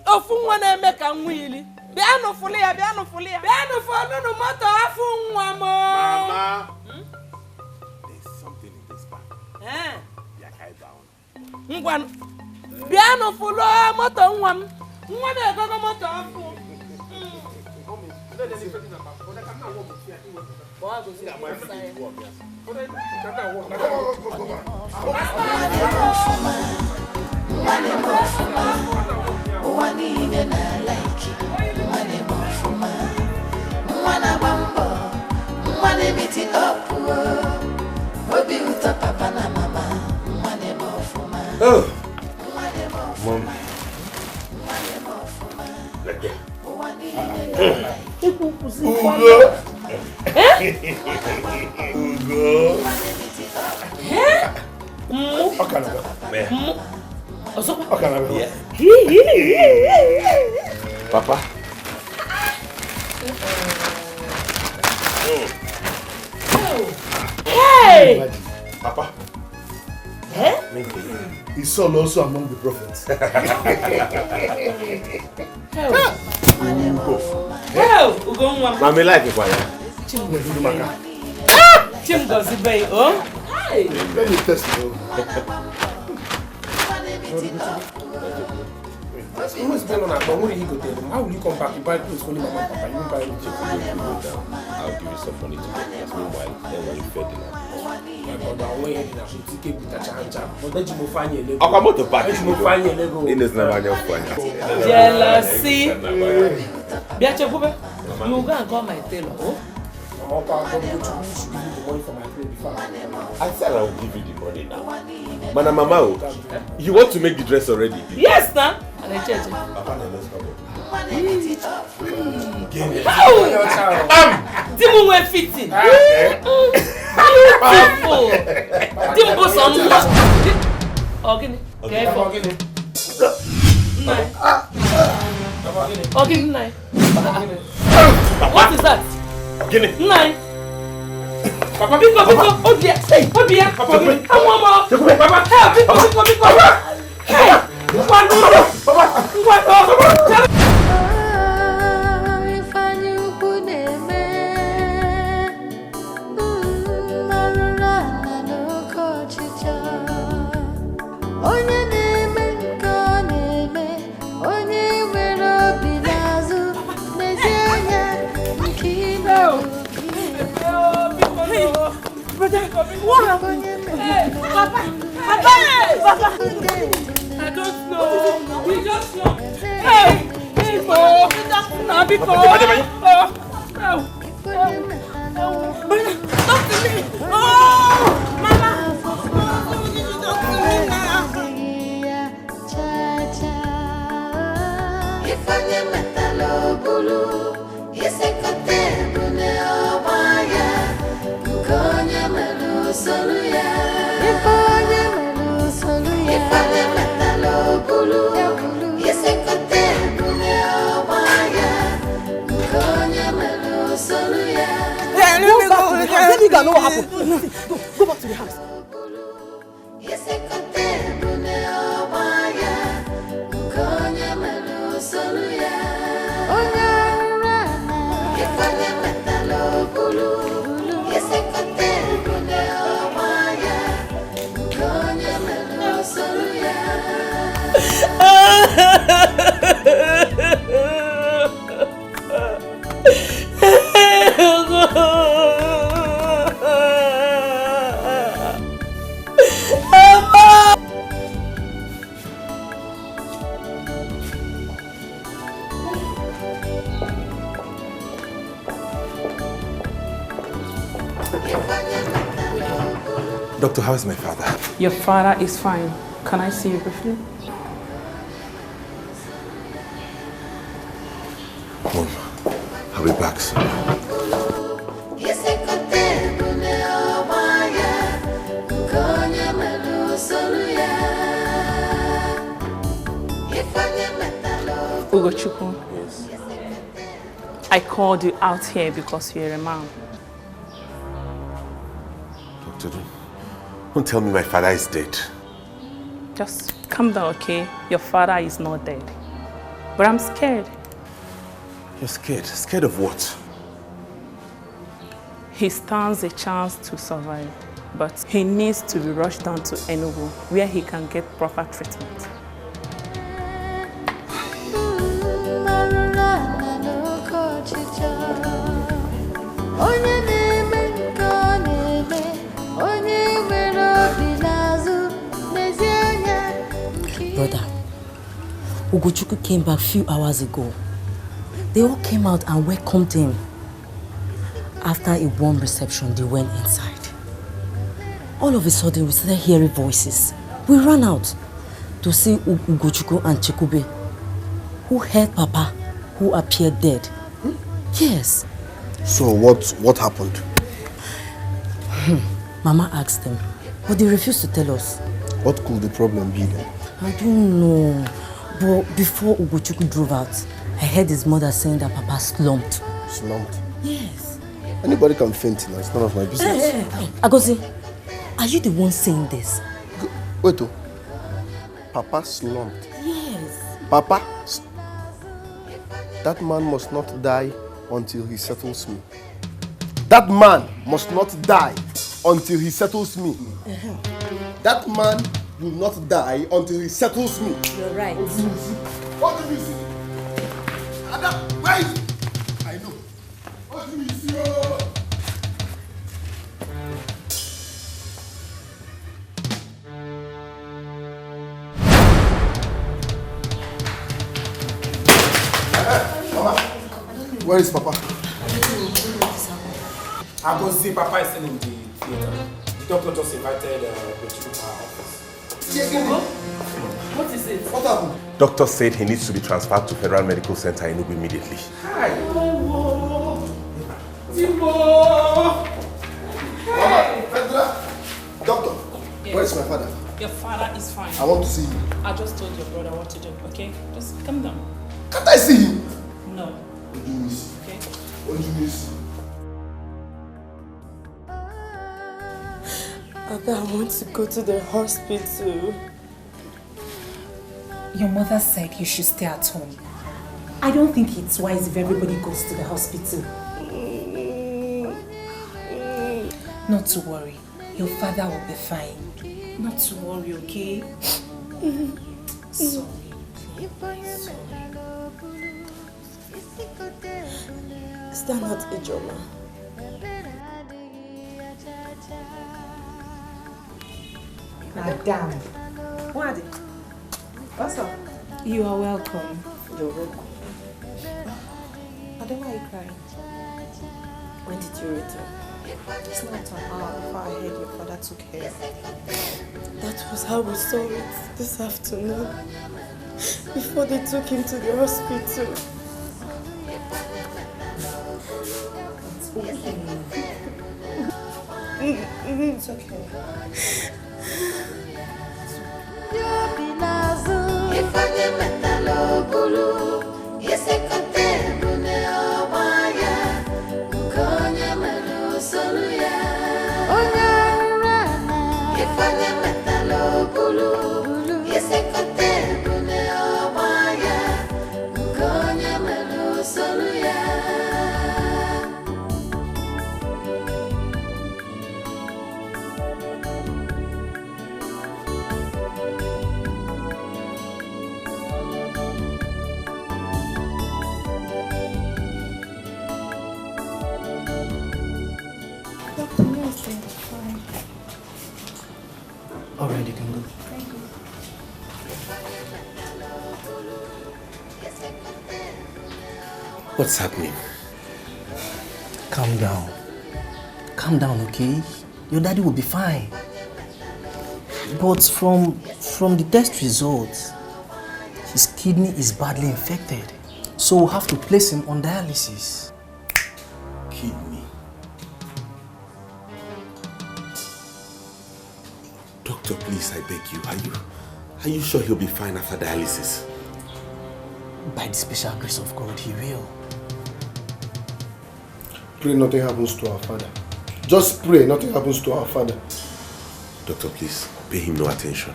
Ofu nwa na eme ka nwili. Piano fulia. Piano fulu no moto afu nwa mo. Mama. There's something in this bag. Yeah, I down. Ngwan. Piano fulu moto nwa m. Nwa na ego moto afu. Oh, Mom. Like that. Ugo. Papa. Hey! Papa. Is Saul also among the prophets? Mami like it, why? Chim goes bay, oh? Hey! Let me test you. Who's been on that? But what did he go tell them? How will you come back? You buy clothes for him and Papa. You buy it. I'll give you some money to get this. Meanwhile, then when you fed dinner. Akamoto back. Jealousy. Biachekube, you go and call my tailor. I said I will give you the money now. Mana Mama, you want to make the dress already? Yes, sir. And I check. Dimu we fitting. Beautiful. Dimu some. Ogini. Ogini. Ogini. What is that? Ogini. Nine. Papa, Biko. Oh dear. Hey, oh dear. Papa, Hey, Papa. I don't know. We just know. Hey, Biko. Biko. Talk to me. Oh, Mama. Let me go know what happened. Go back to the house. Doctor, how is my father? Your father is fine. Can I see you briefly? Mom, I'll be back soon. Ugochukwu. Yes. I called you out here because you're a man. Doctor, don't tell me my father is dead. Just calm down, okay? Your father is not dead. But I'm scared. You're scared? Scared of what? He stands a chance to survive, but he needs to be rushed down to Enugu, where he can get proper treatment. Brother, Ugochukwu came back a few hours ago. They all came out and welcomed him. After a warm reception, they went inside. All of a sudden, we started hearing voices. We ran out to see Ugochukwu and Chekube, who heard Papa, who appeared dead. Yes. So what happened? Mama asked them, but they refused to tell us. What could the problem be then? I don't know. But before Ugochukwu drove out, I heard his mother saying that Papa slumped. Slumped? Yes. Anybody can faint now. It's none of my business. Agozi, are you the one saying this? Wait, Papa slumped. Yes. Papa? That man must not die until he settles me. That man must not die until he settles me. That man will not die until he settles me. You're right. What do you see? Adam, where is he? I know. What do you see? Mama, where is Papa? I go see Papa is still in the theater. The doctor just invited Ugochukwu to our office. What is it? What happened? Doctor said he needs to be transferred to Federal Medical Center in Enugu immediately. Hi. Mama, Fedra, doctor, Yes. where is my father? Your father is fine. I want to see him. I just told your brother what to do, okay? Just calm down. Can't I see him? No. What do you miss? Okay? What do you miss? Ada, I want to go to the hospital. Your mother said you should stay at home. I don't think it's wise if everybody goes to the hospital. Not to worry. Your father will be fine. Not to worry, okay? Sorry. Sorry. Is that not Ijoma? Madam. Wadi, what's up? You are welcome. You're welcome. Ada, why are you crying? When did you return? It's not an hour before I heard your father took her. That was how we saw it this afternoon. Before they took him to the hospital. It's okay. What's happening? Calm down. Calm down, okay? Your daddy will be fine. But from the test results, his kidney is badly infected. So we'll have to place him on dialysis. Kidney. Doctor, please, I beg you. Are you sure he'll be fine after dialysis? By the special grace of God, he will. Pray nothing happens to our father. Just pray nothing happens to our father. Doctor, please, pay him no attention.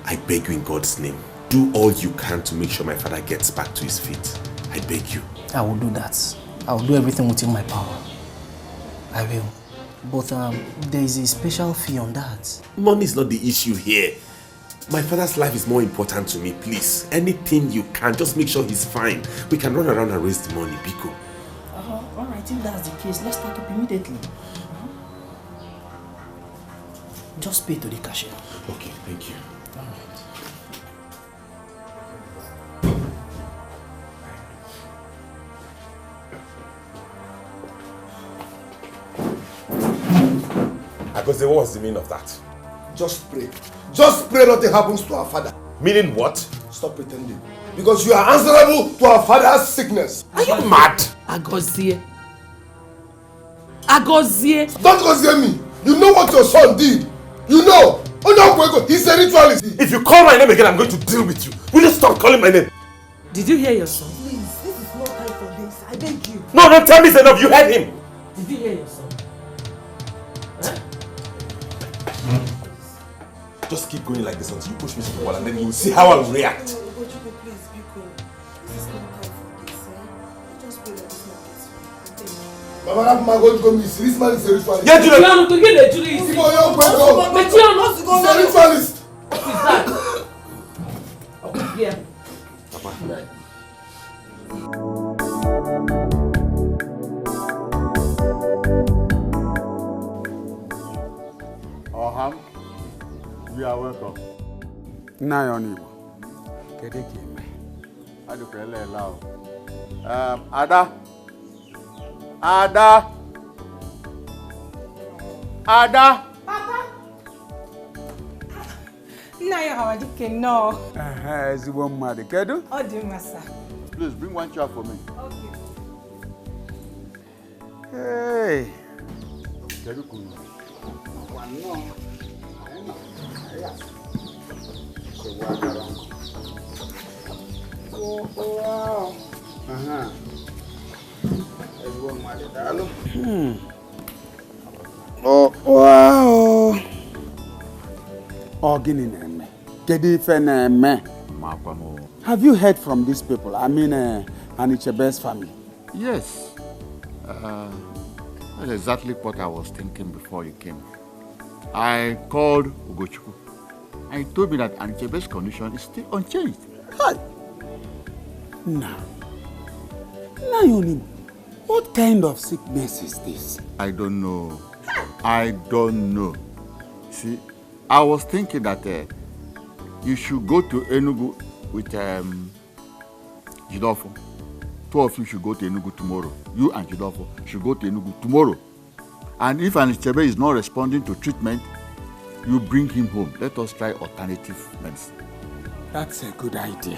I beg you in God's name. Do all you can to make sure my father gets back to his feet. I beg you. I will do that. I will do everything within my power. I will. But there is a special fee on that. Money is not the issue here. My father's life is more important to me, please. Anything you can, just make sure he's fine. We can run around and raise the money, Biko. Alright, if that's the case, let's start up immediately. Just pay to the cashier. Okay, thank you. Because what was the meaning of that? Just pray. Just pray nothing happens to our father. Meaning what? Stop pretending. Because you are answerable to our father's sickness. Are you mad? Agozie. Agozie. Don't gozie me. You know what your son did. You know. He's a ritualist. If you call my name again, I'm going to deal with you. Will you stop calling my name? Did you hear your son? Please, this is not time for this. I beg you. No, don't tell me it's enough. You heard him. Did you hear your son? Just keep going like this until you push me to the wall and then you'll see how I'll react. Mama, I'm going to go miss. This man is a ritualist. Yeah, Julian. To get a Julie. He's a ritualist. What is that? Okay, here. Papa. Oham, you are welcome. Now you're on Igbo. Kedeke me. I do pray loud. Ada. Papa. Now you're how I no. Is the one mad? Kedu? Oh, dear master. Please bring one chair for me. Okay. Hey. Kedu kunu. One more. Oh, wow. Oh, wow. Ogini. Have you heard from these people? I mean, Anichebe's family. Yes. That's exactly what I was thinking before you came. I called Ugochukwu and he told me that Anichebe's condition is still unchanged. Hi. Now, Yoni, what kind of sickness is this? I don't know. See, I was thinking that you should go to Enugu with Jidofo. Two of you should go to Enugu tomorrow. You and Jidofo should go to Enugu tomorrow. And if Anichebe is not responding to treatment, you bring him home. Let us try alternative medicine. That's a good idea.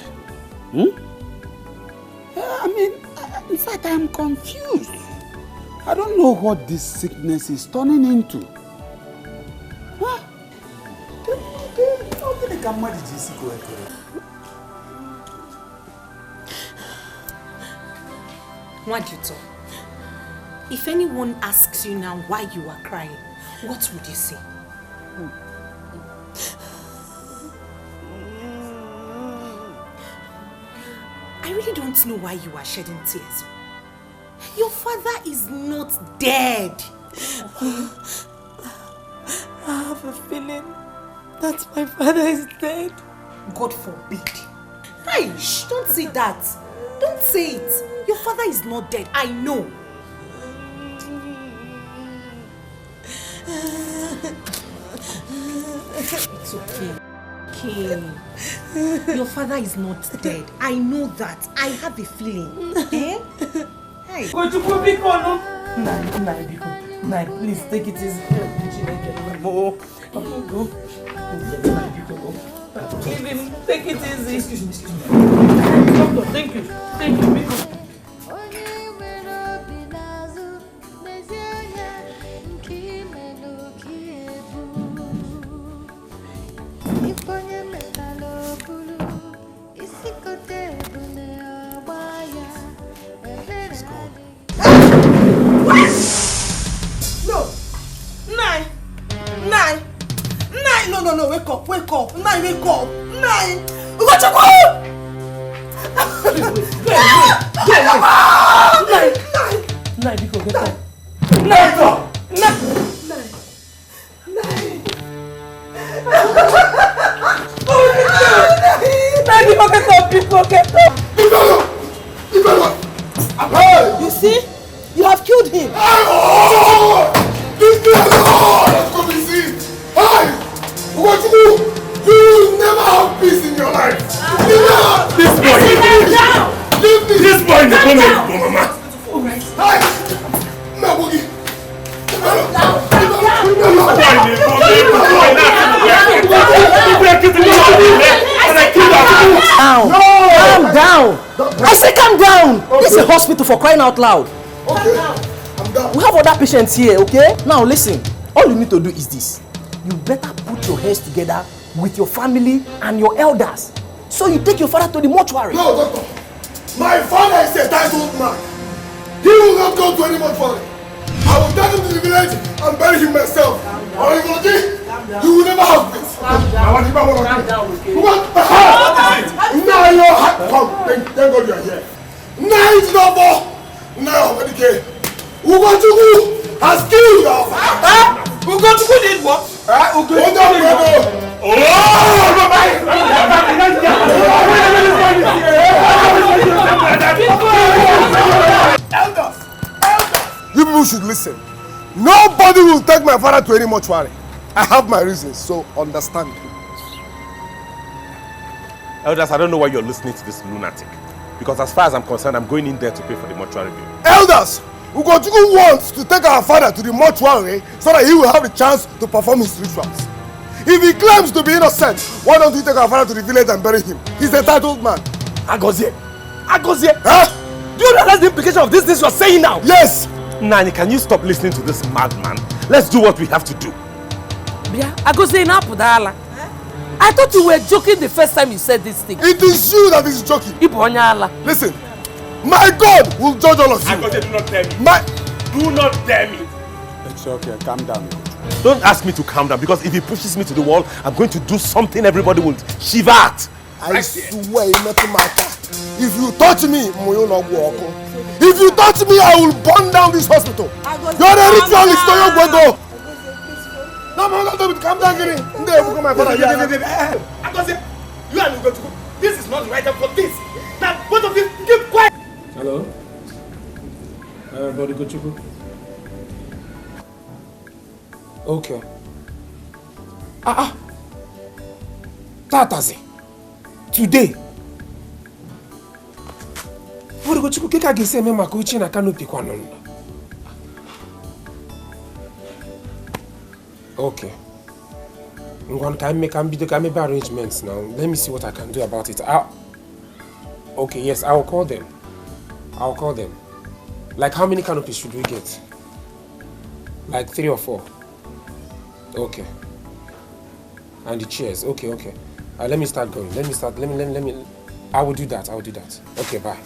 I mean, in fact, I'm confused. I don't know what this sickness is turning into. Huh? Wazico, if anyone asks you now why you are crying, what would you say? I really don't know why you are shedding tears. Your father is not dead. I have a feeling that my father is dead. God forbid. Hey, don't say that. Don't say it. Your father is not dead. I know. It's okay. Okay. Your father is not dead. I know that. I have a feeling. Eh? Hey. Go to Kubiko. Nah, please take it easy. Go. Leave him. Take it easy. Excuse me. Doctor, thank you. Biko. No, wake up. Wake up. Nine. Ugochukwu! Nine, Biko, get up. You see? You have killed him. You will never have peace in your life. This boy never make you, Mama. Calm down. I say calm down. This is a hospital for crying out loud. Okay, I'm down. We have other patients here, okay? Now listen. All you need to do is this. You better put your heads together with your family and your elders. So you take your father to the mortuary. No, doctor. My father is a titled man. He will not go to any mortuary. I will take him to the village and bury him myself. Or you will never have peace. Calm down, okay? Now your heart. Come, thank God you are here. Now it's not more. Now, Medike. Ugochukwu has killed our father. Ugochukwu did what? Elders, you people should listen. Nobody will take my father to any mortuary. I have my reasons, so understand. Elders, I don't know why you're listening to this lunatic. Because as far as I'm concerned, I'm going in there to pay for the mortuary bill. Elders, Ugochukwu wants to take our father to the mortuary so that he will have a chance to perform his rituals. If he claims to be innocent, why don't we take our father to the village and bury him? He's a entitled man. Agozie! Huh? Do you realize the implication of this you are saying now? Yes! Nani, can you stop listening to this madman? Let's do what we have to do. Bia, Agozie na apudala. I thought you were joking the first time you said this thing. It is you that is joking. Listen, my God will judge all of you. Agozie, do not dare me. Do not dare me. It's okay, calm down. Don't ask me to calm down, because if he pushes me to the wall, I'm going to do something everybody will shiver at. I swear it doesn't matter. If you touch me, if you touch me, I will burn down this hospital. You're a ritualist, so you're going to go. No, calm down, Giri. My father. Agozie, you and Ugochukwu, this is not the right time for this. Now, both of you, keep quiet. Hello? Brother Ugochukwu? Okay. Tatazi. Today. Brother Ugochukwu, keka gise me makuchi na canopy kwanon. Okay. I'm going to make arrangements now. Let me see what I can do about it. Okay, yes, I will call them. Like, how many canopies should we get? Like 3 or 4. Okay. And the chairs. Okay. Let me start going. Let me. I will do that. Okay, bye.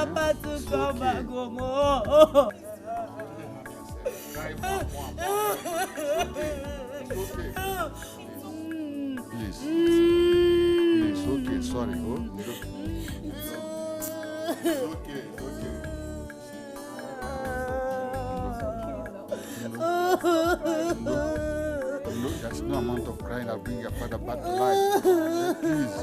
Papa to come back home. Please. Please, okay, sorry. Oh, it's okay. No, there's no amount of crying that'll bring your father back to life. Please.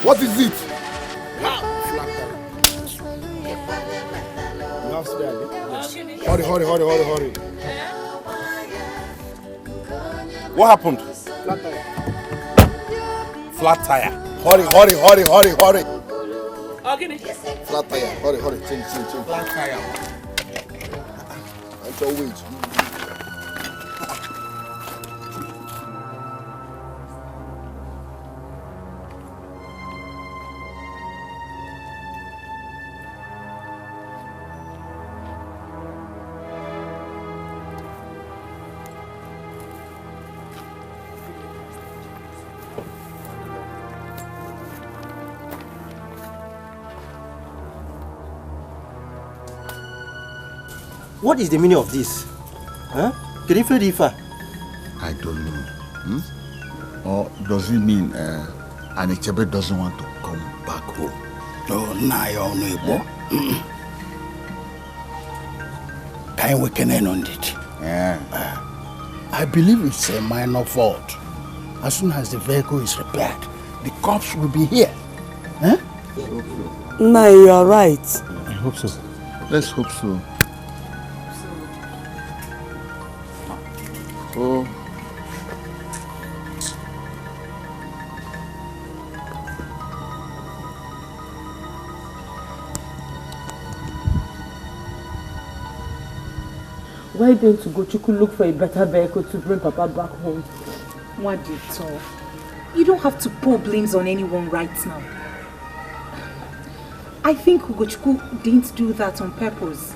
What is it? You have spare, yes. Hurry. What happened? Flat tire. Flat tire. Hurry. Okay. Flat tire. Hurry. Change. Flat tire. Until wait. What is the meaning of this? Huh? Rifa? I don't know. Or does it mean Anichebe doesn't want to come back home? No, your neighbor. Can we can end on it? Yeah. I believe it's a minor fault. As soon as the vehicle is repaired, the cops will be here. Huh? Nah, you are right. I hope so. Let's hope so. Oh. Why don't Ugochukwu look for a better vehicle to bring Papa back home? What did you You don't have to pour blames on anyone right now. I think Ugochukwu didn't do that on purpose.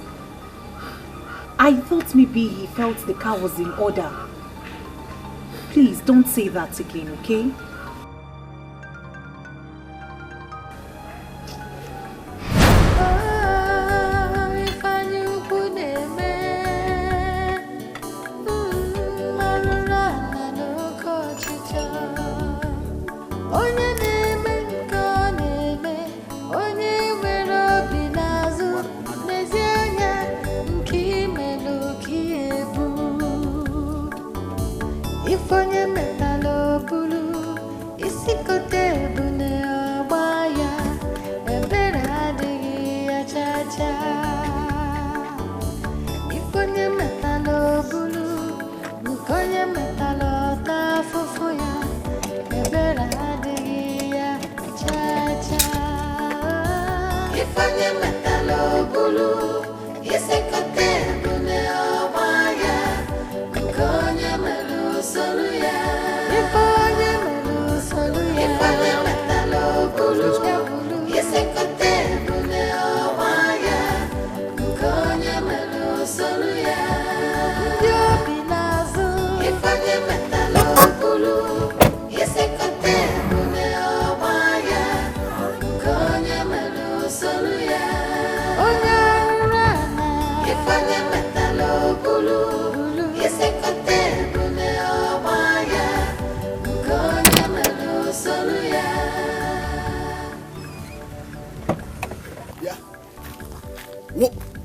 I thought maybe he felt the car was in order. Please don't say that again, okay?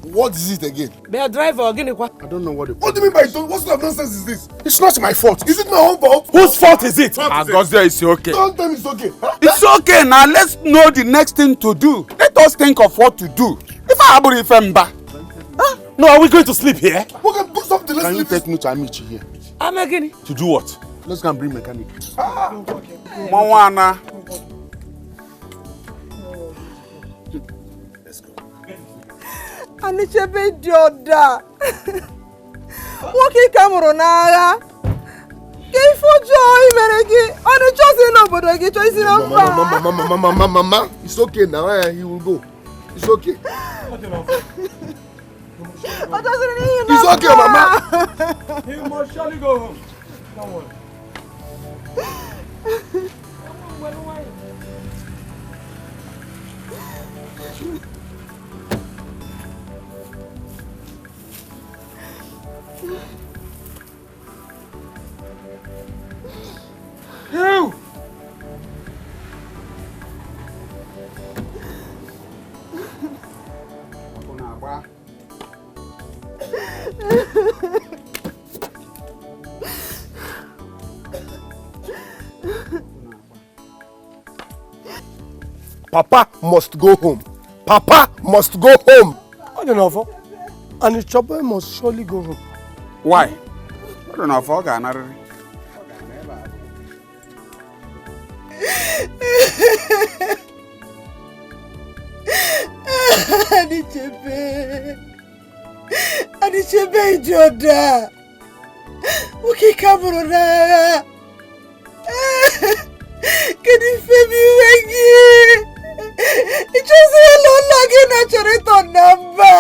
What is it again? Be a driver again. I don't know what the. What do you mean by don't? What sort of nonsense is this? It's not my fault. Is it my own fault? Whose fault is it? Agozie, it's okay. Don't tell me it's okay. Huh? It's okay now. Let's know the next thing to do. Let us think of what to do. If I have a femba. No, are we going to sleep here? Okay, do something. Let's Can you sleep. take me to Amici here? I'm again. To do what? Let's go and bring mechanic. Mawana. Anichebe Joda. Woki kamuro n'agha. Ka ife ọjọọ imere gị. Ọ na-echosi n'obodo gị chọọ isi na mba. Mama, it's okay now. He will go. It's okay. It's okay, Mama. He must surely go home. Don't worry. You. Papa must go home. Papa must go home. I don't know. And the chopper must surely go home. Why? I don't know if I can. Anichebe Joda. Woki kamuro n'agha. Kedu ife mi wengi? Ichozi lọlọ gị na chọrọ ịtọ na mba.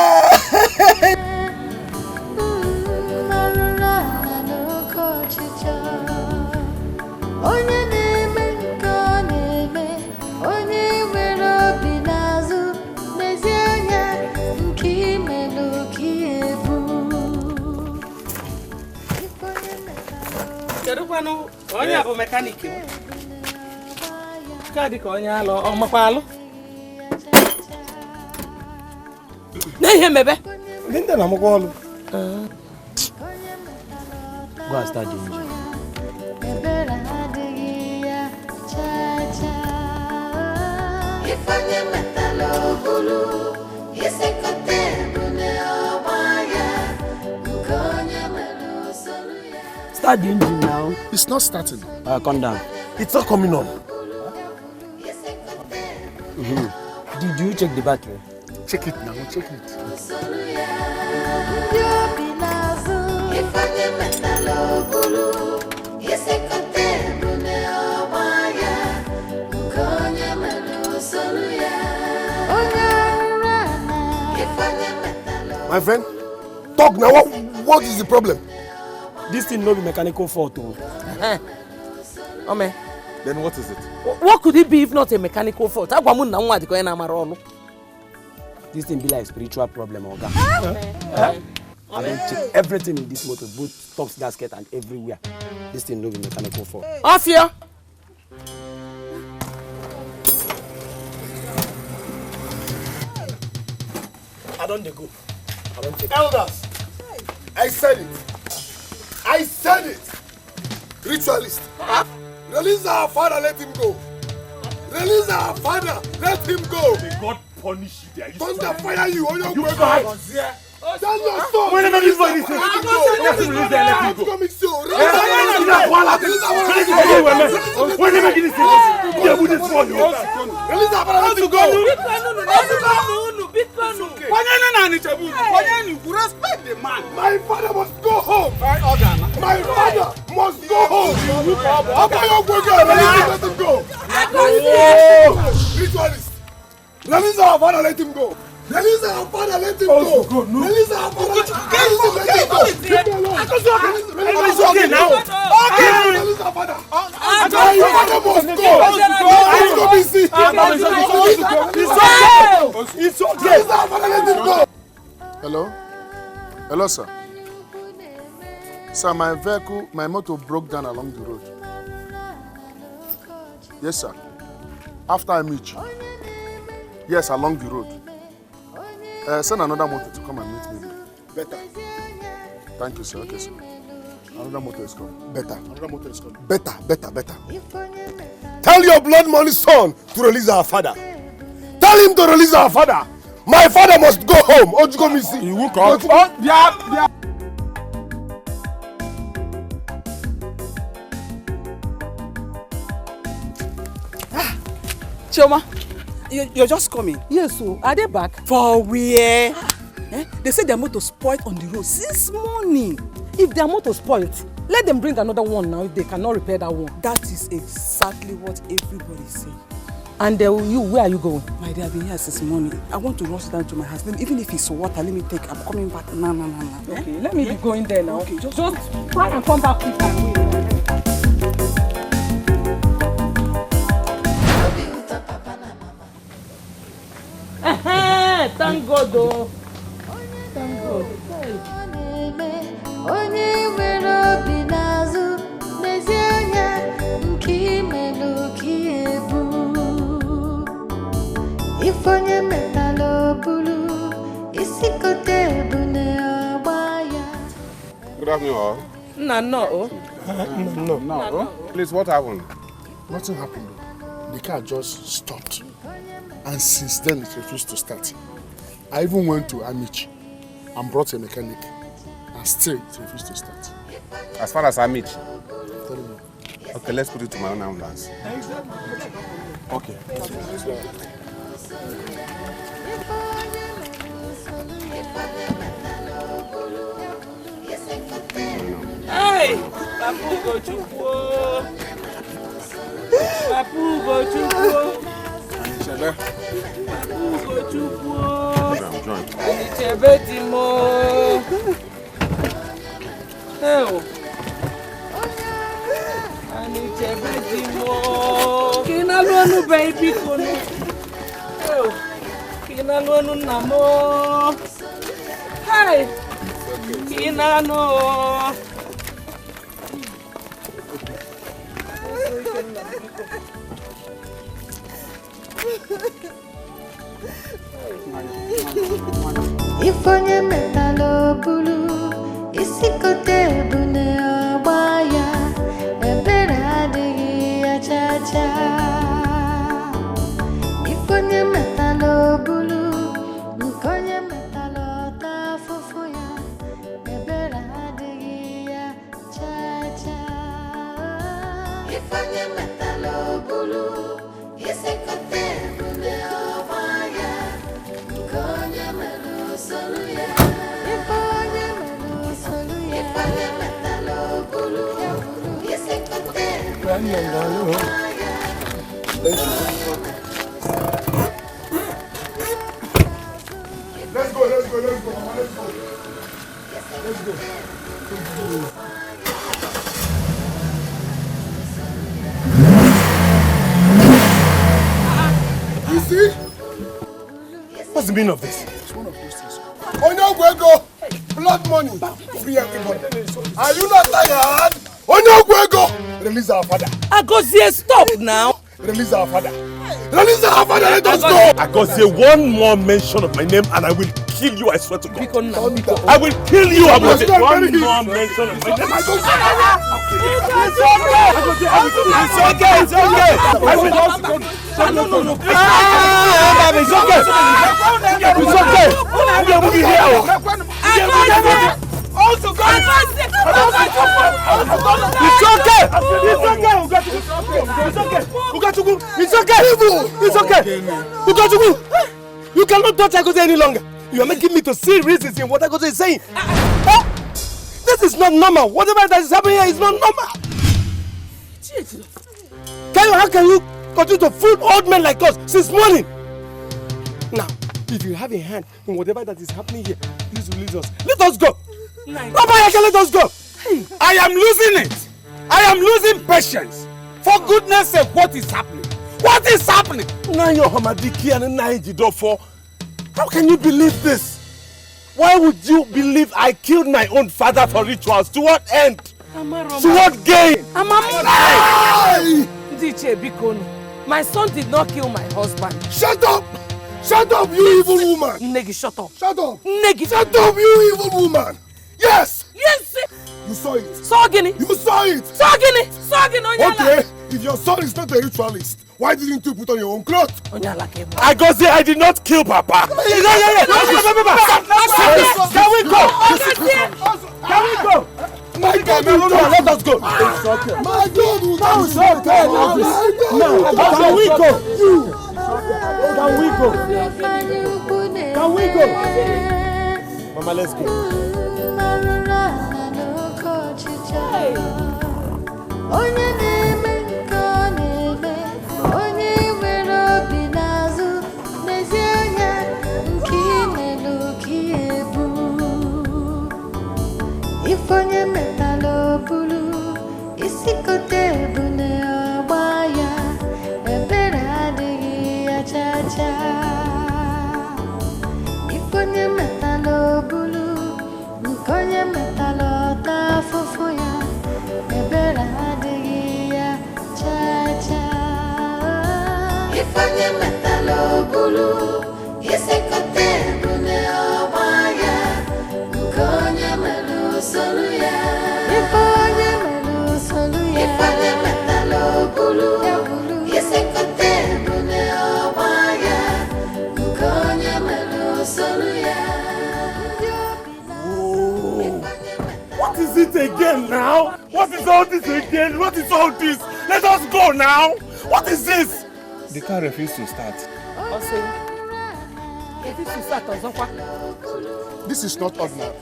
Onye na-eme nke ọ na-eme, onye nwere obi n'azụ, n'ezie anya nke imelụ ka ebu. Kedu kwanu onye abụ mekaniki? Ka dị ka onye alụ, ọ makwa alụ? Na ihe mebe? Ndị na amakwa ọlụ. Go and start the engine. Ebere adịghị ya cha-cha. Ifeonye metala obulu, isikọta ebule ọgba ya, nke onye mere usoro ya. Start the engine now. It's not starting. Calm down. It's not coming on. Did you check the battery? Check it now. Check it. Ndị obi n'azụ, ifeonye metala obulu, isikọta ebule ọgba ya, nke onye mere usoro ya. Onye arụrụ ana, ifeonye metala. My friend, talk now. What is the problem? This thing no be mechanical fault. Ome. Then what is it? What could it be if not a mechanical fault? Agwamu na nwa diko na mara ọlụ. This thing be like spiritual problem, Oga. I don't check everything in this motor, both tops, gasket, and everywhere. This thing no be mechanical fault. Off here. I don't go. I don't take. Elders, I said it. I said it. Ritualist. Release our father, let him go. Release our father, let him go. May God punish you there. Thunder fire you. You guys. Tell your son. Wait a minute, this one is let him go. Let him go. Coming soon. Wait a minute, yeah, we just want you. Release our father, let him go. Respect the man. My father must go home. My father must go home. Let him go. Ritualist. Release our father, let him go. Release our father, let him go. Release our father, let him go. It's okay now. Release our father. My father must go. Let's go be sick. It's okay. Release our father, let him go. Hello? Hello, sir. Sir, my vehicle, my motor broke down along the road. Yes, sir. After I meet you. Yes, along the road. Send another motor to come and meet me. Better. Thank you, sir. Okay, sir. Another motor is coming. Better. Another motor is coming. Better. Tell your blood money son to release our father. Tell him to release our father. My father must go home. Ojuko Misi. You will come. Oh, yeah. Chioma, you're just coming? Yes, so are they back? For where? They say their motor spoiled on the road since morning. If their motor spoiled, let them bring another one now if they cannot repair that one. That is exactly what everybody is saying. And where are you going? My dear, I've been here since morning. I want to rush down to my house. Even if it's water, let me take. I'm coming back. No. Okay, let me be going there now. Okay, just try and come back quick and wait. Thank God, though. Thank God. Onye nwere obi n'azụ n'ezi anya nke imelu ka ebu ife onye metala obulu isi kote ebune ọgba ya. Good afternoon, all. No. Please, what happened? Nothing happened. The car just stopped. And since then, it refused to start. I even went to Amici and brought a mechanic. And still, it refused to start. As far as Amici? Okay, let's put it to my own ambulance. Okay. Hey! Papu Gochukwu! Papu Gochukwu! Anichebe ti mo. Anichebe ti mo. Kina lonu baby kono. Kina lonu namo. Hey. Kina no. Ifonye metalo bulu isi kote ebune ọgba ya ebere adịghị ya chacha. Ifonye metalo bulu nkonye metalo ta fufu ya ebere adịghị ya chacha. Ifonye metalo bulu isi kote ebune ọgba ya nkonye melu soluya. Ifonye melu soluya. Ifonye metalo bulu isi kote ebune ọgba ya. Let's go. You see? What's the meaning of this? It's one of those things. Onyogwego, blood money, free everybody. Are you not tired? Onyogwego, release our father. Agozie, stop now. Release our father. Release our father, let us go. I got say one more mention of my name and I will kill you, I swear to God. I will kill you. I will say one more mention of my name. It's okay. I will just go. No. It's okay. We will be here. Also, God. It's okay. You cannot touch Agose any longer. You are making me to see reasons in what Agose is saying. This is not normal. Whatever that is happening here is not normal. How can you continue to fool old men like us since morning? Now, if you have a hand in whatever that is happening here, please release us. Let us go. Let us go. Hey. I am losing it. I am losing patience. For goodness sake, what is happening? What is happening? How can you believe this? Why would you believe I killed my own father for rituals? To what end? To what gain? My son did not kill my husband. Shut up! Shut up, you evil woman! Negi, shut up. Shut up! Negi! Shut up, you evil woman! Yes! Yes! You saw it! Sogini! You saw it! Sogini! Sogini, Onyala! Okay, if your son is not a ritualist, why didn't you put on your own clothes? Onyala came. I go say I did not kill Papa! Can we go? Can we go? My God will judge you! Let us go! My God will judge you! Can we go? You! Can we go? Can we go? Mama, let's go. Ifonye metalo bulu, isikote bune obaya, ebera digi achacha. Ifonye metalo bulu, nkonye metalo tafufuya, ebera digi achacha. Ifonye metalo bulu, isikote bune obaya, nkonye metalo soluya, ifonye melu soluya, ifonye metalo bulu, isikote bune obaya, nkonye melu soluya. What is it again now? What is all this again? What is all this? Let us go now! What is this? The car refused to start. This is not ordinary.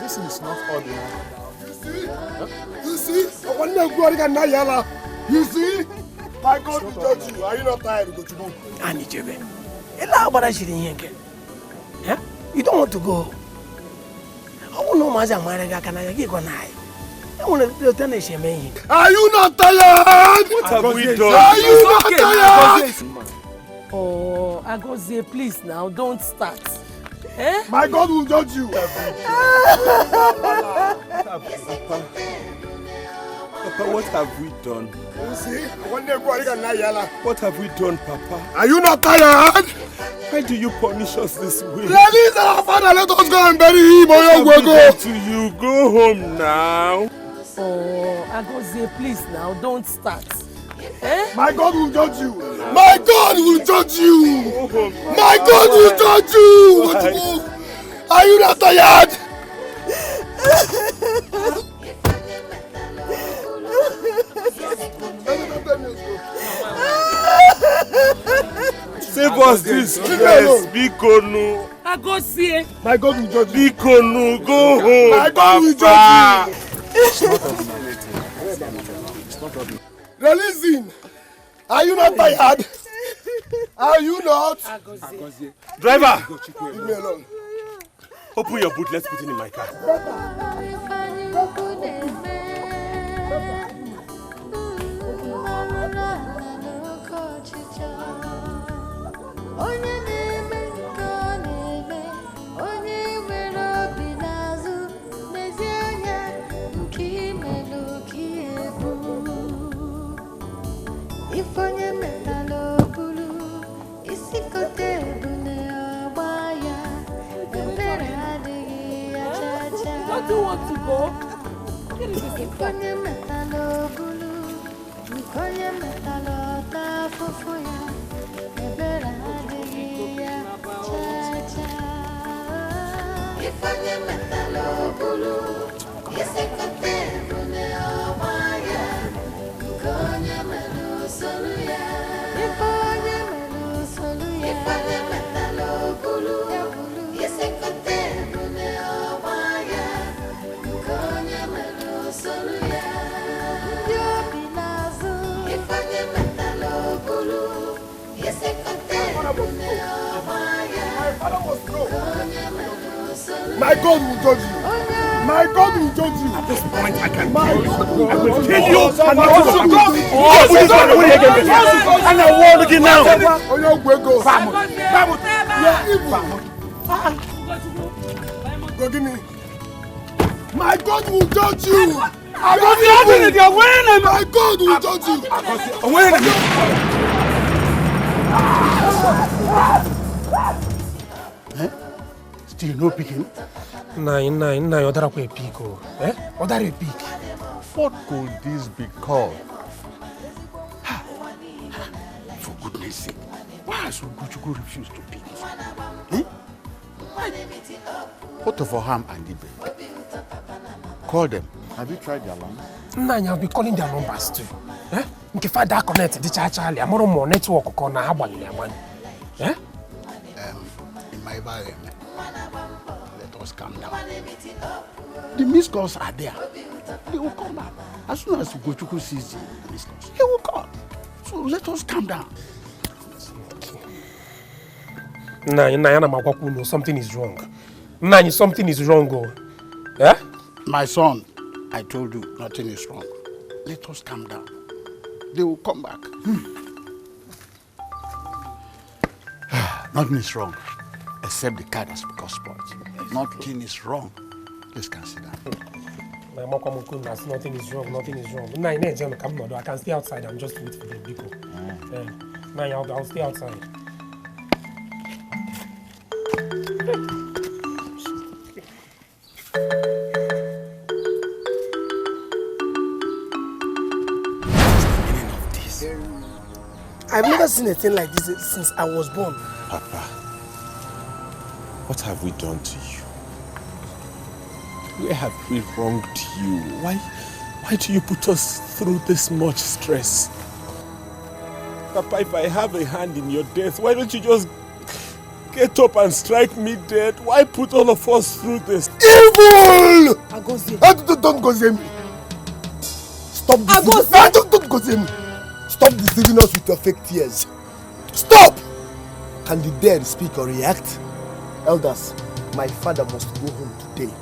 This is not ordinary. You see? You see? My God will judge you. Are you not tired to go to move? You don't want to go. Are you not tired? What have we done? Are you not tired? Oh, Agozie, please now, don't start. Eh? My God will judge you. Papa, what have we done? You see? What have we done, Papa? Are you not tired? Why do you punish us this way? Release our father. Let us go and bury him. What have we done to you? Go home now. Oh, Agozie, please now, don't start. Eh? My God will judge you. My God will judge you. My God will judge you. Are you not tired? Save us this stress, Bikonu. Agozie. My God will judge you. Bikonu, go home. My God will judge you. Release him. Are you not tired? Are you not? Driver, leave me alone. Open your boot. Let's put it in my car. Ifonye metalo bulu, isikote bune obaya, ebera digi achacha. Don't you want to go? Ifonye metalo bulu, nkonye metalo tafufuya, ebera digi achacha. Ifonye metalo bulu, isikote bune obaya, nkonye metalo soluya, ifonye melu soluya, ifonye metalo bulu, isikote bune obaya, nkonye melu soluya, yobinazu, ifonye metalo bulu, isikote bune obaya, nkonye melu soluya. My God will judge you. My God will judge you. At this point, I can My kill you. God I will will kill judge you. you. And I will My God will this one away again. And I will again now. Vamos. You are evil. Go give me. My God will judge you. My God will judge you. Eh? Still no picking? Nah, you're a pig. Eh? What are a pig? What could this be called? For goodness sake, why has Ugochukwu refused to pick it? Eh? What of Oham and Ibe? Call them. Have you tried their line? Nah, I'll be calling their numbers too. Eh? If I connect the Charlie, I'm more network on a one. Eh? In my environment, let us calm down. The missed calls are there. They will come back. As soon as Ugochukwu sees the missed calls, he will call. So let us calm down. Nah, something is wrong. Nah, something is wrong. Eh? My son, I told you nothing is wrong. Let us calm down. They will come back. Nothing is wrong, except the card has become spoiled. Nothing is wrong. Please consider. Nothing is wrong. Nothing is wrong. Nah, I can stay outside. I'm just waiting for the people. Nah, I'll stay outside. I've never seen a thing like this since I was born. Papa, what have we done to you? Where have we wronged you? Why do you put us through this much stress? Papa, if I have a hand in your death, why don't you just get up and strike me dead? Why put all of us through this? Evil! Agozie. Don't go me. Stop deceiving. Don't go me. Stop deceiving us with your fake tears. Stop! Can the dead speak or react? Elders, my father must go home today.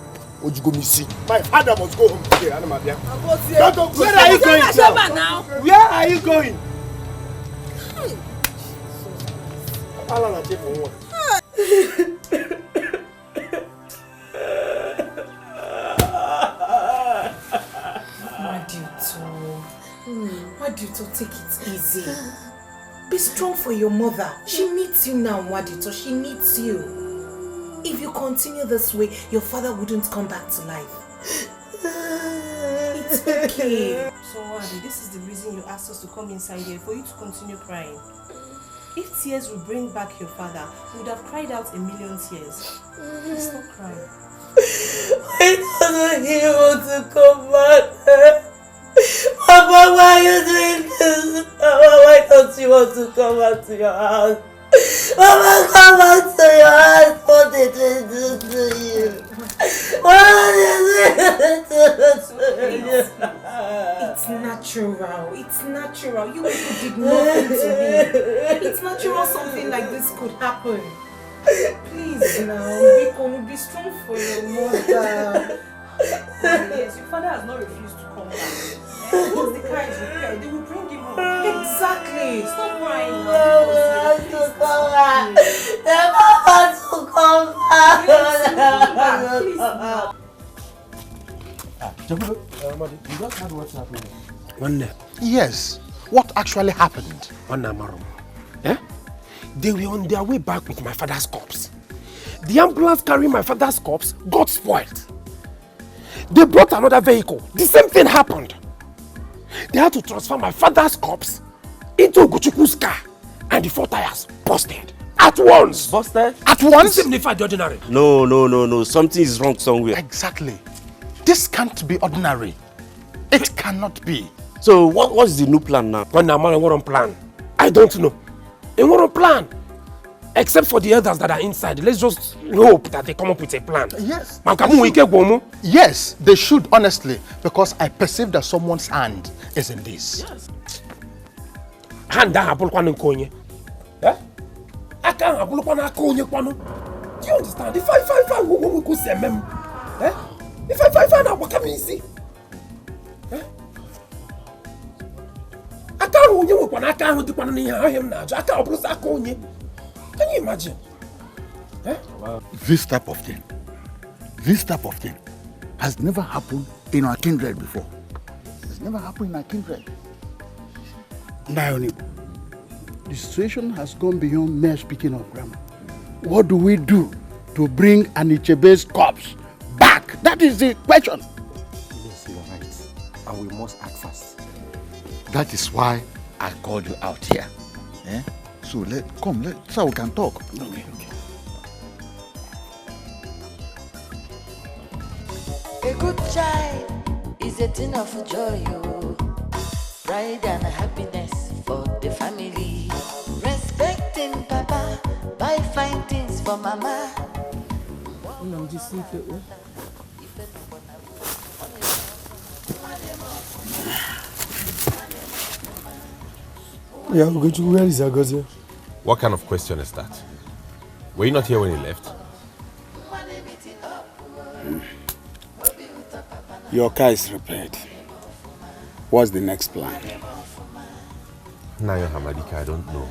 Ojugomisi. My father must go home today. Where are you going now? Where are you going? Wadito, take it easy. Be strong for your mother. She needs you now, Wadito. She needs you. If you continue this way, your father wouldn't come back to life. It's okay. So, Wadi, this is the reason you asked us to come inside here, for you to continue crying. If tears will bring back your father, you would have cried out 1,000,000 tears. Please stop crying. Why doesn't he want to come back? Papa, why are you doing this? Papa, why don't you want to come back to your house? Papa, come back to your house. What did we do to you? What did we do to you? It's natural. It's natural. You people did nothing to me. It's natural something like this could happen. Please now, be strong for your mother. Yes, your father has not refused to come back. Once the car is repaired, they will bring him home. Exactly. Stop crying now. You just heard what's happening. Yes. What actually happened? Eh? They were on their way back with my father's corpse. The ambulance carrying my father's corpse got spoiled. They brought another vehicle. The same thing happened. They had to transfer my father's corpse into Ugochukwu's car, and the 4 tires busted. At once. Busted? At once? It signified the ordinary. No. Something is wrong somewhere. Exactly. This can't be ordinary. It cannot be. So what's the new plan now? What plan? I don't know. What plan? Except for the elders that are inside. Let's just hope that they come up with a plan. Yes. Yes, they should, honestly, because I perceive that someone's hand is in this. Yes. Hand that happened konye. Eh? I can't happen konye kwano. Do you understand? If I we go see mem. Eh? If I now what can we see? Eh? I can't onye we kwana aka di kwano ni him na. I can't open konye. Can you imagine? Eh? Wow. This type of thing has never happened in our kindred before. It's never happened in our kindred. Naomi, The situation has gone beyond mere speaking of grammar. What do we do to bring Anichebe's corpse back? That is the question. Yes, you are right. And we must act fast. That is why I called you out here. Eh? So so we can talk. Okay. A good child is a thing of joy, oh. Pride and happiness for the family. Respecting Papa, buy fine things for Mama. Yeah, where is Agozie? What kind of question is that? Were you not here when he left? Your car is repaired. What's the next plan? Nayo Hamadika, I don't know.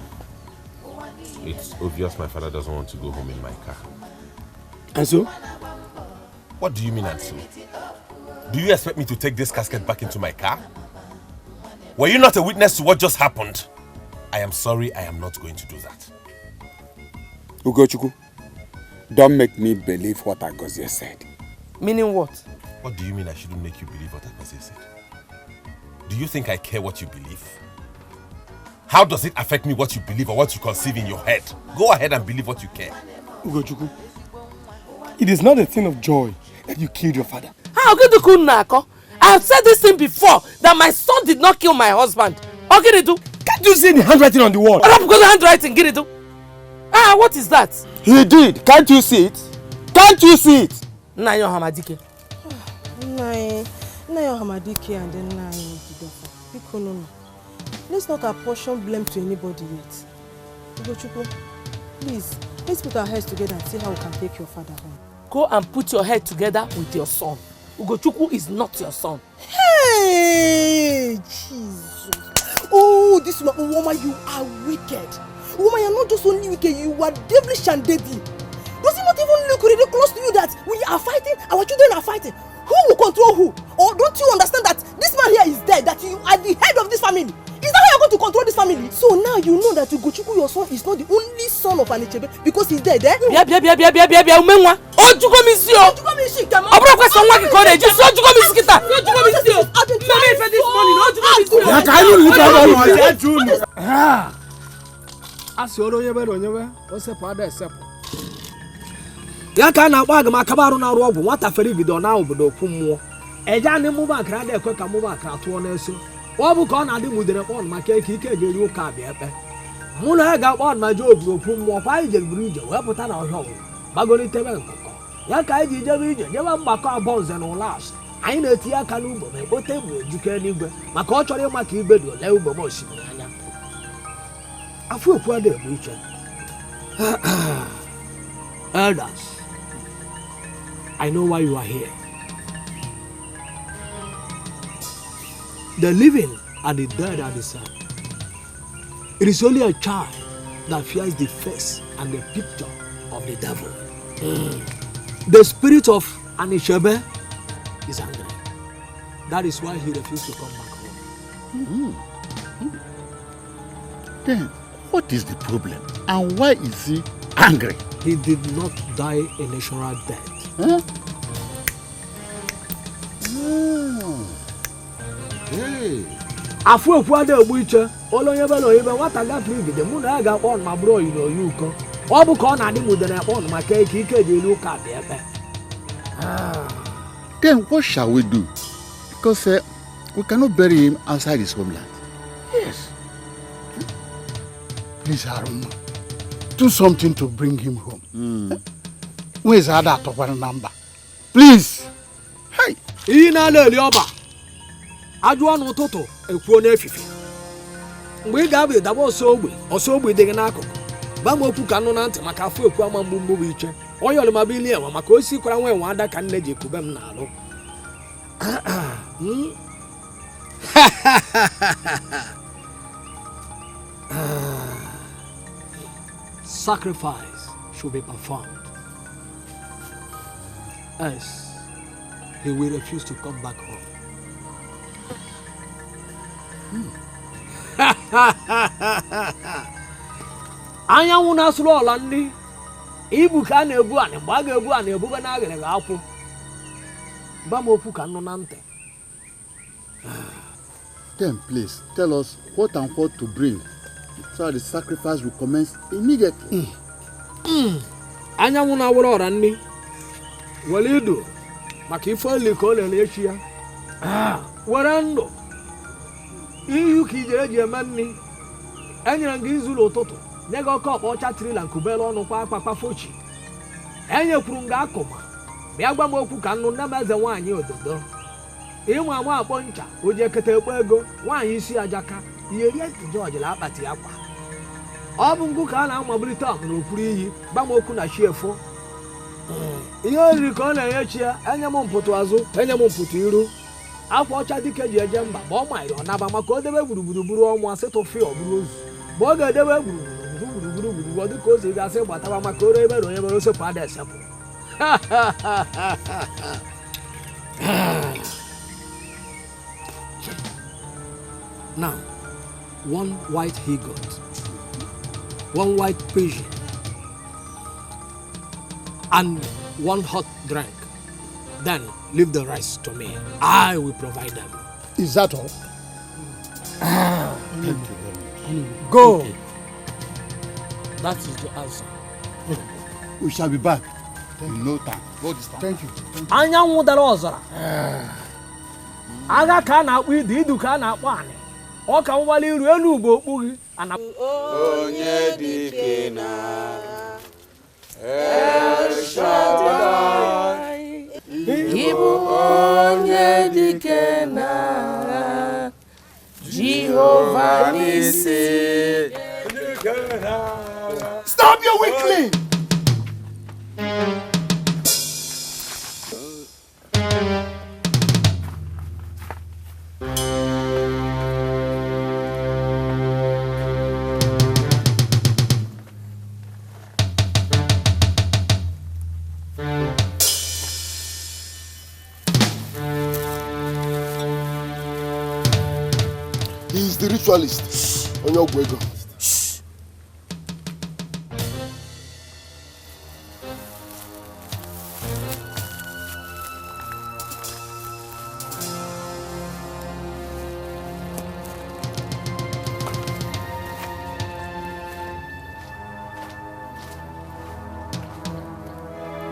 It's obvious my father doesn't want to go home in my car. And so? What do you mean, and so? Do you expect me to take this casket back into my car? Were you not a witness to what just happened? I am sorry, I am not going to do that. Ugochukwu, don't make me believe what Agozie said. Meaning what? What do you mean I shouldn't make you believe what Agozie said? Do you think I care what you believe? How does it affect me what you believe or what you conceive in your head? Go ahead and believe what you care. Ugochukwu, it is not a thing of joy that you killed your father. How could you Nako? I have said this thing before, that my son did not kill my husband. Ogiridu. Can't you see the handwriting on the wall? What happened to the handwriting, Giridu? Ah, what is that? He did. Can't you see it? Can't you see it? Nayo Hamadike. Nayo Hamadike and then Nayo Didofa. No. Let's not apportion blame to anybody yet. Ugochukwu, please, let's put our heads together and see how we can take your father home. Go and put your head together with your son. Ugochukwu is not your son. Hey, Jesus. Oh, this woman, you are wicked. Woman, you're not just only wicked, you are devilish and deadly. Does it not even look ridiculous to you that we are fighting, our children are fighting? Who will control who? Or don't you understand that this man here is dead, that you are the head of this family? Is that how you're going to control this family? So now you know that Ugochukwu, your son, is not the only son of Anichebe because he's dead, eh? Umenwa. Ojugo misi o. Ojugo misi kama. Obro question wa ki kore just ojugo misi kita. Ojugo misi o. Mama for this morning, ojugo misi o. Ya ka you look at all my June. Ah. Asoro nyebe, o se pa da sepo. Ya ka na agba ma kabaru na ru ogwu nwata fere gido na obodo okwu mmụọ. Eja ni mu ba kra da ekwe ka mu ba kra to na eso. Ọ bụ ka ọ na-adị mudere kpọn maka ike ga-eri ụka abịa ekpe. Mụ na ya ga-akpọ ma je obodo okwu mmụọ kwa anyị jeburu ije wee pụta na ọhịa ọgwụ gbagolitebe nkụkọ. Ya ka anyị ji jebe ije jebe mgbakọ abụọ nze na ụlọ asị. Anyị na-etinye aka n'ugbo ma ekpote egwu ejike n'igwe maka ọ chọrọ ịma ka igwe dị ole ugbo m osimiri anya. Afọ okwu adị egbu iche. Elders, I know why you are here. The living and the dead are the same. It is only a child that fears the face and the picture of the devil. The spirit of Anichebe is angry. That is why he refused to come back home. Then, what is the problem? And why is he angry? He did not die a natural death. Huh? Hey. Afu okwu ada egbu iche olonye belo ibe nwata gafere igide mụ na ya ga-akpọ ma bụrụ oyi na oyi ụkọ ọ bụ ka ọ na-adị mudere akpọ maka ike dị elu ụka dị ebe. Then what shall we do? Because we cannot bury him outside his homeland. Yes. Please, Haruna, do something to bring him home. Where is that number? Please. Hey, iyi na-ala eli ọba. Ajụọ n'ụtụtụ ekwuo n'efife. Mgbe ị ga-abụ ịdaba ọsọ ogbe dị gị n'akụkụ. Gba m okwu ka anụ na ntị maka afọ ekwu ama mgbu bụ iche. Onye ọlụma bụ ili enwe maka osi kwara nwa enwe ada ka nne ji ekube m n'alụ. Sacrifice should be performed. Else, he will refuse to come back home. Anyanwụ na-asụrụ ọla ndị ibu ka a na-ebu anị mgbe a ga-ebu anị ebube na agịrị ga-akwụ. Gba m okwu ka nnụ na ntị. Then please tell us what and what to bring so that the sacrifice will commence immediately. Anyanwụ na-awụrụ ọra nri were ido maka ife oli ka ọ lere echi ya. Were ndụ iyi ka ije eji eme nri. Enyere m gị izuru ụtụtụ nye gị ọkọ ọkpa ọcha trila nkubele ọnụ kwa akpakpa fochi. Enyekwuru m gị akụma bịa gwa m okwu ka nnụ nne m eze nwaanyị ododo. Ịnwa ama akpọ ncha o ji ekete ekpo ego nwaanyị isi ajaka ihe rie ntị George la akpati akwa. Ọ bụ ngụ ka a na-amabilite ọmụ n'okpuru iyi gba m okwu na chi efo. Ihe oriri ka ọ na-enye chi ya enye m mpụtụ azụ enye m mpụtụ iru. Akwa ọcha dike ji eje mba ma ọ maịrị ọ naba maka o debe gburugburu buru ọnwa asịtụfị ọ bụrụ ozu. Ma ọ ga-edebe gburugburu dịka ozi gasị gbataba maka ore ebere onye mere osepụ ada esepụ. Now, one white he-goat, one white pigeon, and one hot drink. Then leave the rest to me. I will provide them. Is that all? Thank you very much. Go. That is the answer. We shall be back in no time. Go this time. Thank you. Anyanwụ dara ọzara. Agha ka a na-akpọ idu ka a na-akpọ anị. Ọ ka nwale iru elu ugbo okpughi ana onye dike na El Shaddai Ibu onye dike na Jehovah Nisi. Stop your weakling! He is the ritualist. Onye Ogwego.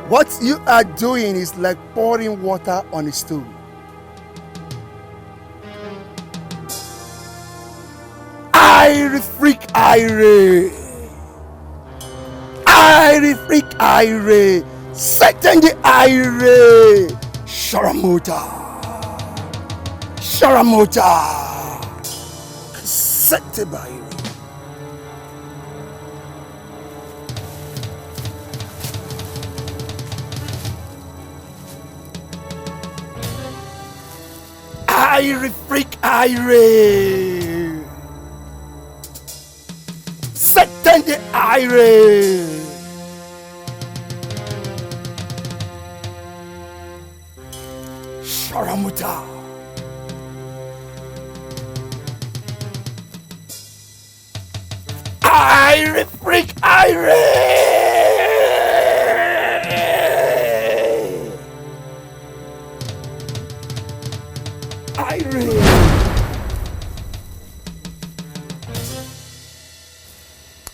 What you are doing is like pouring water on a stone. Irie freak Irie. Irie freak Irie. Satan the Irie. Sharamota. Sharamota. Satan by Irie. Irie freak Irie. Satan the Irie. Sharamuta. Irie freak Irie. Irie.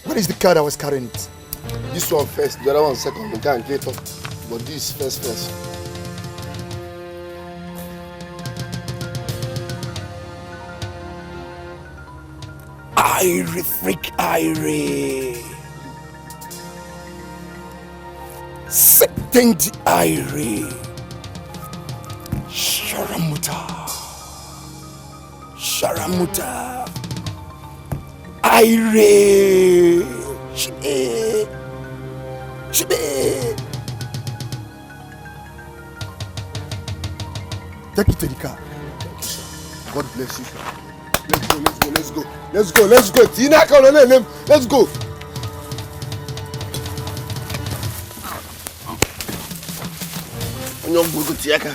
Where is the car that was carrying it? This one first, the other one second, the guy later. But this first. Irie freak Irie. Satan the Irie. Sharamuta. Sharamuta. Irie. Shibe. Shibe. Take it to the car. God bless you. Let's go. Tina, come on, let's go. Onye ọgwụgwụ tiaka.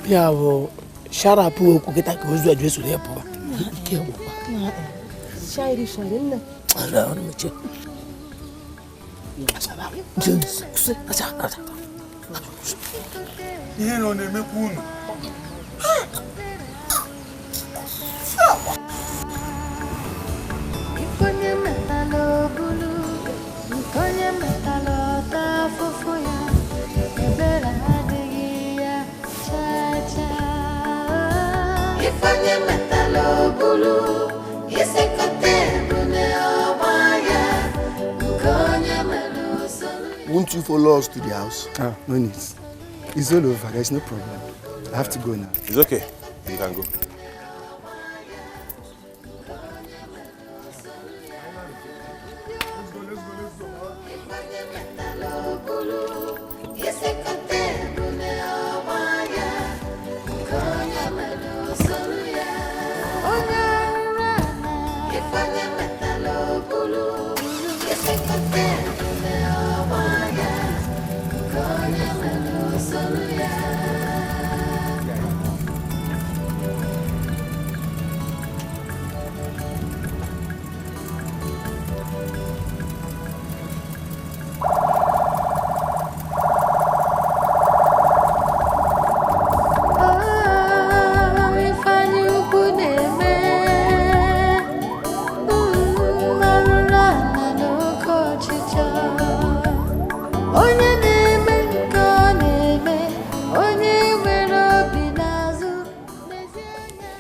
Ya bụ Shara po kuketa kuzu address ule po. Ke wo pa. Shairi na. Ala on me che. Asaba. James. Kuse acha. Ihe no na emekwu unu. Ifonye metalo bulu, ifonye metalo ta fofoya, ebera adigi ya cha cha. Ifonye metalo bulu, isekote bune obaya, ifonye melu sonu. Won't you follow us to the house? Ah, no need. It's all over. There's no problem. I have to go now. It's okay. You can go.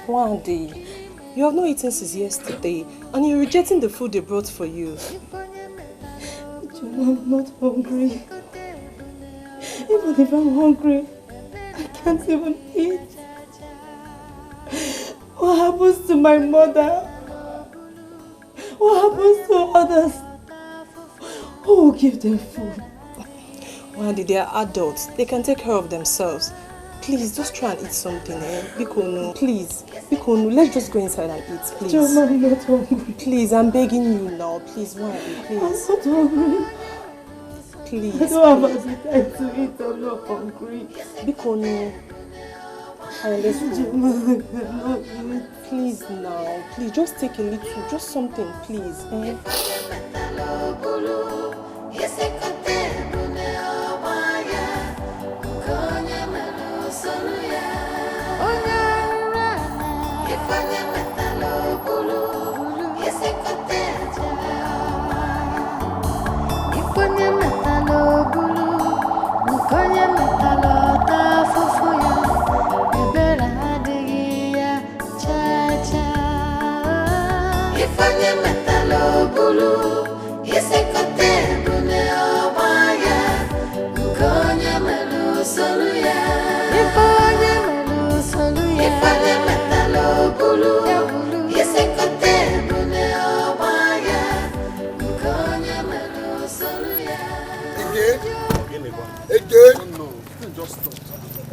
Wandi, you have not eaten since yesterday and you're rejecting the food they brought for you. I'm not hungry. Even if I'm hungry, I can't even eat. What happens to my mother? What happens to others? Who will give them food? Wandi, they are adults. They can take care of themselves. Please, just try and eat something, eh? Bikono, please. Bikono, let's just go inside and eat, please. Joma, I'm not hungry. Please, I'm begging you now. Please, Wandi, please. I'm not hungry. Please. I don't have appetite to eat. I'm not hungry. Bikono. Let's go. Please now. Please, just take a little. Just something, please. Eh?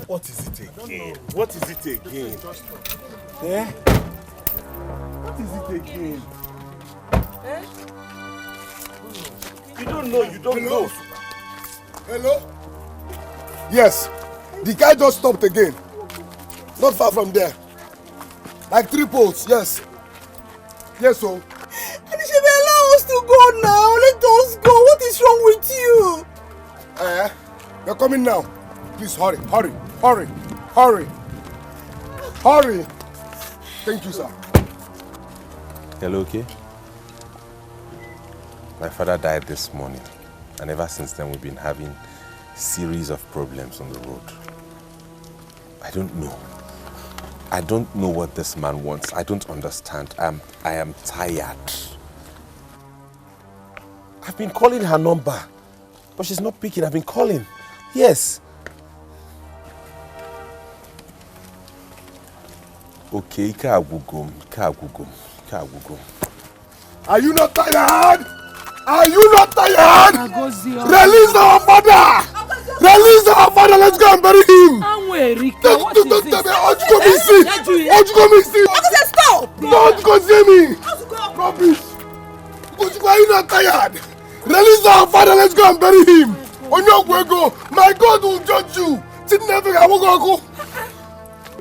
What is it again? What is it again? Eh? What is it again? Eh? You don't know, you don't know. Hello? Yes. The guy just stopped again. Not far from there. Like 3 poles, yes. Yes, so. And you should allow us to go now. Let us go. What is wrong with you? They're coming now. Please hurry, hurry, hurry, hurry, hurry. Thank you, sir. Hello, okay? My father died this morning, and ever since then we've been having series of problems on the road. I don't know. I don't know what this man wants. I don't understand. I am tired. I've been calling her number, but she's not picking. I've been calling. Yes. Okay, Are you not tired? Are you not tired? Release our father! Release our father! Let's go and bury him! Don't tell me! Don't go me see! Don't go me see! Stop! Don't go see me! Rubbish! Are you not tired? Release our father! Let's go and bury him! My God will judge you!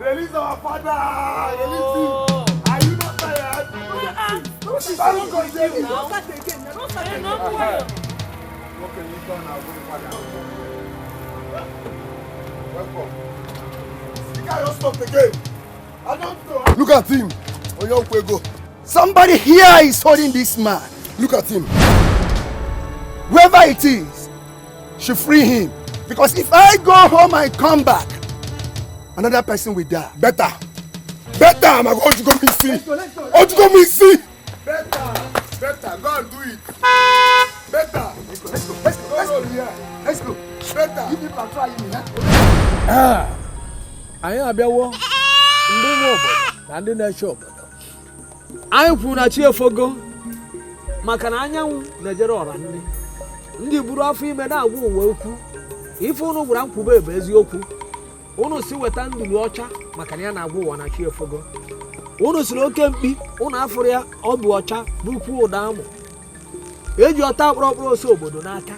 Release our father. Release him. Are you not tired? Don't start again. Okay, you turn now. Welcome. You can't just stop again. I don't know. Look at him. Somebody here is holding this man. Look at him. Whoever it is, should free him. Because if I go home and come back, another person will die. Better. I'm going to go and see. Go and see. Better. Go and do it. Better. Let's go. Better. You people are trying me, huh? Anyị abịawo ndị nwe obodo na ndị na-eche obodo. Anyị kwuru na chi efogo maka na anyanwụ na-ejere ọra nri. Ndị buru afọ ime na-agwa uwe okwu. Ife unu gwara nkwube ebe eziokwu. Unu si weta ndulu ọcha maka na ya na-agwa ụwa na chi efogo. Unu siri oke mkpi, unu afụrụ ya ọ bụ ọcha bụkwu ụda amụ. Eji ọta akpụrọkpụrụ ose obodo n'aka.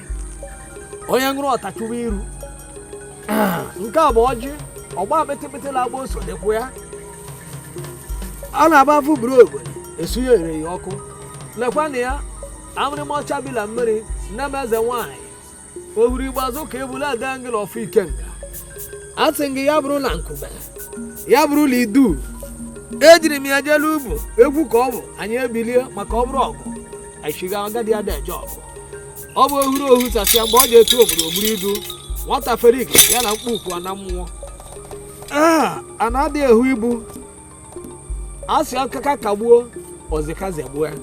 Onye ṅụrụ ọta chụwa iru. Nke a bụ ọjị. Ọgba pịtịpịtị na-agba oso dịkwa ya. A na-aba afụ buru ogbe esunye ere ya ọkụ. Lekwa na ya amịrịma ọcha bila mmiri nne m eze nwaanyị. Ohuru Igboazụ ka ebule ada ngị n'ọfụ Ikenga. A sị gị ya bụrụ na nkume ya bụrụ na idu. Ejiri m ya jelu ugbo egwu ka ọ bụ anyị ebilie maka ọ bụrụ ọgụ. Aishiga agadi ada eje ọgụ. Ọ bụ ohuru ohu sasịa mgbe ọ ji etu obodo ogburu idu. Nwata ferik ya na mkpukwu na mmụọ. A na-adị ehu ibu. Asị akaka kagbuo ozika zegbuo ya.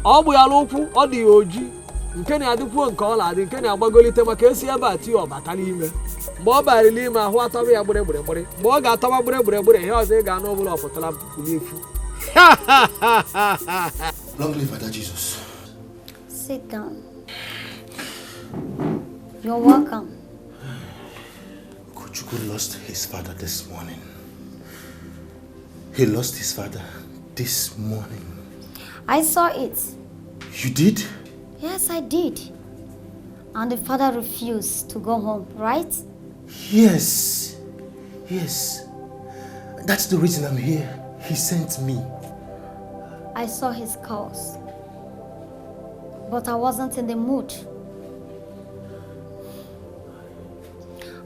Ọ bụ ya n'ụkwụ ọ dị ya oji nke na-adịkwuo nke ọ na-adị nke na-agbagolite maka esi ebe a tie ọbata n'ime. Mgbe ọ barị n'ime ahụ atọba ya gbere. Mgbe ọ ga-atọba gbere ihe ọzọ ị ga-anụ ọbụla ọpụtara n'efu. Long live Father Jesus. Sit down. You're welcome. Kochuku lost his father this morning. He lost his father this morning. I saw it. You did? Yes, I did. And the father refused to go home, right? Yes. That's the reason I'm here. He sent me. I saw his calls. But I wasn't in the mood.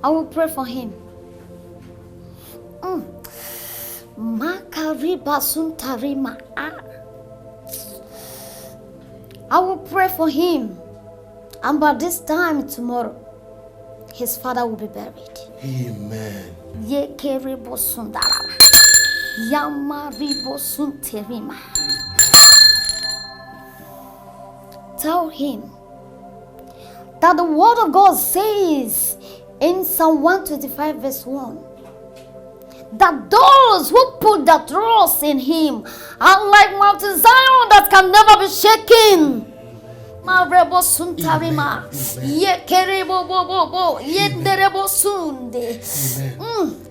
I will pray for him. I will pray for him. And by this time tomorrow, his father will be buried. Amen. Tell him that the word of God says in Psalm 125 verse 1 that those who put their trust in him are like Mount Zion that can never be shaken.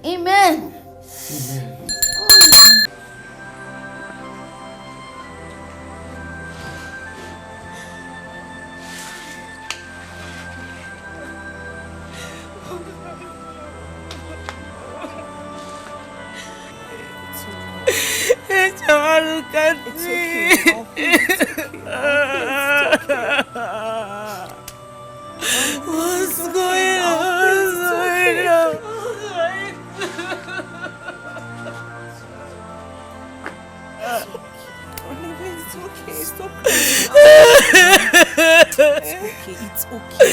Amen. Look at me. What's going on? It's okay. Stop crying. It's okay.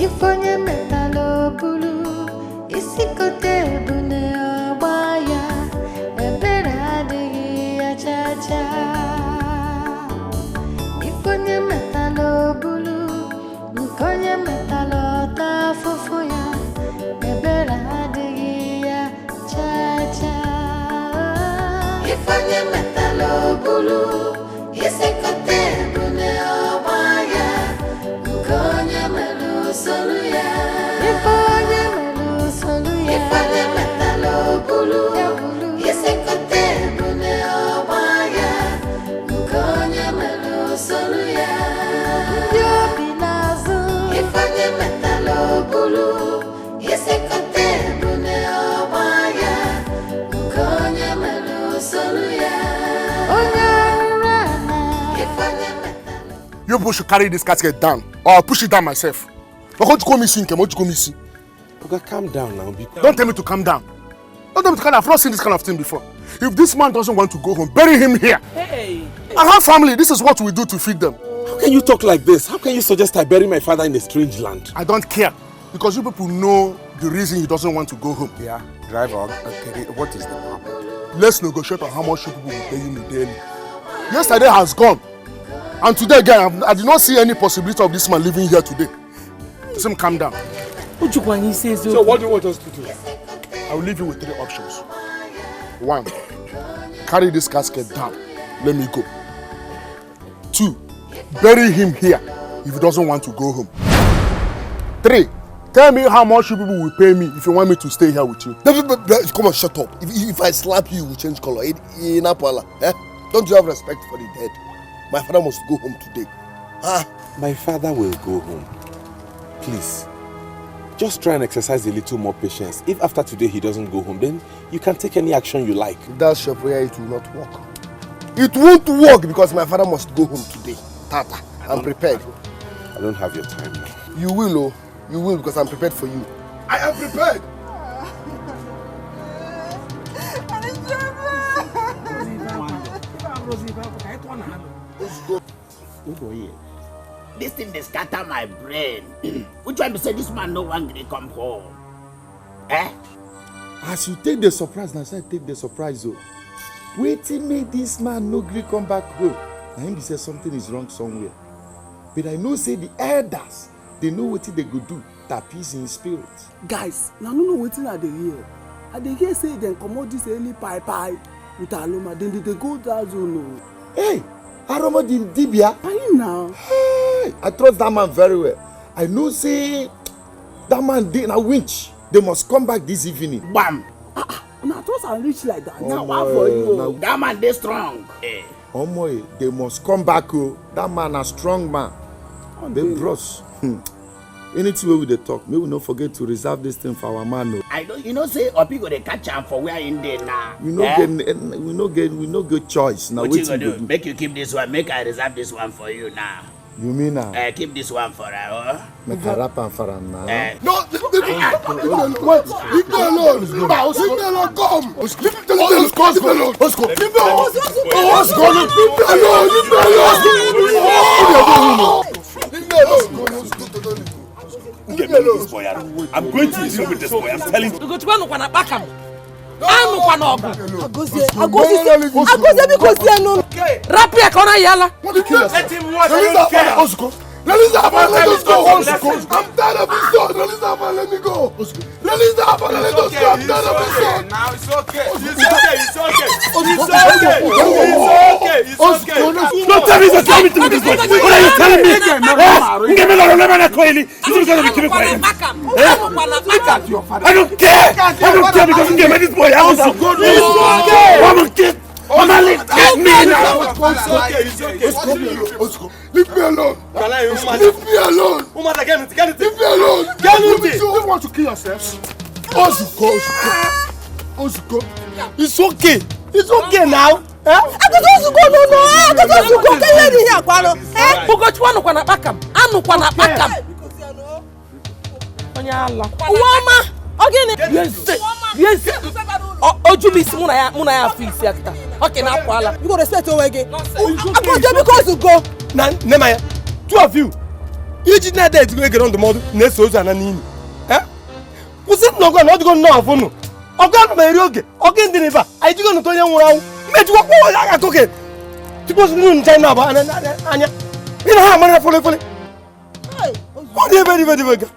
Ifonye metalobi You people should carry this casket down, or I'll push it down myself. But what you call me sin? What you call me sin? Okay, calm down now. Don't tell me to calm down. Don't tell me to calm down. I've not seen this kind of thing before. If this man doesn't want to go home, bury him here. Hey. I have family. This is what we do to feed them. How can you talk like this? How can you suggest I bury my father in a strange land? I don't care. Because you people know the reason he doesn't want to go home. Yeah, driver, okay, what is the problem? Let's negotiate on how much you people will pay me daily. Yesterday has gone. And today again, I did not see any possibility of this man living here today. Let him calm down. So what do you want us to do? I will leave you with 3 options. 1, carry this casket down. Let me go. 2, bury him here if he doesn't want to go home. 3, tell me how much you people will pay me if you want me to stay here with you. Come on, shut up. If I slap you, you will change color. In Apala, eh? Don't you have respect for the dead? My father must go home today. My father will go home. Please, just try and exercise a little more patience. If after today he doesn't go home, then you can take any action you like. If that's your prayer, it will not work. It won't work because my father must go home today. Tata, I'm prepared. I don't have your time now. You will, oh. You will because I'm prepared for you. I am prepared. This thing they scatter my brain. Which one be say this man no one gonna come home? Eh? As you take the surprise, now say take the surprise. Oh, waiting make this man no gree come back home. Now him be say something is wrong somewhere. But I know say the elders they know what they go do. That peace in spirit. Guys, now no know wetin I dey hear. I dey hear say dem comot this early pie with Aloma. Then they go that zone. Hey, Aroma Dibia. Are now? Hey, I trust that man very well. I know say that man dey na winch. They must come back this evening. Bam. Now trust and reach like that. Now what for you? That man dey strong. Hey. Omoy, they must come back. Oh, that man a strong man. They bros. Anything we dey talk, may we not forget to reserve this thing for our man. I don't, you know, say Opi go dey catch am for where in there now. We no get choice. Now what you gonna do? Make you keep this one. Make I reserve this one for you now. You mean now? Keep this one for her. Make a rap and for him now. No, leave me alone. Leave me alone. Leave me alone. Come. Leave me alone. Let's go. Leave me alone. Let's go. Leave me alone. Leave me alone. Leave me alone. Get me this boy. I'm going to deal with this boy. I'm telling you. Go to one on back am. I'm one of Agozie because you know. Rapia kona yala. Let him watch. Release that man, let us go. I'm tired of this son. Release that man, let me go. Release that man, let us go. I'm tired of this son. Now it's okay. It's okay. Don't tell me to tell me to this boy. What are you telling me? Give me the lemon and coily. This is going to be keeping quiet. I don't care. I don't care because you gave me this boy. I was so good. I'm a kid. Mama, leave me now. Leave me alone. Leave me alone. Leave me alone. You want to kill yourself? Wazico. It's okay. It's okay now. Wazico, no. Wazico, can you hear Kwano? Bugochwa no kwana bakam. Anu kwana bakam. Onyala. Woma. Ogene. Yes. Ojubisi muna ya fix yakita. Okay, na kwala. You go respect your way again. Agozie because you go. Nemaya, 2 of you. You did not dare to go get on the model. Next was an anime. Eh? Was it not going to know of one? Ogan Marioke, Ogan deliver. I do not tell you around. Met what I took it. It was noon China and Anya. You know how many fully. Oh, they're very good.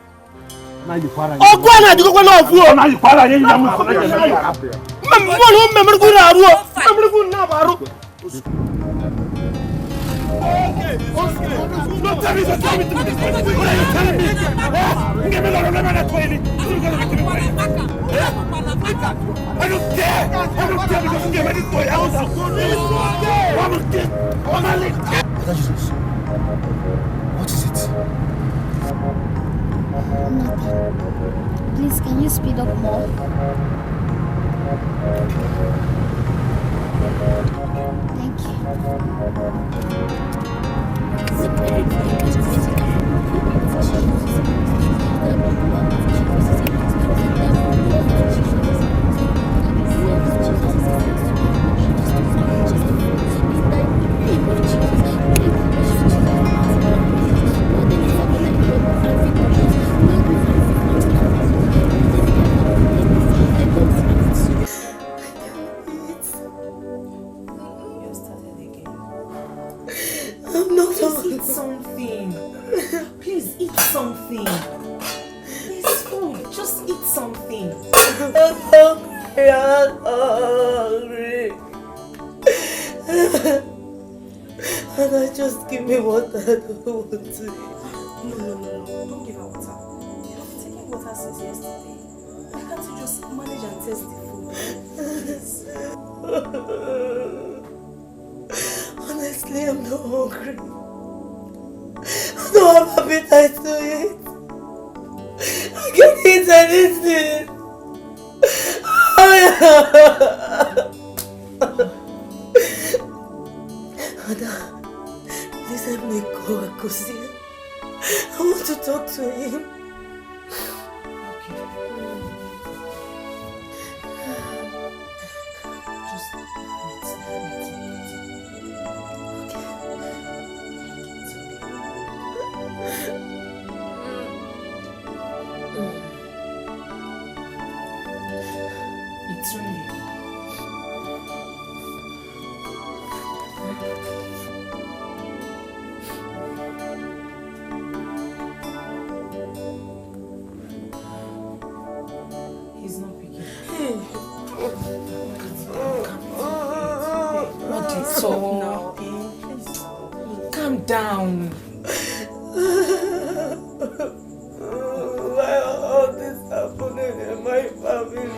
Oh, Gwana, you go on. Now you Don't tell me to tell me to this point. What are you telling me? Give me a lot of lemon at 20. I don't care. I don't care because you gave me this boy. I don't care. Jesus. What is it? Nothing. Please, can you speed up more? Thank you. Just eat something. Please eat something. It's food. Just eat something. I'm hungry. I'm hungry. And I just give me water. I don't want to eat. No. Don't give her water. You have been taking water since yesterday. Why can't you just manage and taste the food? Please. Honestly, I'm not hungry. I don't have appetite to eat. I can't eat anything. Ada, please help me go and go see him. I want to talk to him. It's really. He's not picking. What is up now? Please. Calm down. Why all this happening in my family?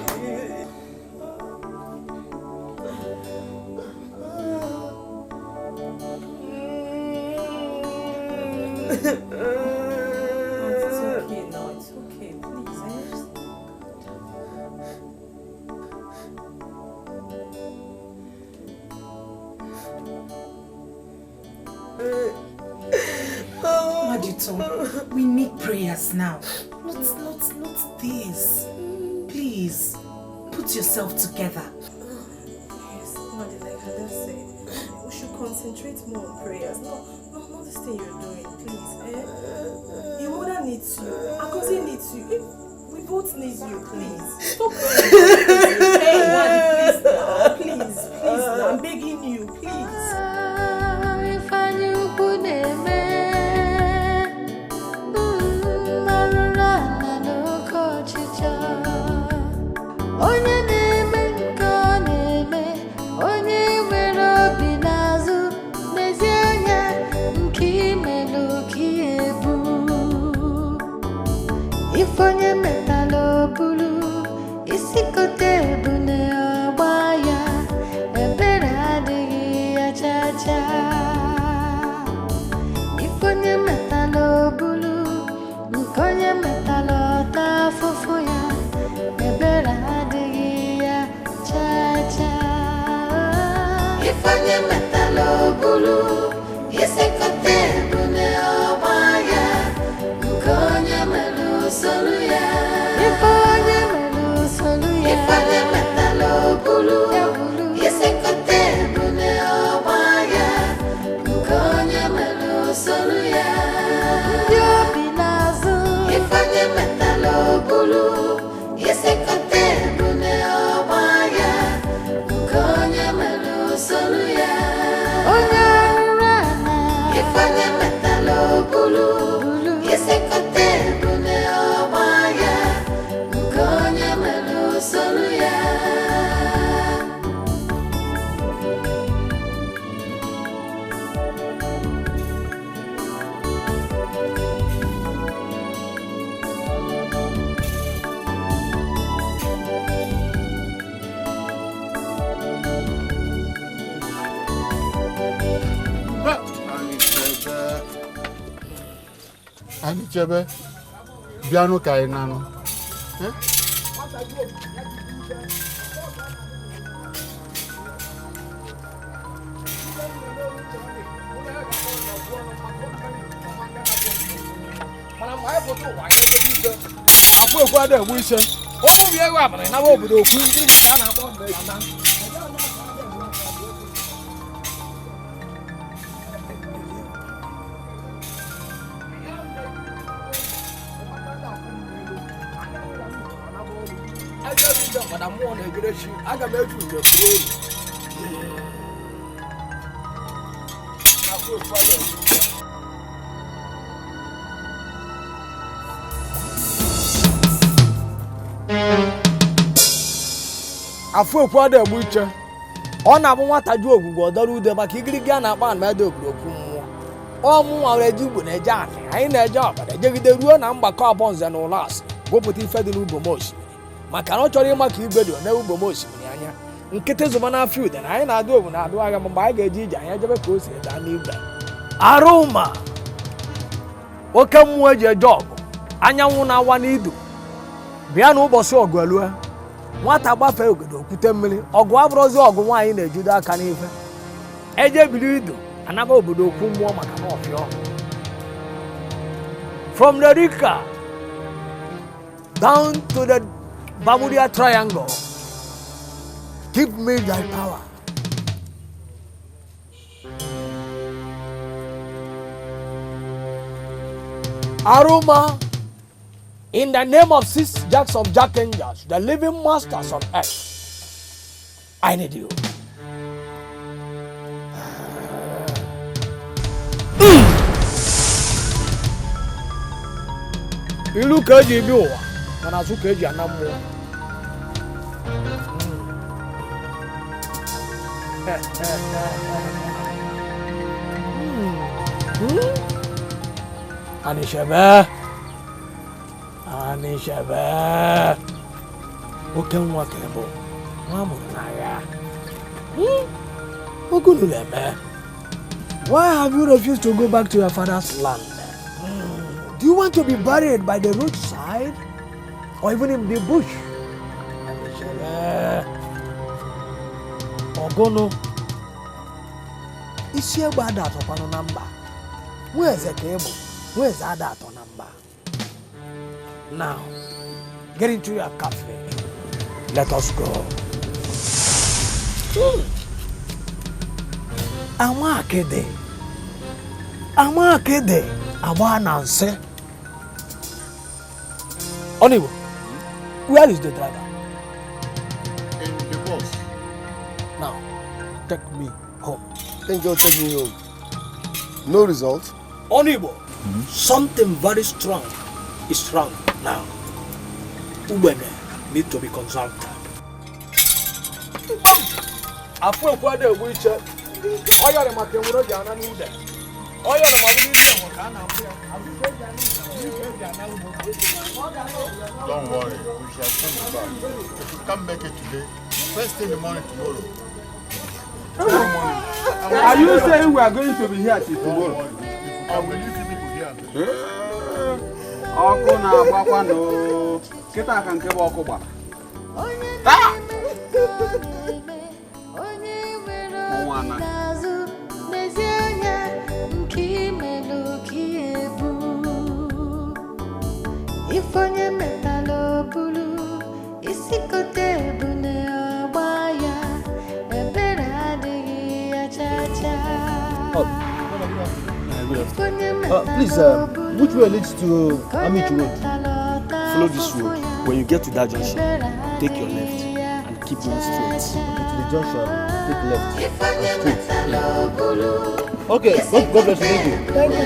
It's okay now. It's okay. Please. Majito, we need prayers now. Not this. Please, put yourself together. Yes, Mother, like I just said, we should concentrate more on prayers. No, not this thing you're doing, please. Your mother needs you. Akosi needs you. We both need you, please. Stop praying. Hey, Daddy, please, I'm begging you, please. Onye na-eme nke ọ na-eme, onye nwere obi n'azụ, n'ezi anya nke imelụ ka ihe bụ. Ife onye metala obulu, isi kote ebune ọgba ya, ebere adịghị ya cha-cha. Ife onye metala obulu, nke onye metala ọta afụfụ ya, ebere adịghị ya cha-cha. Ife onye metala obulu, isi kote ebune ọgba ya, nke onye melụ solu ya. Ife onye melụ solu ya. Ife onye metala obulu, isi kote ebune ọgba ya, nke onye melụ solu ya. Ndị obi n'azụ. Ife onye metala obulu, isi kote ebune ọgba ya, nke onye melụ solu ya. Onye arụrụ ana. Ife onye metala obulu, isi kote ebune ọgba ya, nke onye melụ solu ya. Ani chebe biano kai nano. Afu ekwa da ewu ise. Omu bi ewa abana na obodo okwu ndị ga na akpọ mmejana. Madam one egreshi aga m eju nje kwuru. Afu ekwa da afu ekwa da egbu iche ọ na-abụ nwata ju ogwugwu ọdọrọ ude maka igirigi a na-akpa na ede obodo okwu mmụọ ọmụ nwa were ji igbo na-eje anị anyị na-eje ọbara ejegide ruo na mgbakọ abụọ nze na ụlọ asị gụpụta ife dị n'ugbo m osimiri maka na ọ chọrọ ịma ka igwe dị one ugbo m osimiri anya nkịtị zụba n'afọ ude na anyị na-adụ owu na-adụ agha mgbe anyị ga-eji ije anyị ejebe ka o si daa n'igwe arụma oke mmụọ eji eje ọgụ anyanwụ na-awa n'idu bịa na ụbọchị ọgụ elue nwata gbafee ogodo okwute mmiri ọgụ abụrụzi ọgụ nwaanyị na-ejido aka n'ife eje biri ido anaba obodo okwu mmụọ maka na ọfịa from the Rika down to the Bermuda Triangle give me thy power. Aroma, in the name of 6 jacks of Jack Angels, the living masters on earth, I need you. Ilu ka eji ebi ụwa mana azụ ka eji ana mmụọ. Anishebe oke nwa ka bụ nwa mụrụ n'agha ogunuleme. Why have you refused to go back to your father's land? Do you want to be buried by the roadside or even in the bush? Ogono isi egbe ada atọkwanụ na mba nwa eze ka ịbụ nwa eze ada atọ na mba. Now get into your cafe, let us go. Amakede agba na nse. Onibo, where is the driver? In the bus. Now, take me home. Then go take me home. No result. Onibo, something very strong is wrong now. Ubene need to be consulted. Afu ekwade egwu iche. Oya re make nwuro ji ana n'ude. Oya re ma wuri ise nwo ka a na-afụ ya. Don't worry, we shall soon be back. If you can't make it today, first thing in the morning tomorrow. Tomorrow morning. Are you saying we are going to be here till tomorrow? I will leave you people here. Ọkụ na-agbakwa no. Kịta ka nke bụ ọkụ gbara. Ifonye metalo bulu isikote bune obaya ebere adịghị ya chacha. Please, which way leads to Amici Road? Follow this road. When you get to that junction, take your left and keep going straight. To the junction, take left and straight. Okay, God bless you. Thank you. Thank you.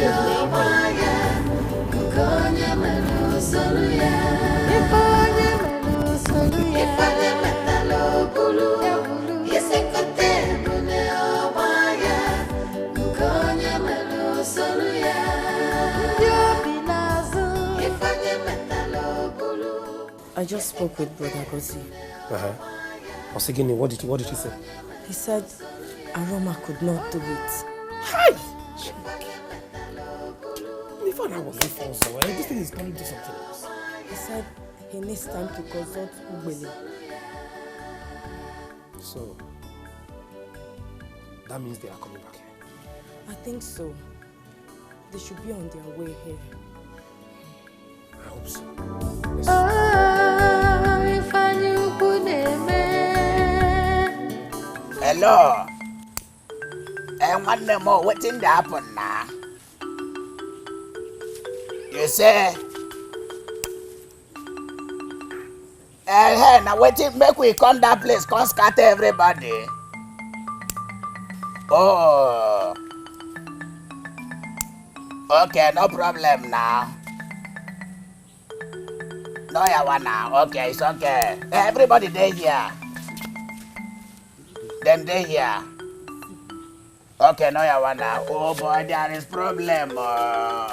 I just spoke with Brother Gozi. Osigini, what did he say? He said Aroma could not do it. Hi! My father was before, so this thing is coming to something else. He said he needs time to consult Ugbeli. So, that means they are coming back here. I think so. They should be on their way here. I hope so. Hello. And one more, what's in the happen now? You say, hey, now waiting, make we come that place, come scatter everybody. Oh. Okay, no problem now. No, you want now. Okay, it's okay. Everybody there here. Then they here. Okay, no, you want now. Oh boy, there is problem.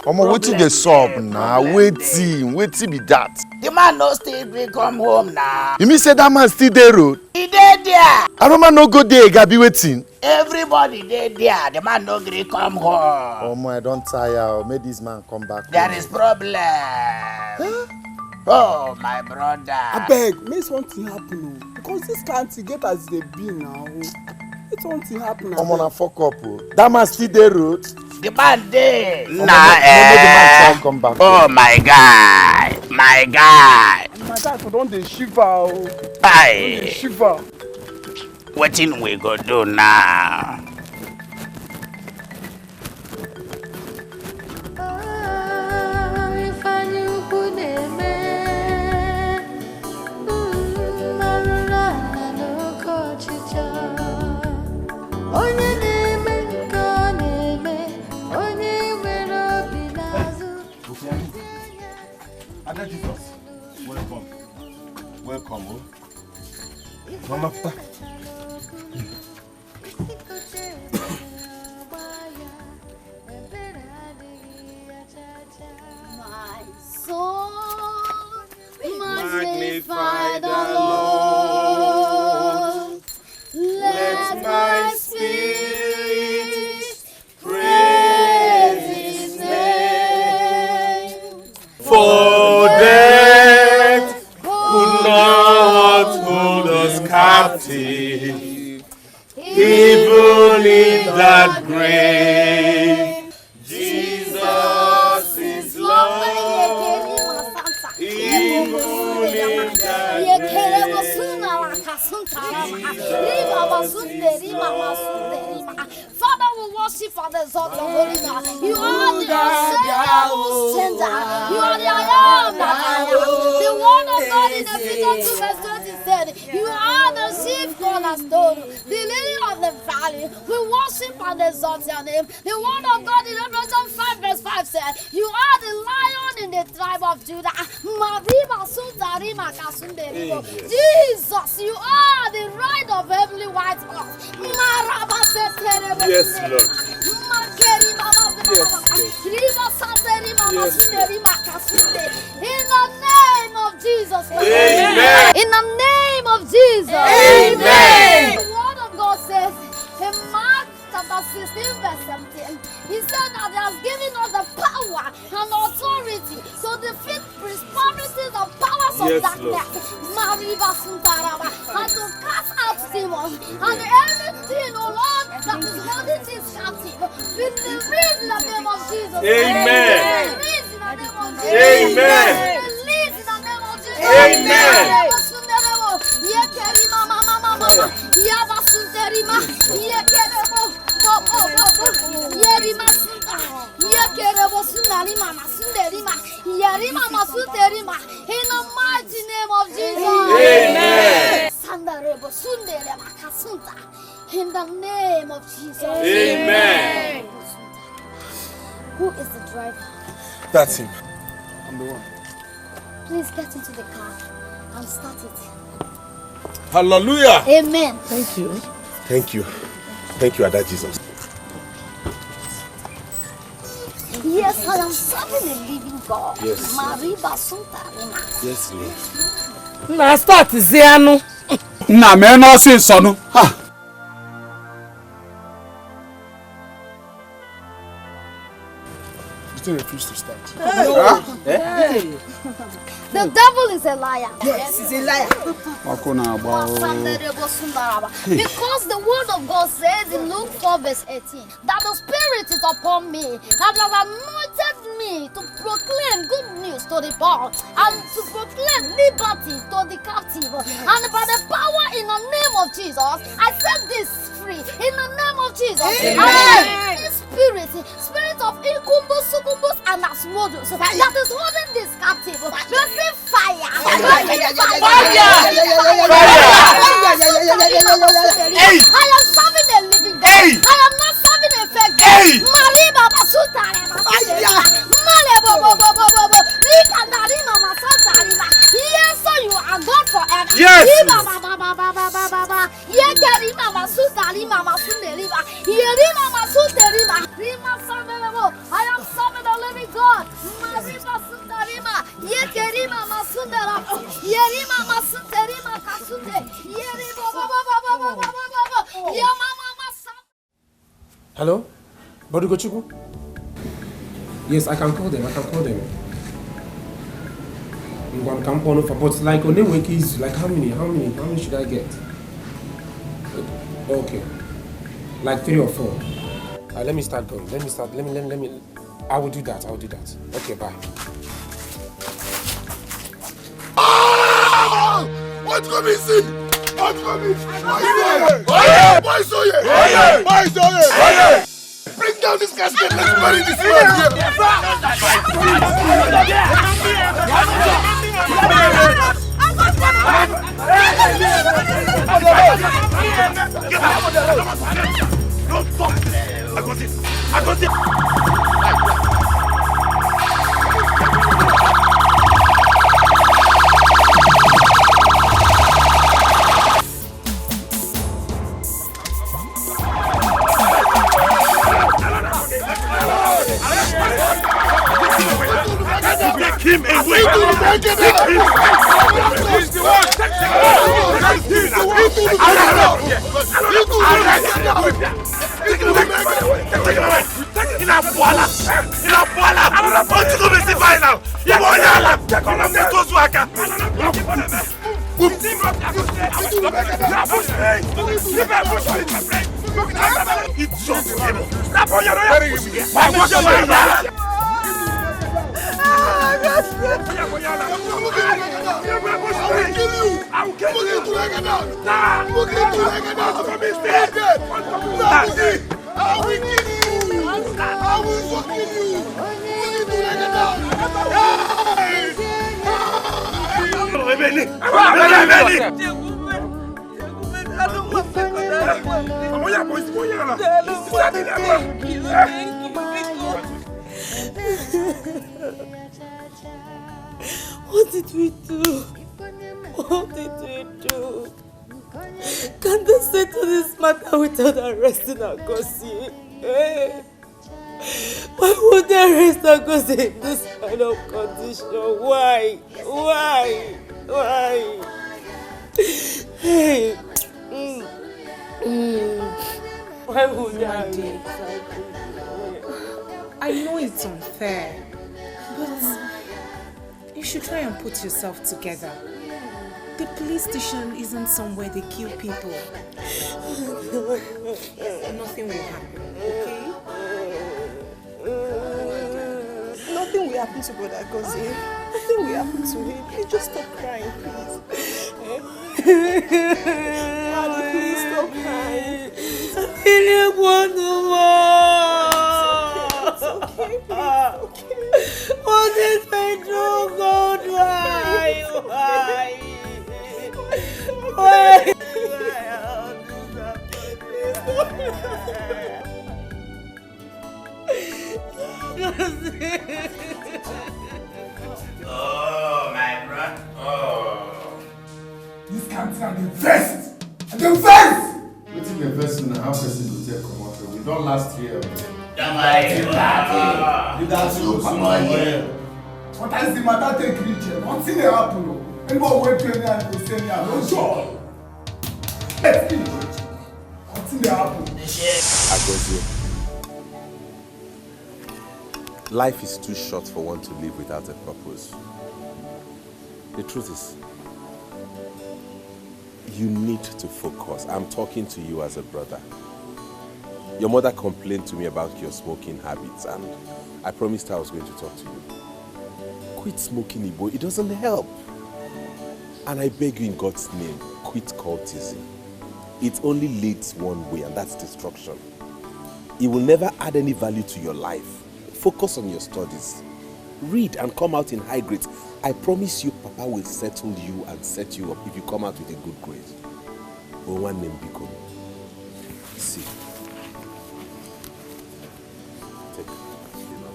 Wetin dey sup now? Wetin be that? The man no still be come home now. You mean say that man still dey road? He dey there. Aroma no go there, Gabi wetin? Everybody dey there. The man no gree come home. I don tire. Make this man come back. There is problem. Oh, my brother. Abeg, make something happen o. Because this country get as they be now. Make something happen. Na fuck up o. That man still dey road? The man dey. Make the man try come back. Oh my guy. My guy. My guy for don dey shiver o. Aye. Don dey shiver. Wetin we go do now? Jesus, welcome. Welcome, oh. Mama, Papa. My soul, magnify the Lord. Let my spirit praise His name. For death could not hold us captive, even in that grave. Jesus is Lord, even in that Father, we worship and exalt your holy name. You are the Savior who tender. You are the I am that I am. The word of God in Ephesians 2 verse 20 said, you are the chief cornerstone, the lily of the valley. We worship and exalt your name. The word of God in Revelation 5 verse 5 said, you are the lion in the tribe of Judah. Jesus, you are the ride of heavenly white horse. Yes, Lord. In the name of Jesus. Amen. In the name of Jesus. Amen. The word of God says in Mark chapter 16 verse 17, he said that he has given us the power and authority to defeat principalities and powers of darkness. And to cast out demons and anything, oh Lord, that is holding this captive. We release in the name of Jesus. Amen. Release in the name of Jesus. Amen. Release in the name of Jesus. Amen. In the mighty name of Jesus. Amen. In the name of Jesus. Amen. Who is the driver? That's him. I'm the one. Please get into the car and start it. Hallelujah. Amen. Thank you. Thank you. Thank you, Ada Jesus. Yes, I am serving a living God. Yes. Mariba Suntarima. Yes, Lord. Na start zianu. Na me no sin sonu. Ha. meeting refused to start. Hey. The devil is a liar. Yes, he's a liar. Because the word of God says in Luke 4 verse 18 that the Spirit is upon me and has anointed me to proclaim good news to the poor and to proclaim liberty to the captive. And by the power in the name of Jesus, I set this free in the name of Jesus. Amen. Spirit of incumbus, succubus, and asmodus that is holding this captive. Receive fire. I am serving a living God. I am not serving a fake God. Mariba basutare yes, so you are God forever. Yes. I am serving the living God. Hello? Bodugochukwu? Yes, I can call them. One can call over, but like on the week is like how many should I get? Okay. Like 3 or 4. Let me start going. Let me I will do that. Okay, bye. What's coming, see? What's coming? Bring down this casket. Let's bury this man I got it. Take him away! He's the one! What did we do? What did we do? Can they settle this matter without arresting Agosi? Eh? Why would they arrest Agosi in this kind of condition? Why? Hey. Why would they arrest Agosi? I know it's unfair, but you should try and put yourself together. The police station isn't somewhere they kill people. Nothing will happen, okay? Nothing will happen to Brother Gozi. Nothing will happen to him. Please just stop crying, please. Daddy, please stop crying. I really want to more. It's okay, please. What did I do, God? Why? Oh, my brother. Oh. This country are the best! The best! Wetin the best na how person go take comot? We don last here. You got to look small. What has the matter take reach here? Nothing dey happen. Anybody wey pay me and go say me I no sure. Let's finish. Nothing dey happen. Agozie. Life is too short for one to live without a purpose. The truth is, you need to focus. I'm talking to you as a brother. Your mother complained to me about your smoking habits, and I promised her I was going to talk to you. Quit smoking, Igbo. It doesn't help. And I beg you in God's name, quit cultism. It only leads one way, and that's destruction. It will never add any value to your life. Focus on your studies. Read and come out in high grades. I promise you, Papa will settle you and set you up if you come out with a good grade. But one name become. See. Take.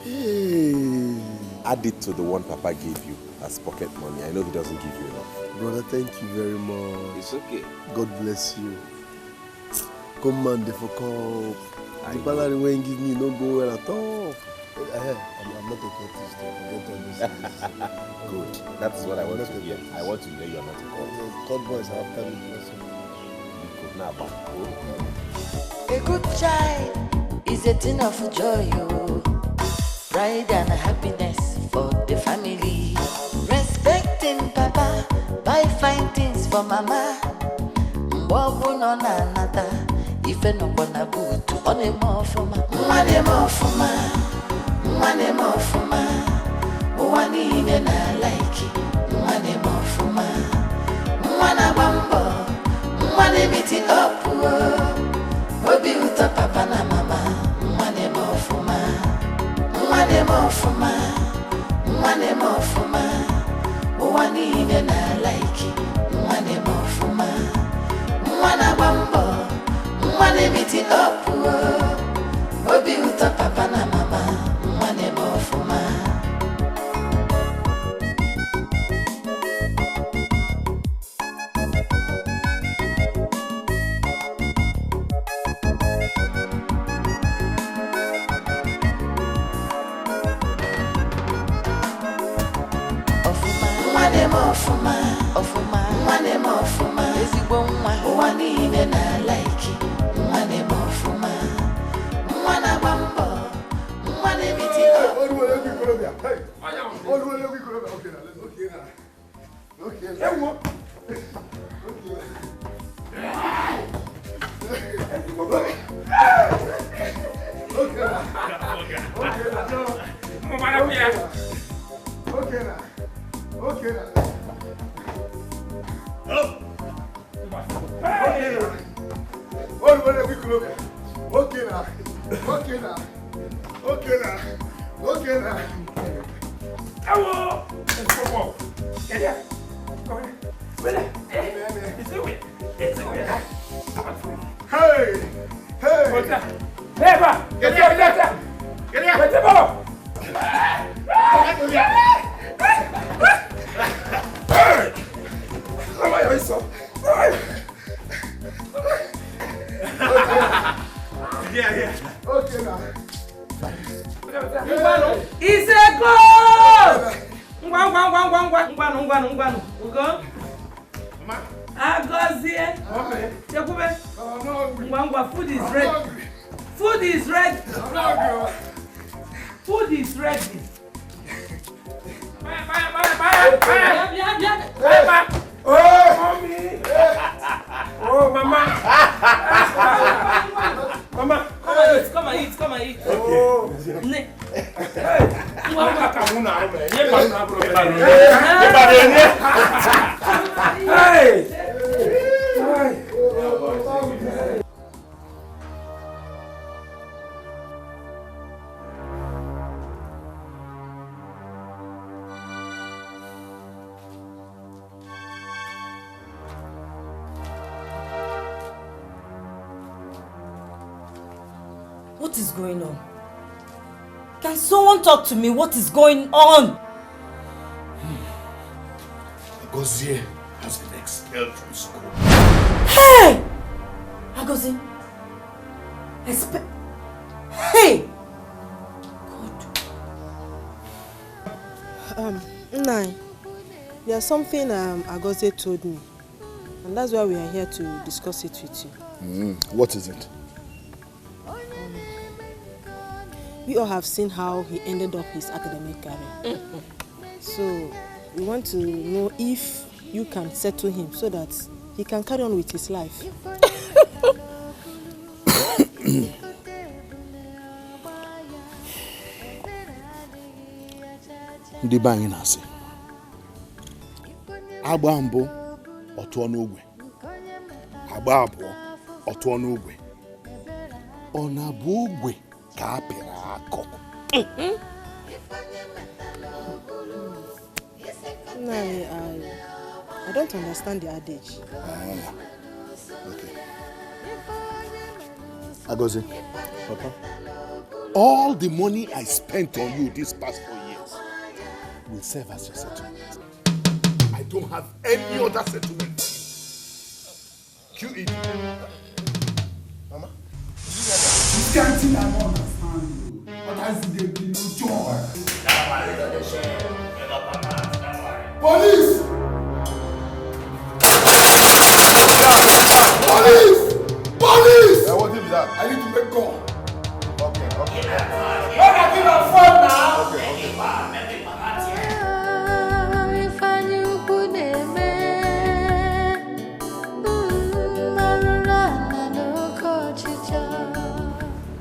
Hey. Add it to the one Papa gave you as pocket money. I know he doesn't give you enough. Brother, thank you very much. It's okay. God bless you. Come on, for call. The salary when give me no go well at all. I'm not a cultist. Forget all this. Good. That's what I want to hear. I want to hear you're not a cultist. God boys are after me. A good child is a thing of joy, oh. Pride and happiness for the family. Respecting Papa, buy fine things for Mama. Mbogu no na nata, ife no kona butu. One more for ma, one more for ma, one more for ma. One even I like it, one more for ma. One a bambo, one meet it up, oh. Obi uta Papa na Mama, one more for ma, one more for ma, one more for ma. One even I like it, one more for ma. One a bambo, one meet it up, oh. Obi uta Papa na Mama, one more for ma. What is going on? Can someone talk to me? What is going on? Agozie has been expelled from school. Hey! Agozie! Hey! Nai, there's something Agozie told me. And that's why we are here to discuss it with you. What is it? we all have seen how he ended up his academic career. So we want to know if you can settle him so that he can carry on with his life. Ndị be anyị na-asị agba mbụ ọtụọ n'ogwe, agba abụọ ọtụọ n'ogwe, ọ na-abụ ogwe ka a pịrị akọ. I don't understand the adage. Okay. Agozi, Papa, all the money I spent on you these past 4 years will serve as your settlement. I don't have any other settlement. QE. Mama? This can't thing I don't understand you. But I see there be no joy. Police! Police! Police! What is that? I need to make call. Okay. When I give a phone now.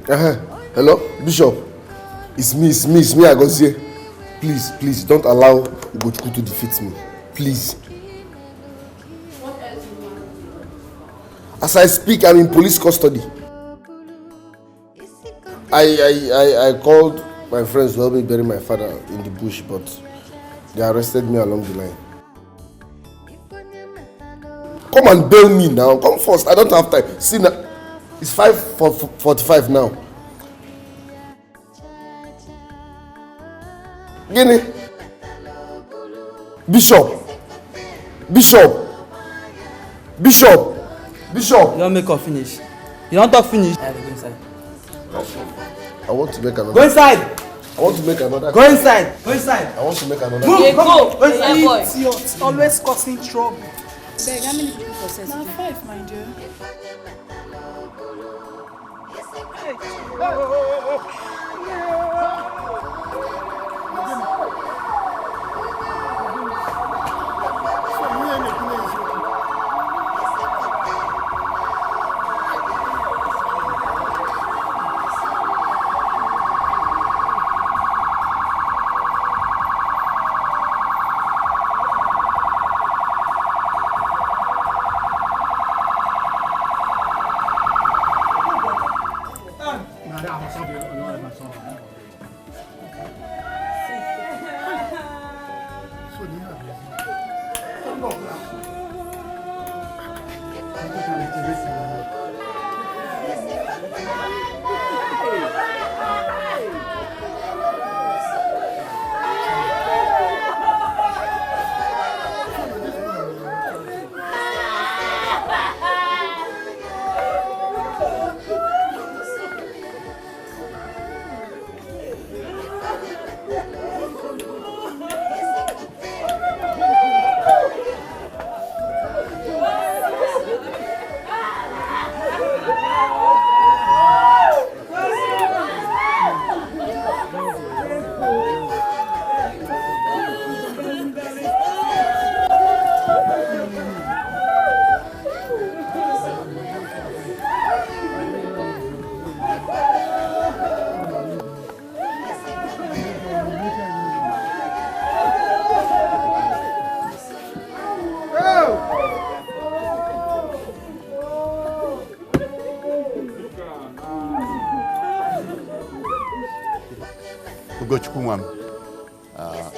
Okay. Hello, Bishop. It's me, Agozie. Please, don't allow Ugochukwu to defeat me. Please. As I speak, I'm in police custody. I called my friends to help me bury my father in the bush, but they arrested me along the line. Come and bail me now. Come first. I don't have time. See now, it's 5:45 now. Guinea. Bishop. You don't make her finish. You don't talk finish. Go inside. I want to make another. Go inside. I want to make another. Go inside. I want to make another. Go inside. Idiot. Always causing trouble. Beg, how many people for sex? Now 5, my dear.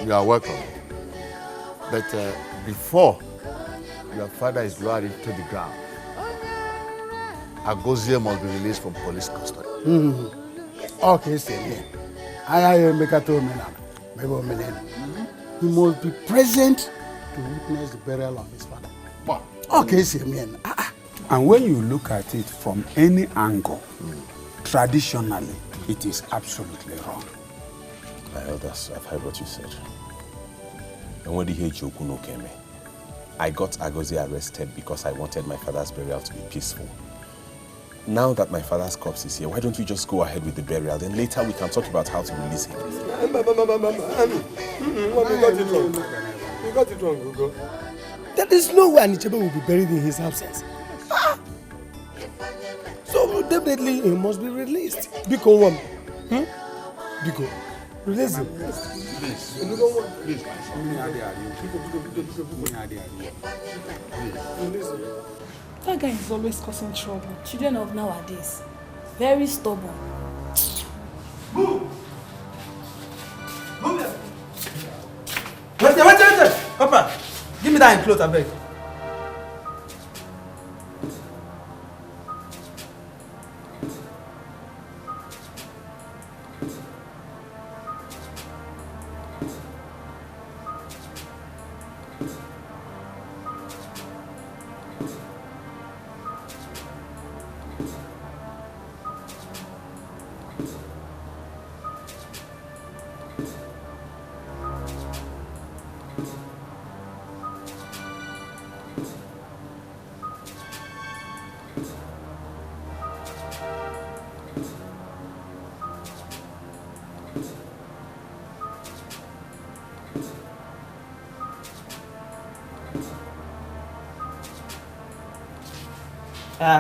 You are welcome. But before your father is lowered into the ground, Agozie must be released from police custody. Okay, say I am he must be present to witness the burial of his father. Okay, say And when you look at it from any angle, traditionally, it is absolutely wrong. My elders, I've heard what you said. And when the Jokuno came in, I got Agozie arrested because I wanted my father's burial to be peaceful. Now that my father's corpse is here, why don't we just go ahead with the burial? Then later we can talk about how to release him. You got it wrong. You got it wrong, Gogo. There is no way Anichebe will be buried in his absence. So definitely he must be released. Biko one. Biko. Release him. Please. That guy is always causing trouble. Children of nowadays. Very stubborn. Move! Move there! Wait! Papa, give me that clothes, I beg.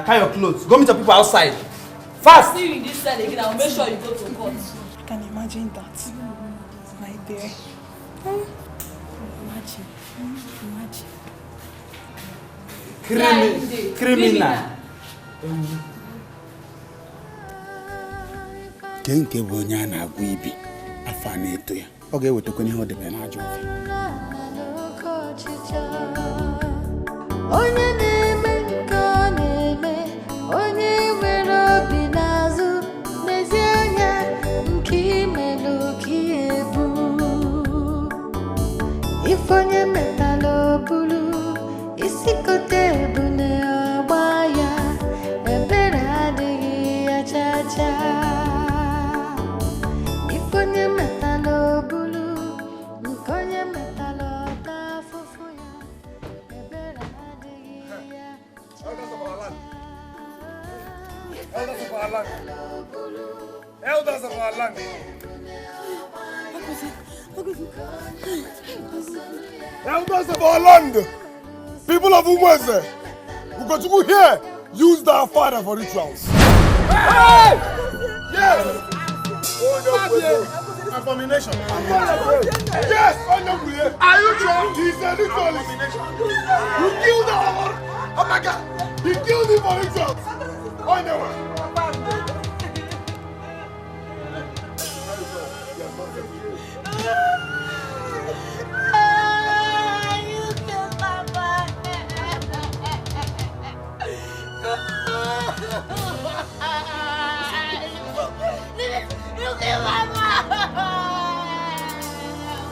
Carry your clothes. Go meet your people outside. Fast! See you in this cell again. I'll make sure you go to court. I can imagine that. My dear. Imagine. Criminal. Nke bụ onye a na-agwa ibi afọ a na-eto ya ọ ga-ewetakwa ihe ọ debe n'ajọ onye na-eme nke ọ na-eme onye nwere obi n'azụ n'ezi anya nke imelụ ka ihe bụ ife onye metala obulu isi kote ebu na-agba ya ebere adịghị ya chacha ife onye metala obulu nke onye metala ọta afụfụ ya ebere adịghị ya Elders of our land. Elders of our land. People of Umweze. We got to go here. Use our father for rituals. Hey! Yes! Abomination. Yes! Are you drunk? He's a ritualist. You killed our... Oh my God! He killed him for rituals. Oh no!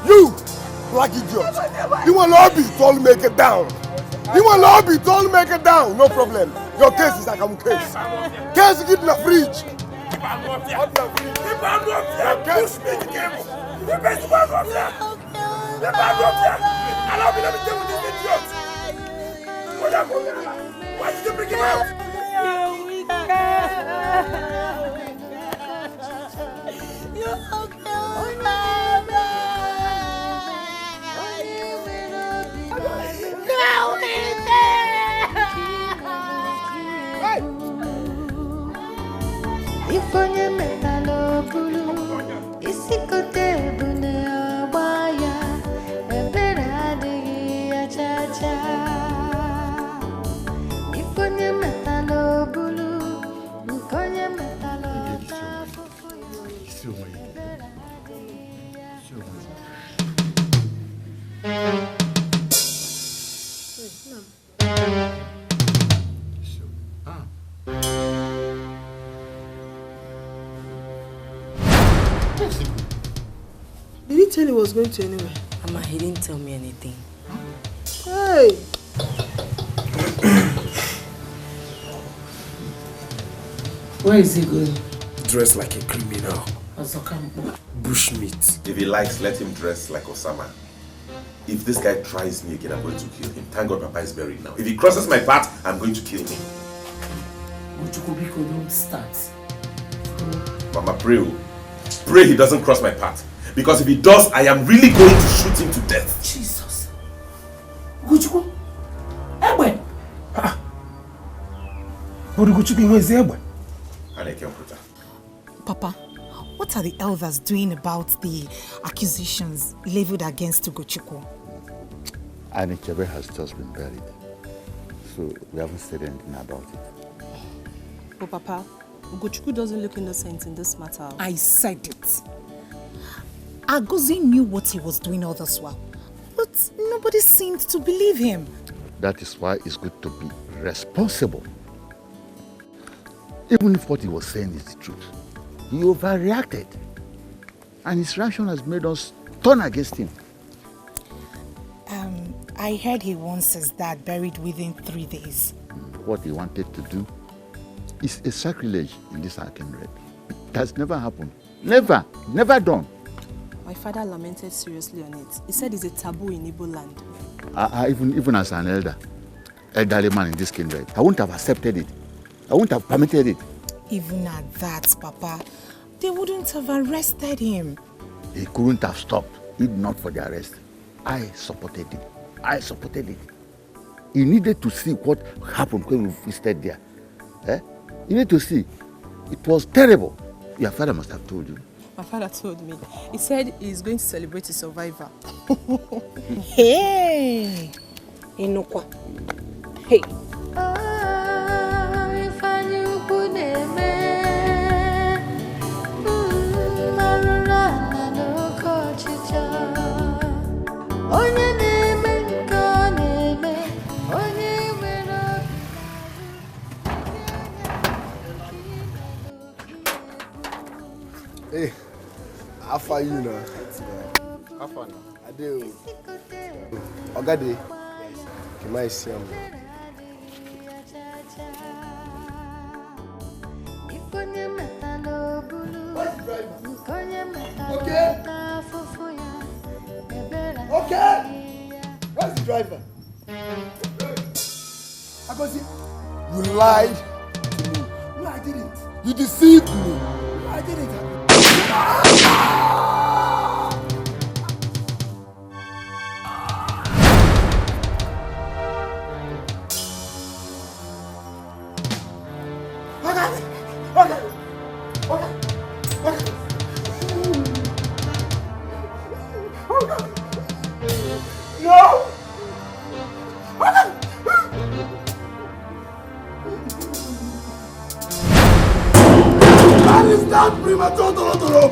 You, black idiot. You want lobby, don't make it down. You want lobby, don't make it down. No problem. Your case is like a case. Case is in the fridge. Why did you bring him out? If onye metala obulu isi kote ebu na-agba ya ebere adịghị ya chacha if onye metala obulu nke onye metala ọta afụfụ ya ebere adịghị Did he tell you he was going to anywhere? Mama, he didn't tell me anything. Hey! Where is he going? Dressed like a criminal. Bushmeat. If he likes, let him dress like Osama. If this guy tries me again, I'm going to kill him. Thank God Papa is buried now. If he crosses my path, I'm going to kill him. Uchukubiko, don't start. Mama, pray. Pray he doesn't cross my path. Because if he does, I am really going to shoot him to death. Jesus. Ugochukwu? Egbe? But Ugochukwu, where is Egbe? Papa, what are the elders doing about the accusations leveled against Ugochukwu? Anichebe has just been buried. So we haven't said anything about it. But Papa, Ugochukwu doesn't look innocent in this matter. I said it. Agozi knew what he was doing all this while, but nobody seemed to believe him. That is why it's good to be responsible. Even if what he was saying is the truth, he overreacted. And his reaction has made us turn against him. I heard he wants his dad buried within 3 days. What he wanted to do is a sacrilege in this our kindred. It has never happened. Never. Never done. My father lamented seriously on it. He said it's a taboo in Igbo land. Even as an elderly man in this kindred, I wouldn't have accepted it. I wouldn't have permitted it. Even at that, Papa, they wouldn't have arrested him. He couldn't have stopped if not for the arrest. I supported it. I supported it. He needed to see what happened when we visited there. He needed to see. It was terrible. Your father must have told you. My father told me. He said he's going to celebrate his survivor. Hey! Inokwa. Hey! Hey, how far you now? How far now? I do. Ogade. Can I see him? Okay. Okay. Where's the driver? Agozi. You lied to me. No, I didn't. You deceived me. No, I didn't. No! That is not premature, Toro.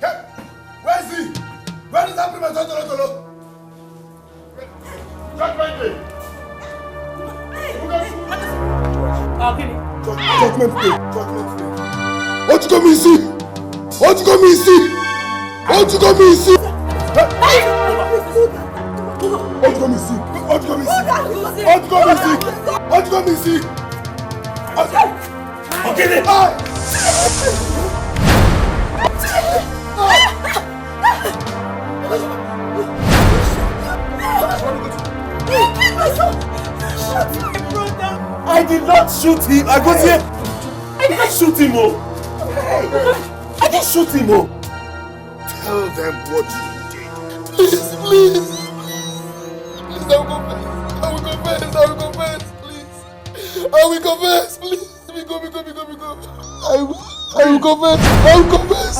Hey, where is he? Where is that premature, Toro? Judgment Day. Judgment Day. Judgment Day. What you come see? What you come see? What you come see? What you come see? What you come see? What you come see? What you come see? Okay, then. I did not shoot him. I got here. I didn't shoot him, oh. I didn't shoot him, oh. Tell them what you did. Please, please. Please, I will confess. I will confess. Please. I will confess. Please. Go. I will confess. I will confess.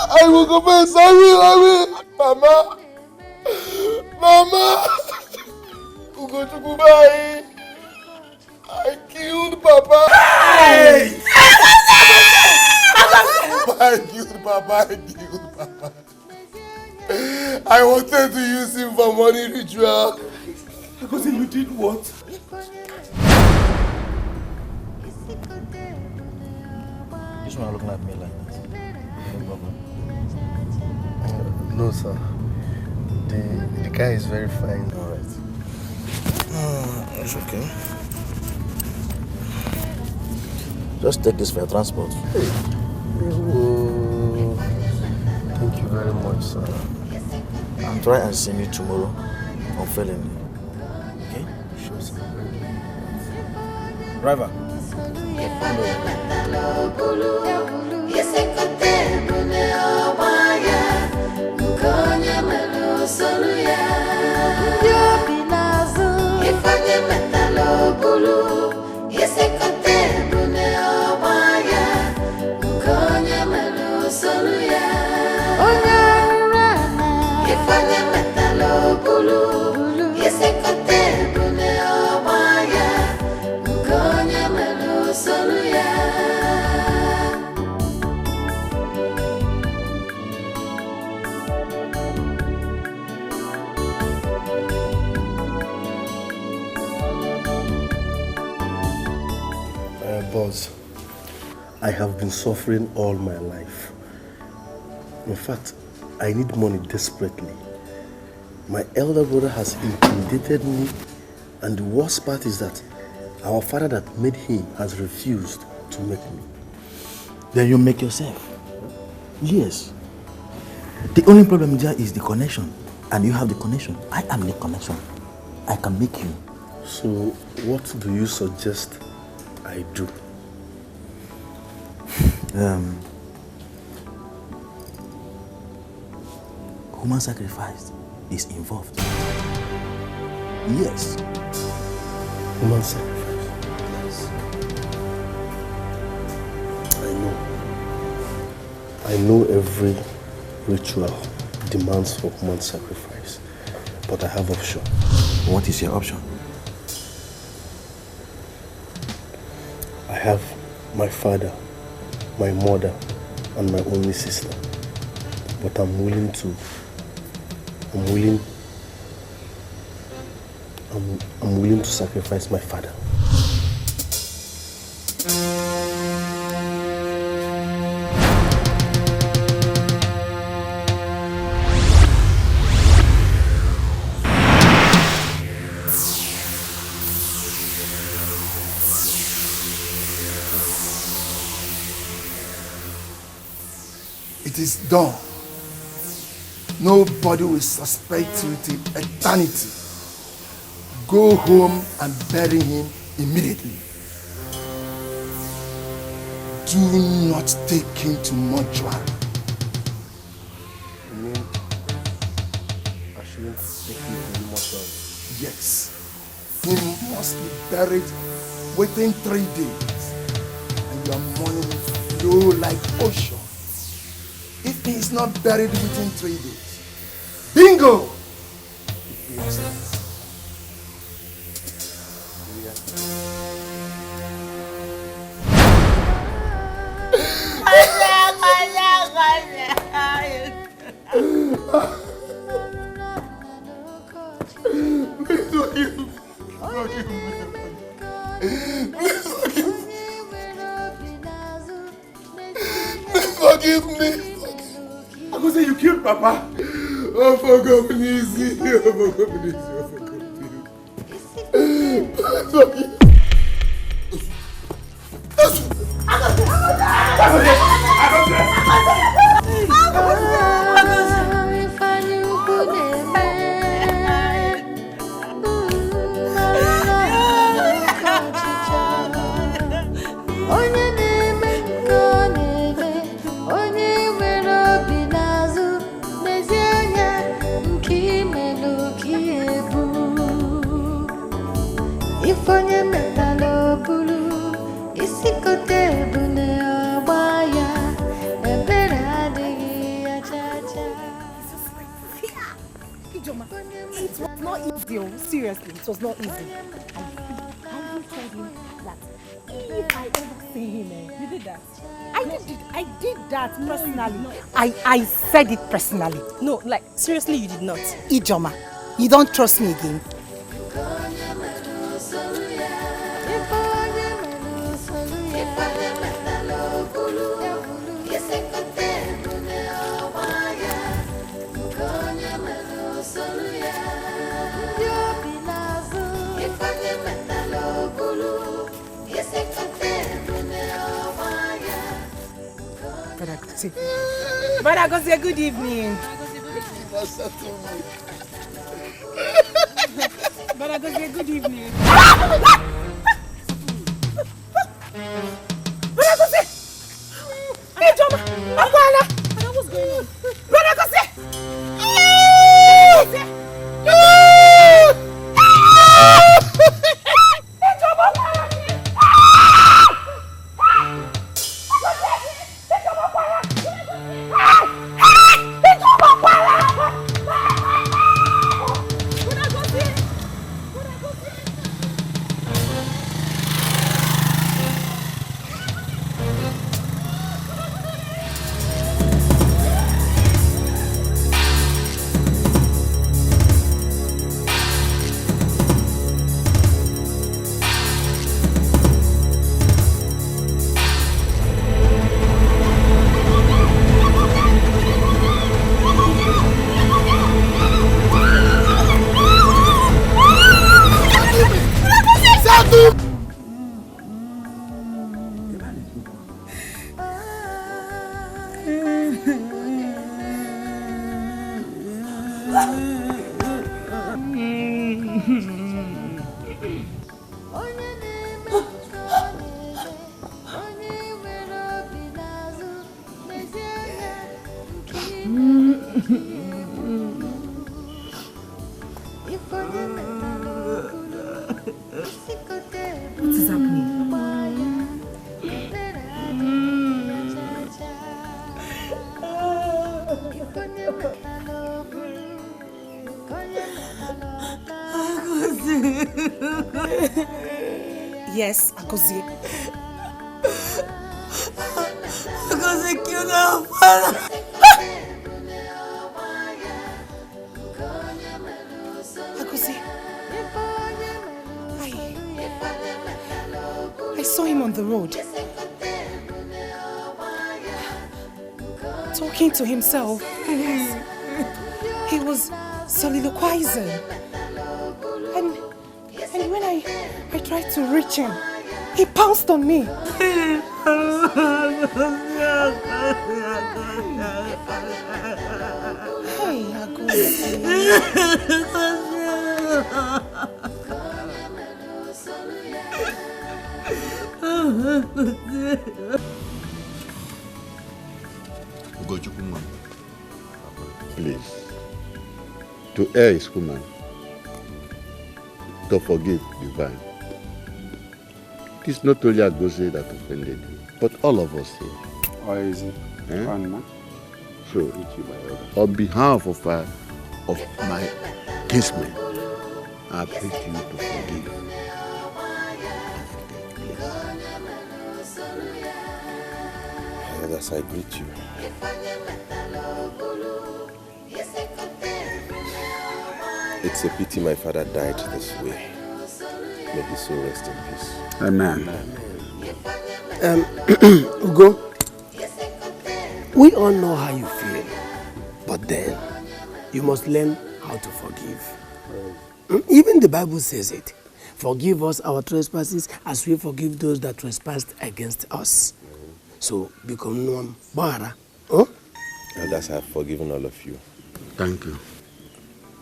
I will confess. I will. Mama. Ugochukwu, bye. I killed Papa. Hey! I killed Papa. I wanted to use him for money ritual. Because you did what? This one looking at me like that. No problem. No, sir. The guy is very fine. All right. It's okay. Just take this for your transport. Hey. Oh, thank you very much, sir. I'll try and see you tomorrow on Felony. Okay? Sure, sir. Driver. Boss, I have been suffering all my life. In fact, I need money desperately. My elder brother has intimidated me, and the worst part is that our father that made him has refused to make me. Then you make yourself. Yes. The only problem there is the connection, and you have the connection. I am the connection. I can make you. So, what do you suggest I do? Human sacrifice is involved. Yes. Human sacrifice? Yes. I know every ritual demands for human sacrifice, but I have option. What is your option? I have my father, my mother, and my only sister. But I'm willing to sacrifice my father. It is done. Nobody will suspect you till eternity. Go home and bury him immediately. Do not take him to mortuary. You mean I shouldn't take him to the mortuary? Yes. He must be buried within 3 days. And your money will flow like ocean. If he is not buried within 3 days, bingo! It was Forgive me. I could say you killed Papa. Oh, forgive me, easy. Oh, forgive me, easy. Oh, forgive me. It was not easy. Seriously, it was not easy. I even told him that if I ever see him, you did that. I did that personally. I said it personally. No, like seriously, you did not. Ijoma, you don't trust me again. But I go say good evening. But I Agozie, good evening. Brother Agozie! Hey, Joma! Akwala! What's going on? Brother Agozie! What is happening? Yes, Agozie. Agozie killed our father. Agozie. I saw him on the road. Talking to himself. He was soliloquizing. And when I tried to reach him, he pounced on me. Hey, Please, to err is human, to forgive divine. It is not only Agozie that offended you, but all of us here. Or is it? So, on behalf of my kinsmen, I pray to you to forgive. Elders, I greet you. It's a pity my father died this way. May his soul rest in peace. Amen. Ugo, we all know how you feel, but then you must learn how to forgive. Even the Bible says it. Forgive us our trespasses as we forgive those that trespassed against us. So, become one. Bara. Elders, I have forgiven all of you. Thank you.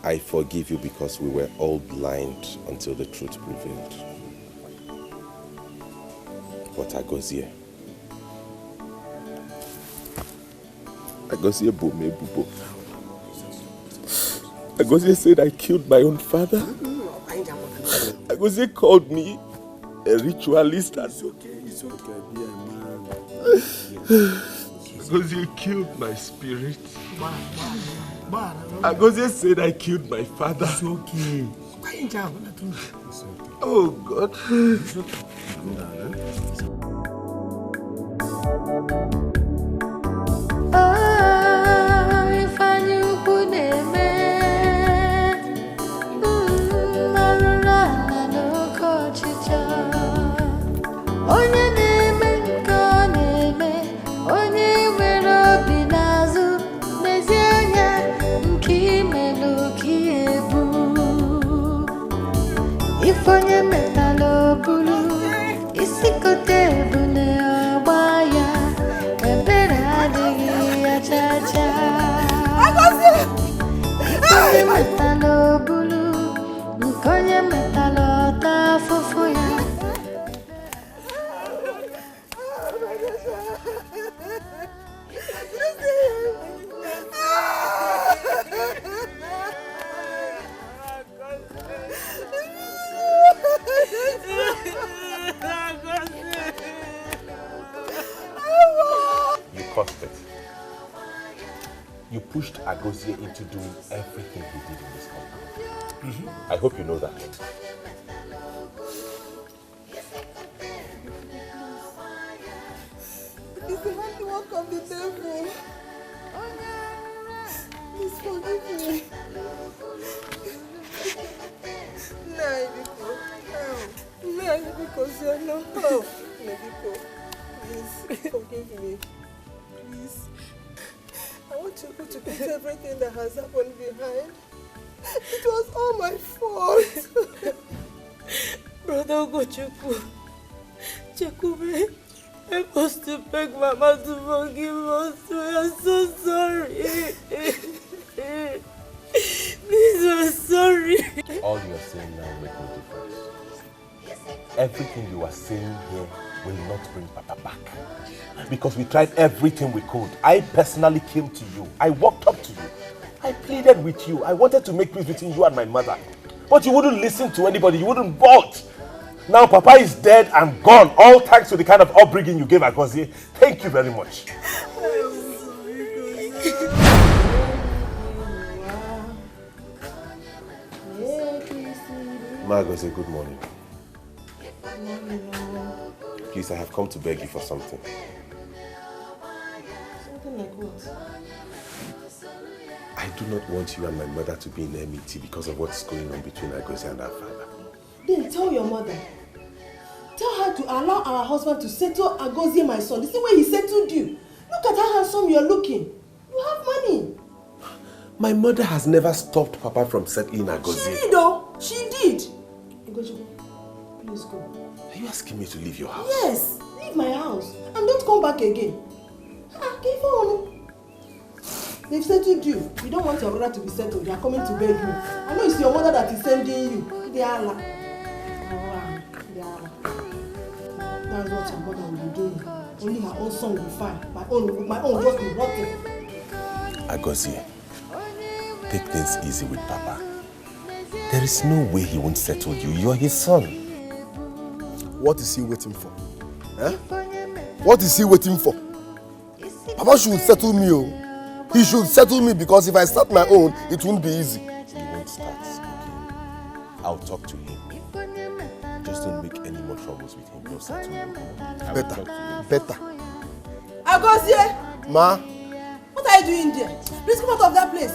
I forgive you because we were all blind until the truth prevailed. But Agozie bome bubo. Agozie said I killed my own father. Agozie called me a ritualist. It's okay, be a man. Agozie killed my spirit. Agozie said I killed my father. It's okay. Oh God. pushed Agozie into doing everything he did in this compound. I hope you know that. It's the handiwork of the devil. Please forgive me. Because you're not help. Please forgive me. Please. I want you to put everything that has happened behind. It was all my fault. Brother Gochuku, Chekube, help us to beg Mama to forgive us. We are so sorry. Please, we're sorry. All you are saying now will make no difference. Everything you are saying here will not bring Papa back. Because we tried everything we could. I personally came to you. I walked up to you. I pleaded with you. I wanted to make peace between you and my mother. But you wouldn't listen to anybody. You wouldn't vote. Now Papa is dead and gone. All thanks to the kind of upbringing you gave Agozie. Thank you very much. Ma Agozie, good morning. Please, I have come to beg you for something. Something like what? I do not want you and my mother to be in enmity because of what's going on between Agozie and our father. Then tell your mother. Tell her to allow our husband to settle Agozie, my son. The same way he settled you. Look at how handsome you're looking. You have money. My mother has never stopped Papa from settling Agozie. She did though. She did. Agozie, please go. Are you asking me to leave your house? Yes. Leave my house. And don't come back again. They've settled you. You don't want your brother to be settled. They are coming to beg you. I know it's your mother that is sending you. They are Allah. That's what your mother will be doing. Only her own son will be fine. My own will just be rotten. Agozie, take things easy with Papa. There is no way he won't settle you. You are his son. What is he waiting for? Eh? What is he waiting for? Papa should settle me. Oh. He should settle me because if I start my own, it won't be easy. You won't start, okay? I'll talk to him. Just don't make any more troubles with him. You'll settle him. Better. Agozie! Ma? What are you doing there? Please come out of that place.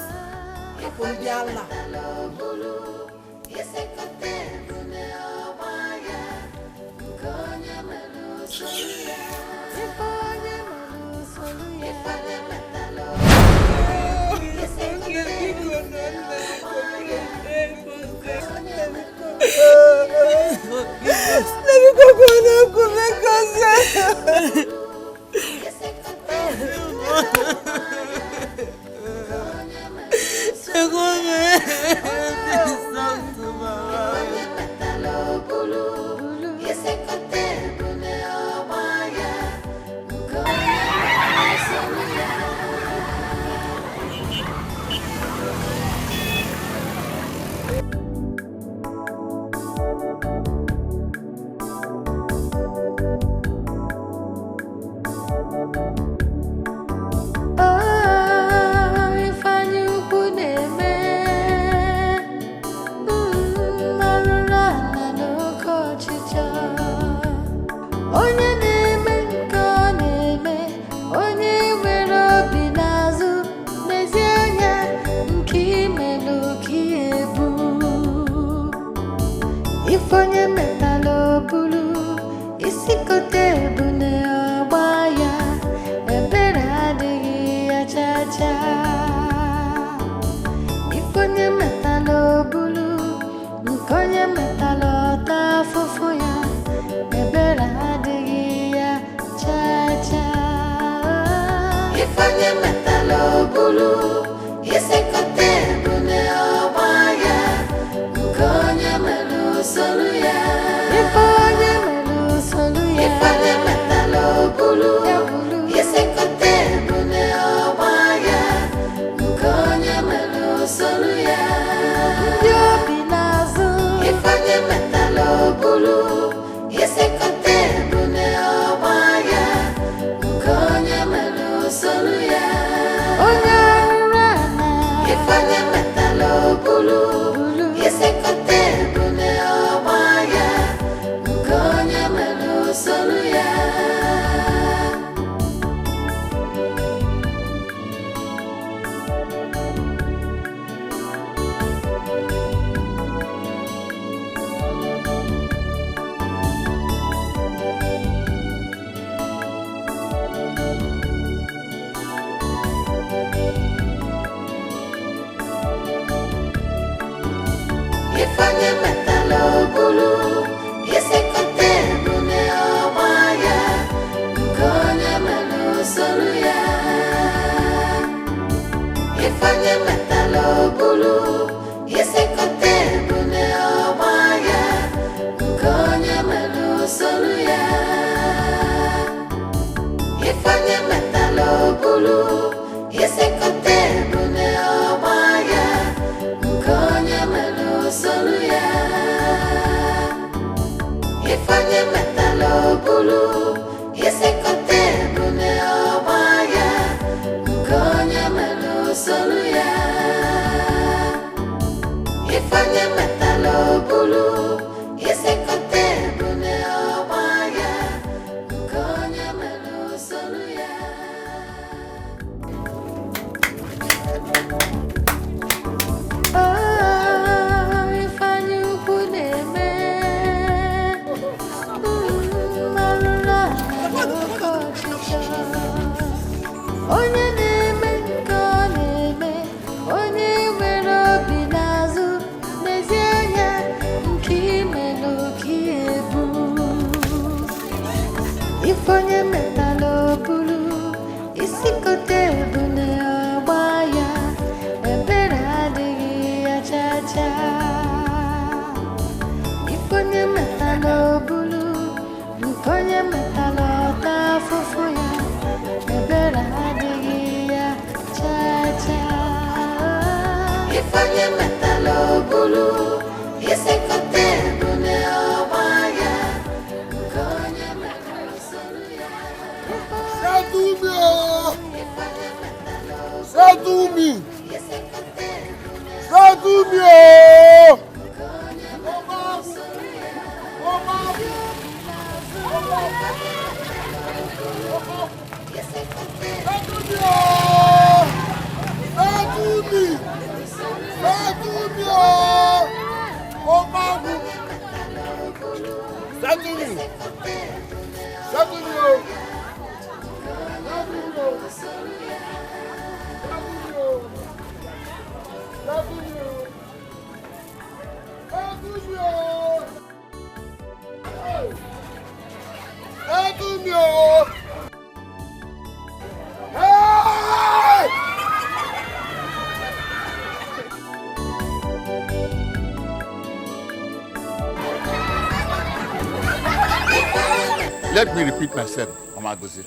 Let me repeat myself, Mama Gozi.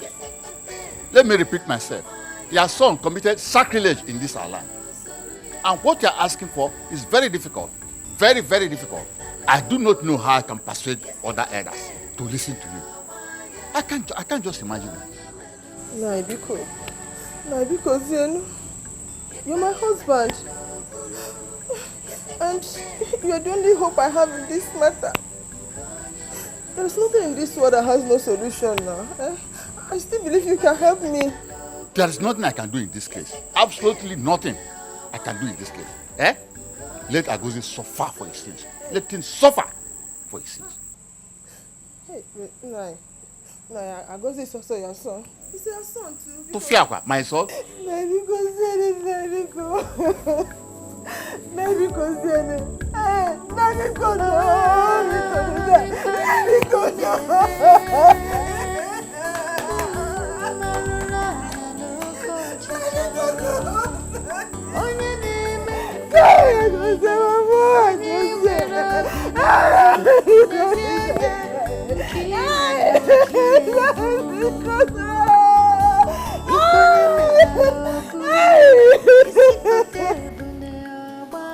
Let me repeat myself. Your son committed sacrilege in this our land. And what you're asking for is very difficult. Very, very difficult. I do not know how I can persuade other elders to listen to you. I can't just imagine it. Because you're my husband. And you're the only hope I have in this matter. There's nothing in this world that has no solution now. I still believe you can help me. There is nothing I can do in this case. Absolutely nothing I can do in this case. Let Agozi suffer for his sins. Let him suffer for his sins. Hey, no, Agozi is also your son. He's your son too. To fear my son?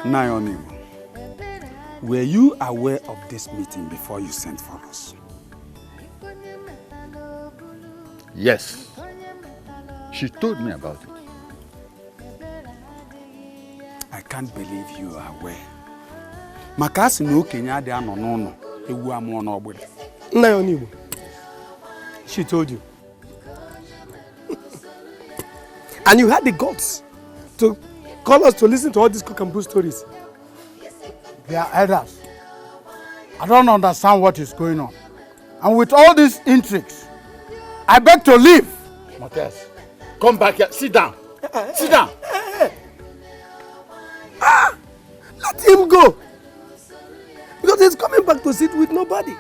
Naomi, were you aware of this meeting before you sent for us? Yes. She told me about it. I can't believe you are aware. Makasi no Kenya de anono ewu amu na ogbede. Naomi, she told you. And you had the guts to call us to listen to all these cook and brew stories. They are elders. I don't understand what is going on. And with all these intrigues, I beg to leave. Motes, come back here. Sit down. Sit down. Let him go. he's coming back to sit with nobody.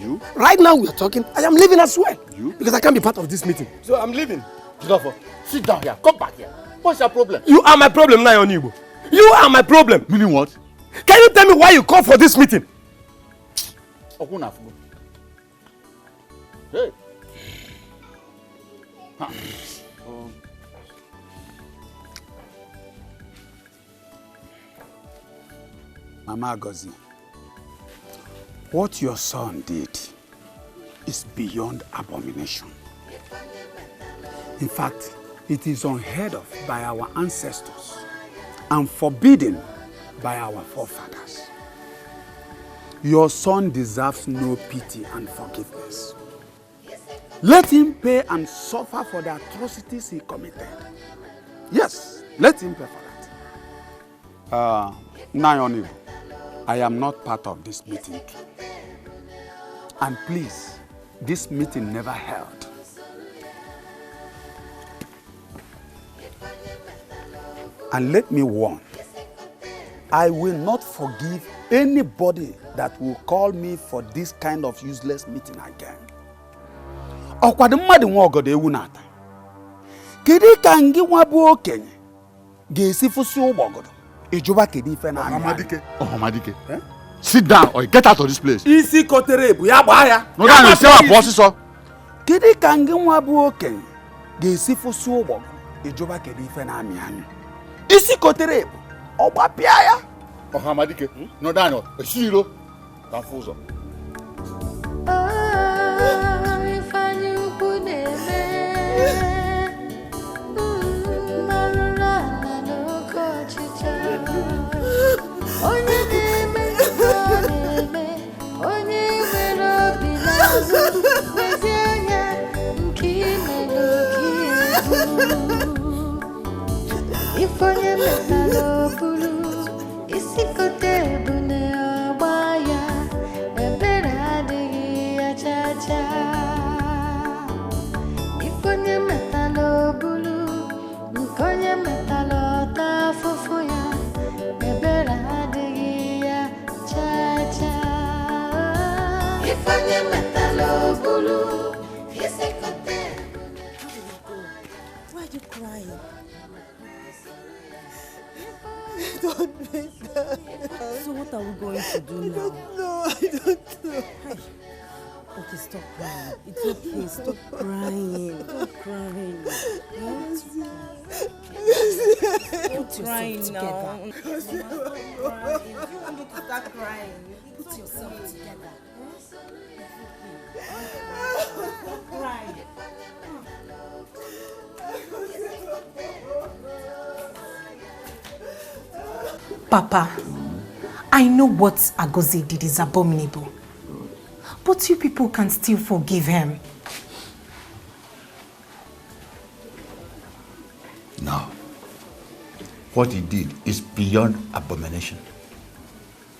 You? Right now we are talking, I am leaving as well. You? Because I can't be part of this meeting. So I'm leaving. Jidofo, sit down here. Come back here. What's your problem? You are my problem now, Onibo. You are my problem. Meaning what? Can you tell me why you called for this meeting? Okunafugo. Hey. Huh. Mama Agozi, what your son did is beyond abomination. In fact, it is unheard of by our ancestors and forbidden by our forefathers. Your son deserves no pity and forgiveness. Let him pay and suffer for the atrocities he committed. Yes, let him pay for that. Nayonibu, I am not part of this meeting. And please, this meeting never held. And let me warn, I will not forgive anybody that will call me for this kind of useless meeting again. Ọkwa dị mmadụ nwa ọgọdọ ewu na-ata. Kedu ka ngị nwa bụ okenye ga-esi fụsị ụgbọgọdọ? Ịjụba kedu ife na Ọhamadike. Ọhamadike. Sit down or get out of this place. Isi kotere ebu ya gbaa ya. No, that is your boss so. Kedu ka ngị nwa bụ okenye ga-esi fụsị ụgbọgọdọ? Ịjụba kedu ife na amị anyị. Isi kotere ebu ọ gbapịa ya. Ọhamadike. No, Daniel. Eshiro. Ka fụ ụzọ. Why are you crying? Don't make that. So what are we going to do now? No, I don't know. Okay, stop crying. It's okay. Stop crying. Stop crying. Stop crying now. Stop crying. Put yourself together. Stop crying. Papa, I know what Agozi did is abominable. But you people can still forgive him. No. What he did is beyond abomination.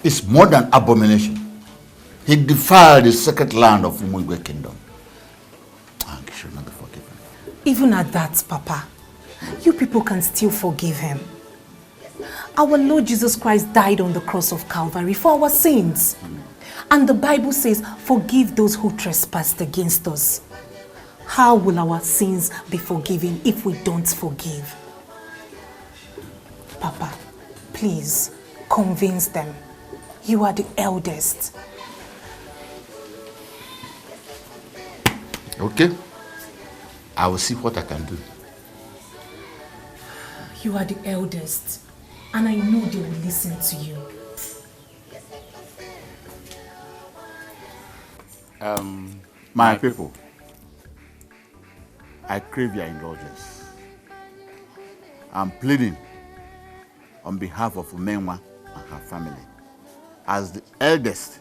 It's more than abomination. He defiled the sacred land of Umugwe kingdom. And he should not be forgiven. Even at that, Papa, you people can still forgive him. Our Lord Jesus Christ died on the cross of Calvary for our sins. And the Bible says, forgive those who trespassed against us. How will our sins be forgiven if we don't forgive? Papa, please, convince them. You are the eldest. Okay. I will see what I can do. You are the eldest. And I know they will listen to you. My people, I crave your indulgence. I'm pleading on behalf of Umenwa and her family as the eldest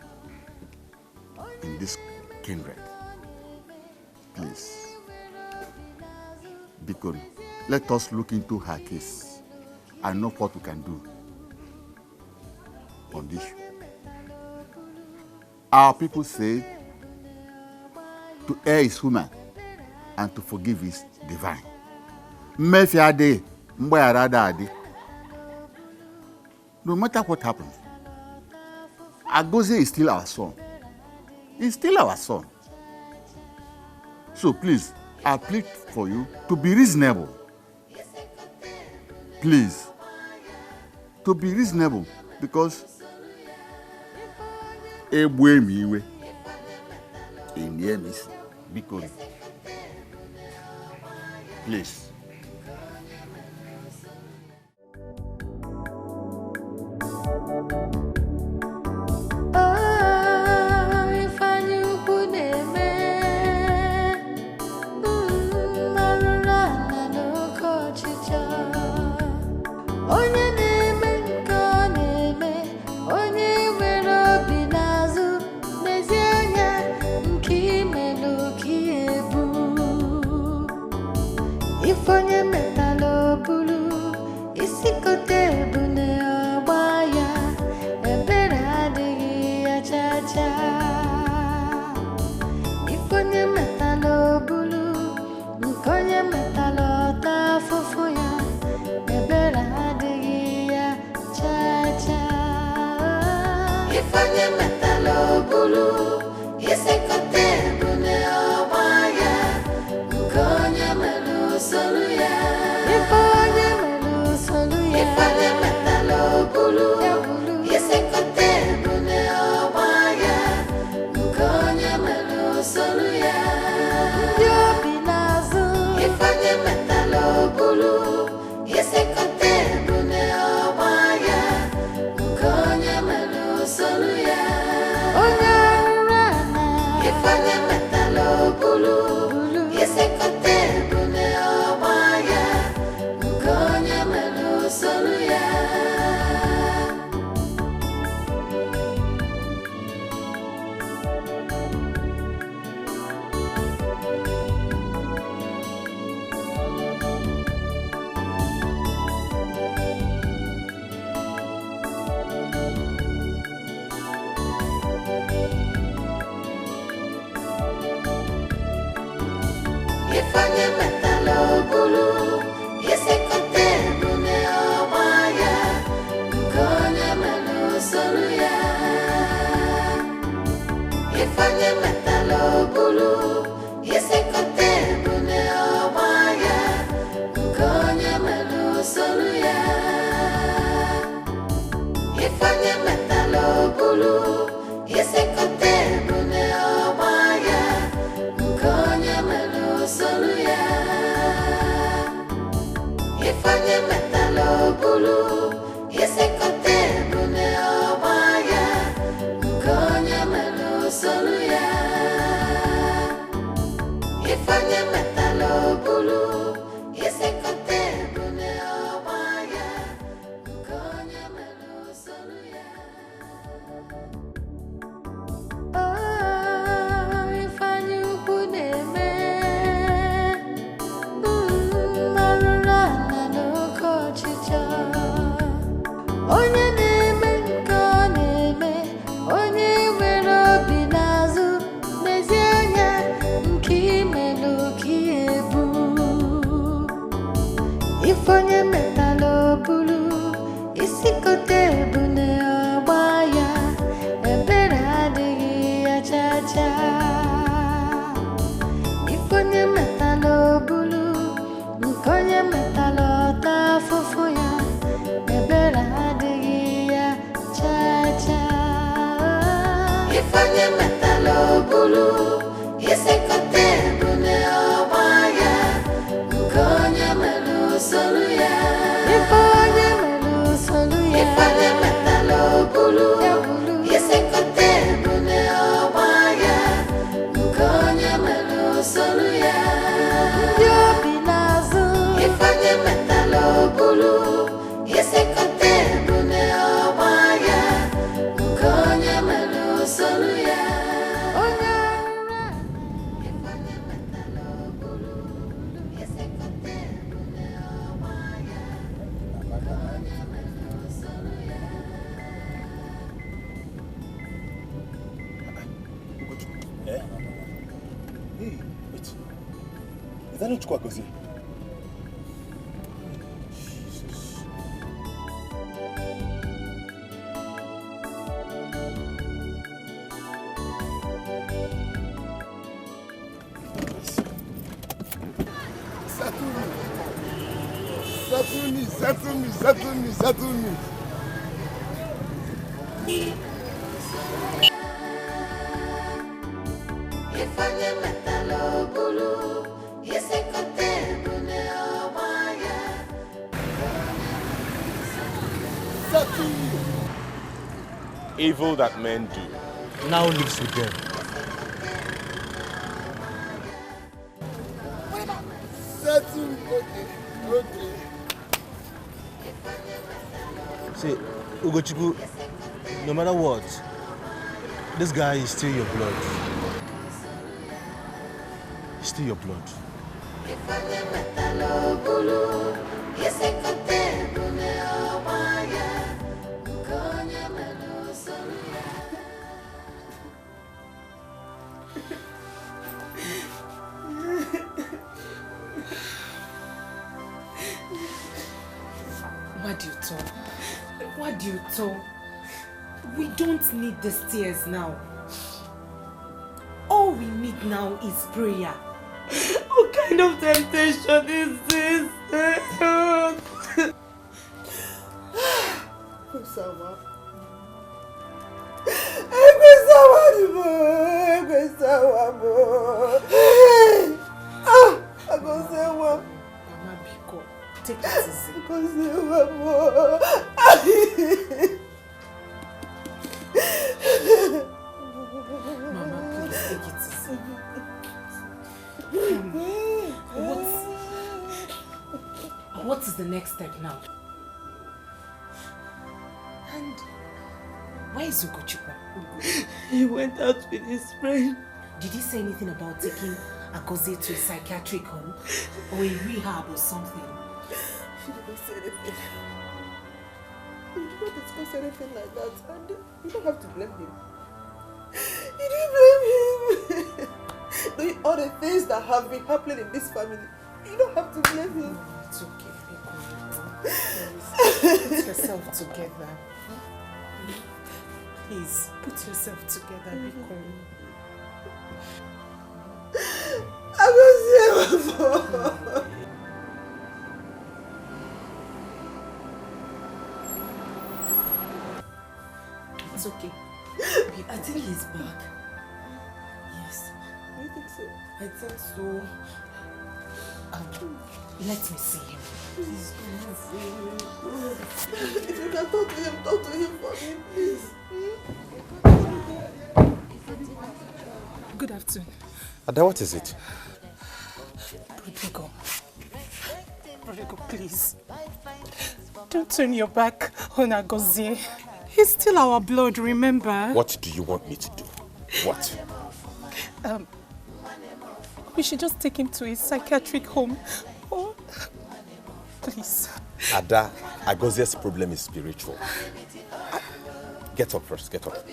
in this kindred. Please, Bikon, let us look into her case and know what we can do on this. Our people say to err is human and to forgive is divine. No matter what happens, Agozie is still our son. He's still our son. So please, I plead for you to be reasonable. Please. To be reasonable, because because please. Settle me, settle me, settle me. Evil that men do now lives with them. Settle me, okay. See, Ugochukwu, no matter what, this guy is still your blood. He's still your blood. What do you talk? We don't need the tears now. All we need now is prayer. What kind of temptation is this? Mama Biko, take it easy. Mama, please take it easy. What is the next step now? And where is Ugochukwu? He went out with his friend. Did he say anything about taking Agozie to a psychiatric home or a rehab or something? He didn't say anything. He did not discuss anything like that, and you don't have to blame him. You didn't blame him. Doing all the things that have been happening in this family, you don't have to blame him. No, it's okay. Put yourself together. Please, put yourself together, Biko. I was here before. It's okay. I think he's back. Yes. You think so? I think so. Let me see him. Please come and see him. If you can talk to him for me, please. Good afternoon. Ada, what is it? Rodrigo, please. Don't turn your back on Agozie. He's still our blood, remember? What do you want me to do? What? We should just take him to a psychiatric home. Oh, please. Ada, Agozie's problem is spiritual. Get up first, get up.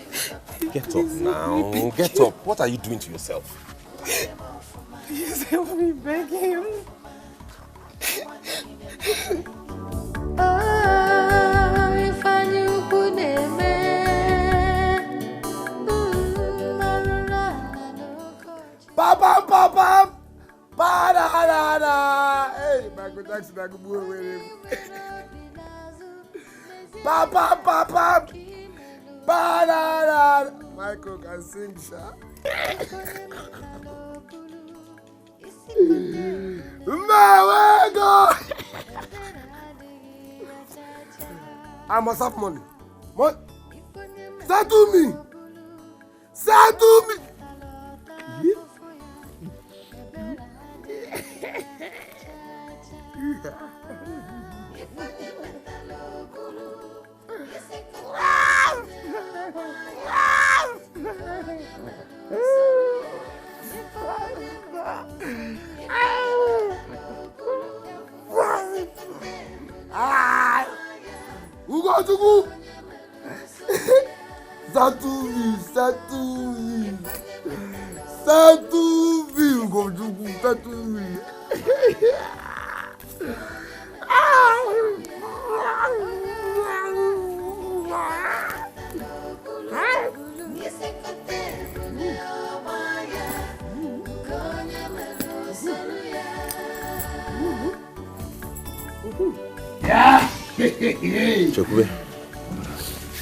Get up now, get up. What are you doing to yourself? Please help me beg him. Papa, hey, Michael Jackson, I could move with him. Papa, Michael can sing, sha. I must have money. What? Settle me. Ugochukwu! Settle me, Ugochukwu, settle me. Yeah! Chokwe,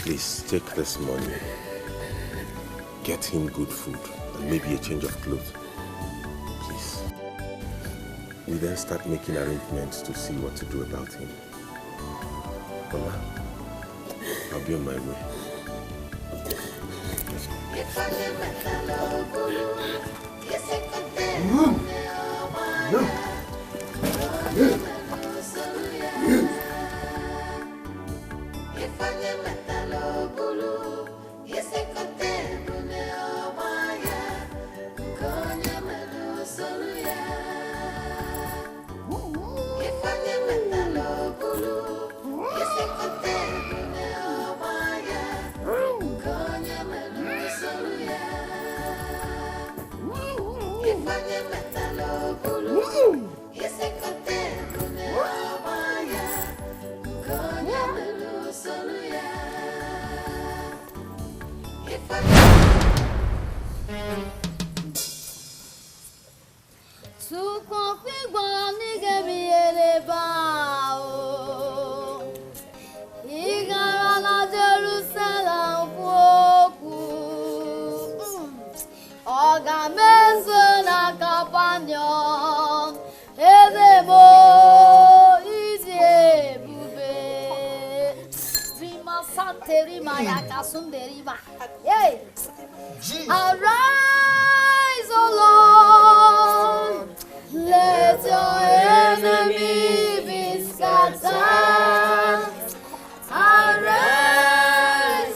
please take this money. Get him good food and maybe a change of clothes. Please. We then start making arrangements to see what to do about him. Mama, I'll be on my way. Arise, O Lord, let your enemy be scattered. Arise,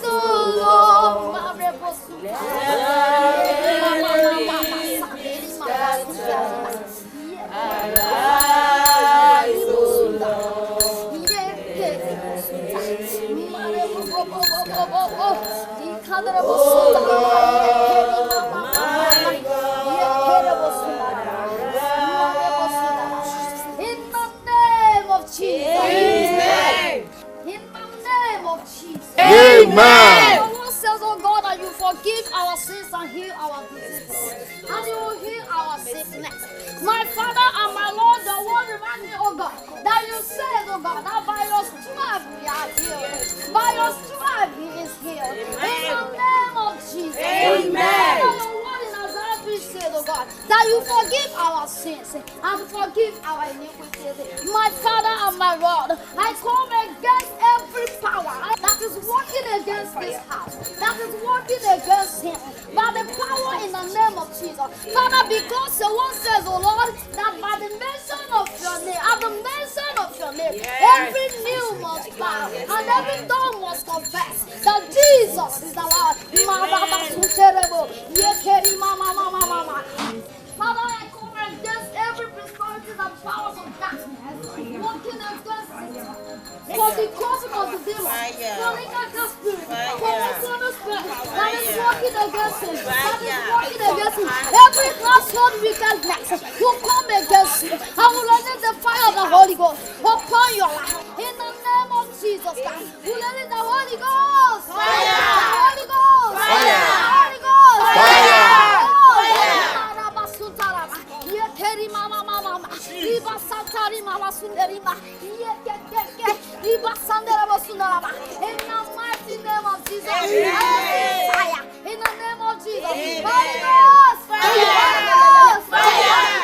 O Lord, let your enemy be scattered. Arise, O Lord. In the name of Jesus. Amen. In the name of Jesus. Amen. The Lord says, oh God, that you forgive our sins and heal our diseases. And you will heal our sickness. My Father and my Lord, the word reminds me, oh God, that you said, oh God, that by your stripe we are healed. By your stripe he is healed. In the name of Jesus. Amen. Your word in Isaiah 3 said, oh God, that you forgive our sins and forgive our iniquities. My Father and my Lord, I come against every power that is working against this house, that is working against him, by the power in the name of Jesus. Father, because the one says, oh Lord, that by the mention of your name, at the mention of your name, every knee must bow and every tongue must confess that Jesus is the Lord. Father, I come against every principality and powers of darkness working against it. For the cause of the demon, for the dark spirit, for the son spirit that is working against him, that is working against him. Every household wickedness will come against you. I will release the fire of the Holy Ghost upon your life. In the name of Jesus Christ, we release the Holy Ghost. Fire! The Holy Ghost! Fire! The Holy Ghost! Fire! In the mighty name of Jesus, fire! In the name of Jesus, Holy Ghost! Fire! Fire!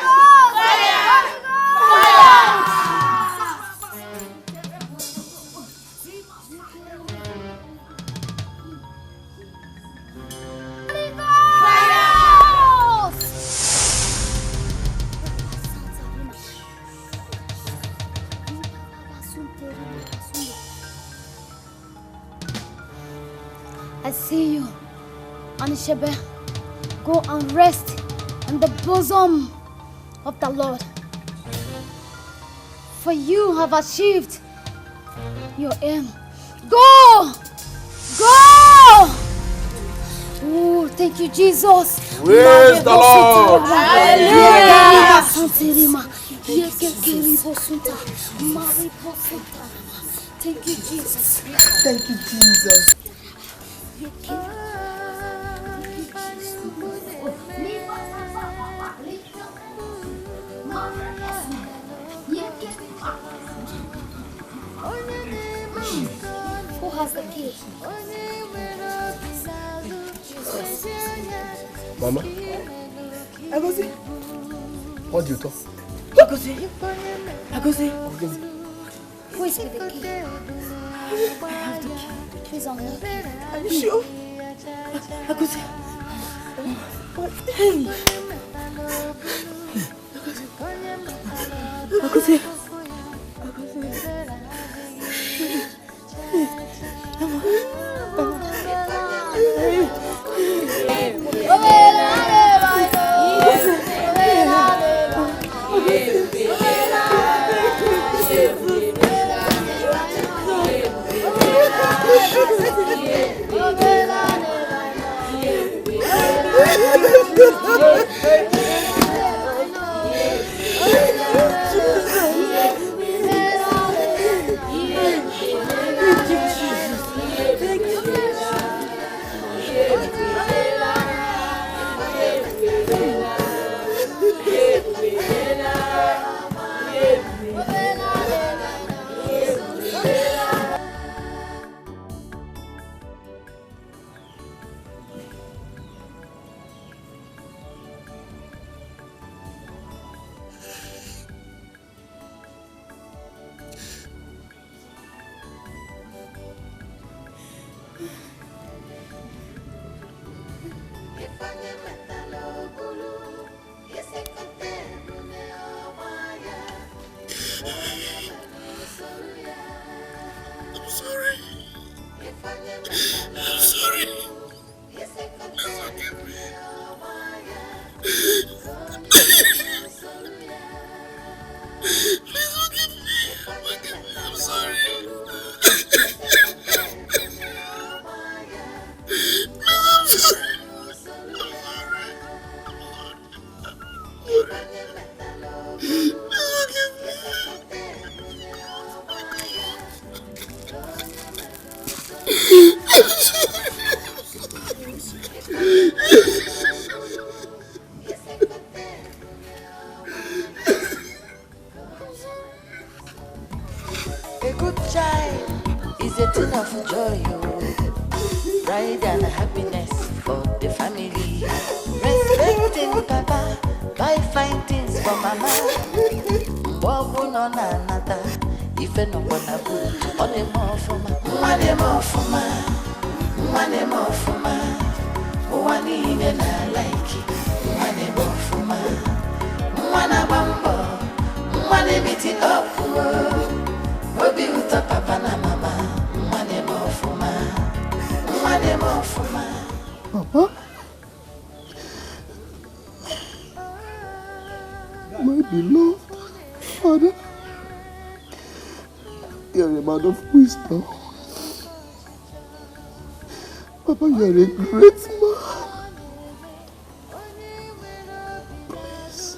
I see you, Anishebe. Go and rest in the bosom of the Lord. For you have achieved your aim. Go! Go! Oh, thank you, Jesus. Praise the Lord. Hallelujah. Thank you, Jesus. Thank you, Jesus. key. Mama, Agosi. what do you talk? Agosi. Agosi. Who is with the key? I have the key. Please unlock it. Are you sure? Agosi. Hey. Agosi. A good child is a thing of joy, oh. Pride and happiness for the family. Respecting Papa, buy fine things for Mama. Bobu no na nata, ife no kona bu. One more for ma, one more for ma, one more for ma. One in na like it, one more for ma. One a bambo, one meet it up, oh. Obi uta papa na mama, mwane mofuma, mwane mofuma. Papa? My beloved Father, you are a man of wisdom. Papa, you are a great man. Please.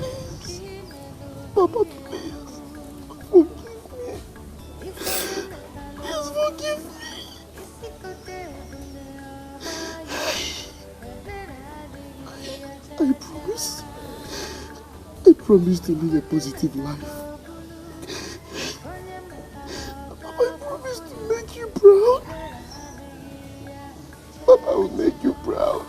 Please. Papa, please. Forgive me. I promise to live a positive life. Papa, I promise to make you proud. Papa, I will make you proud.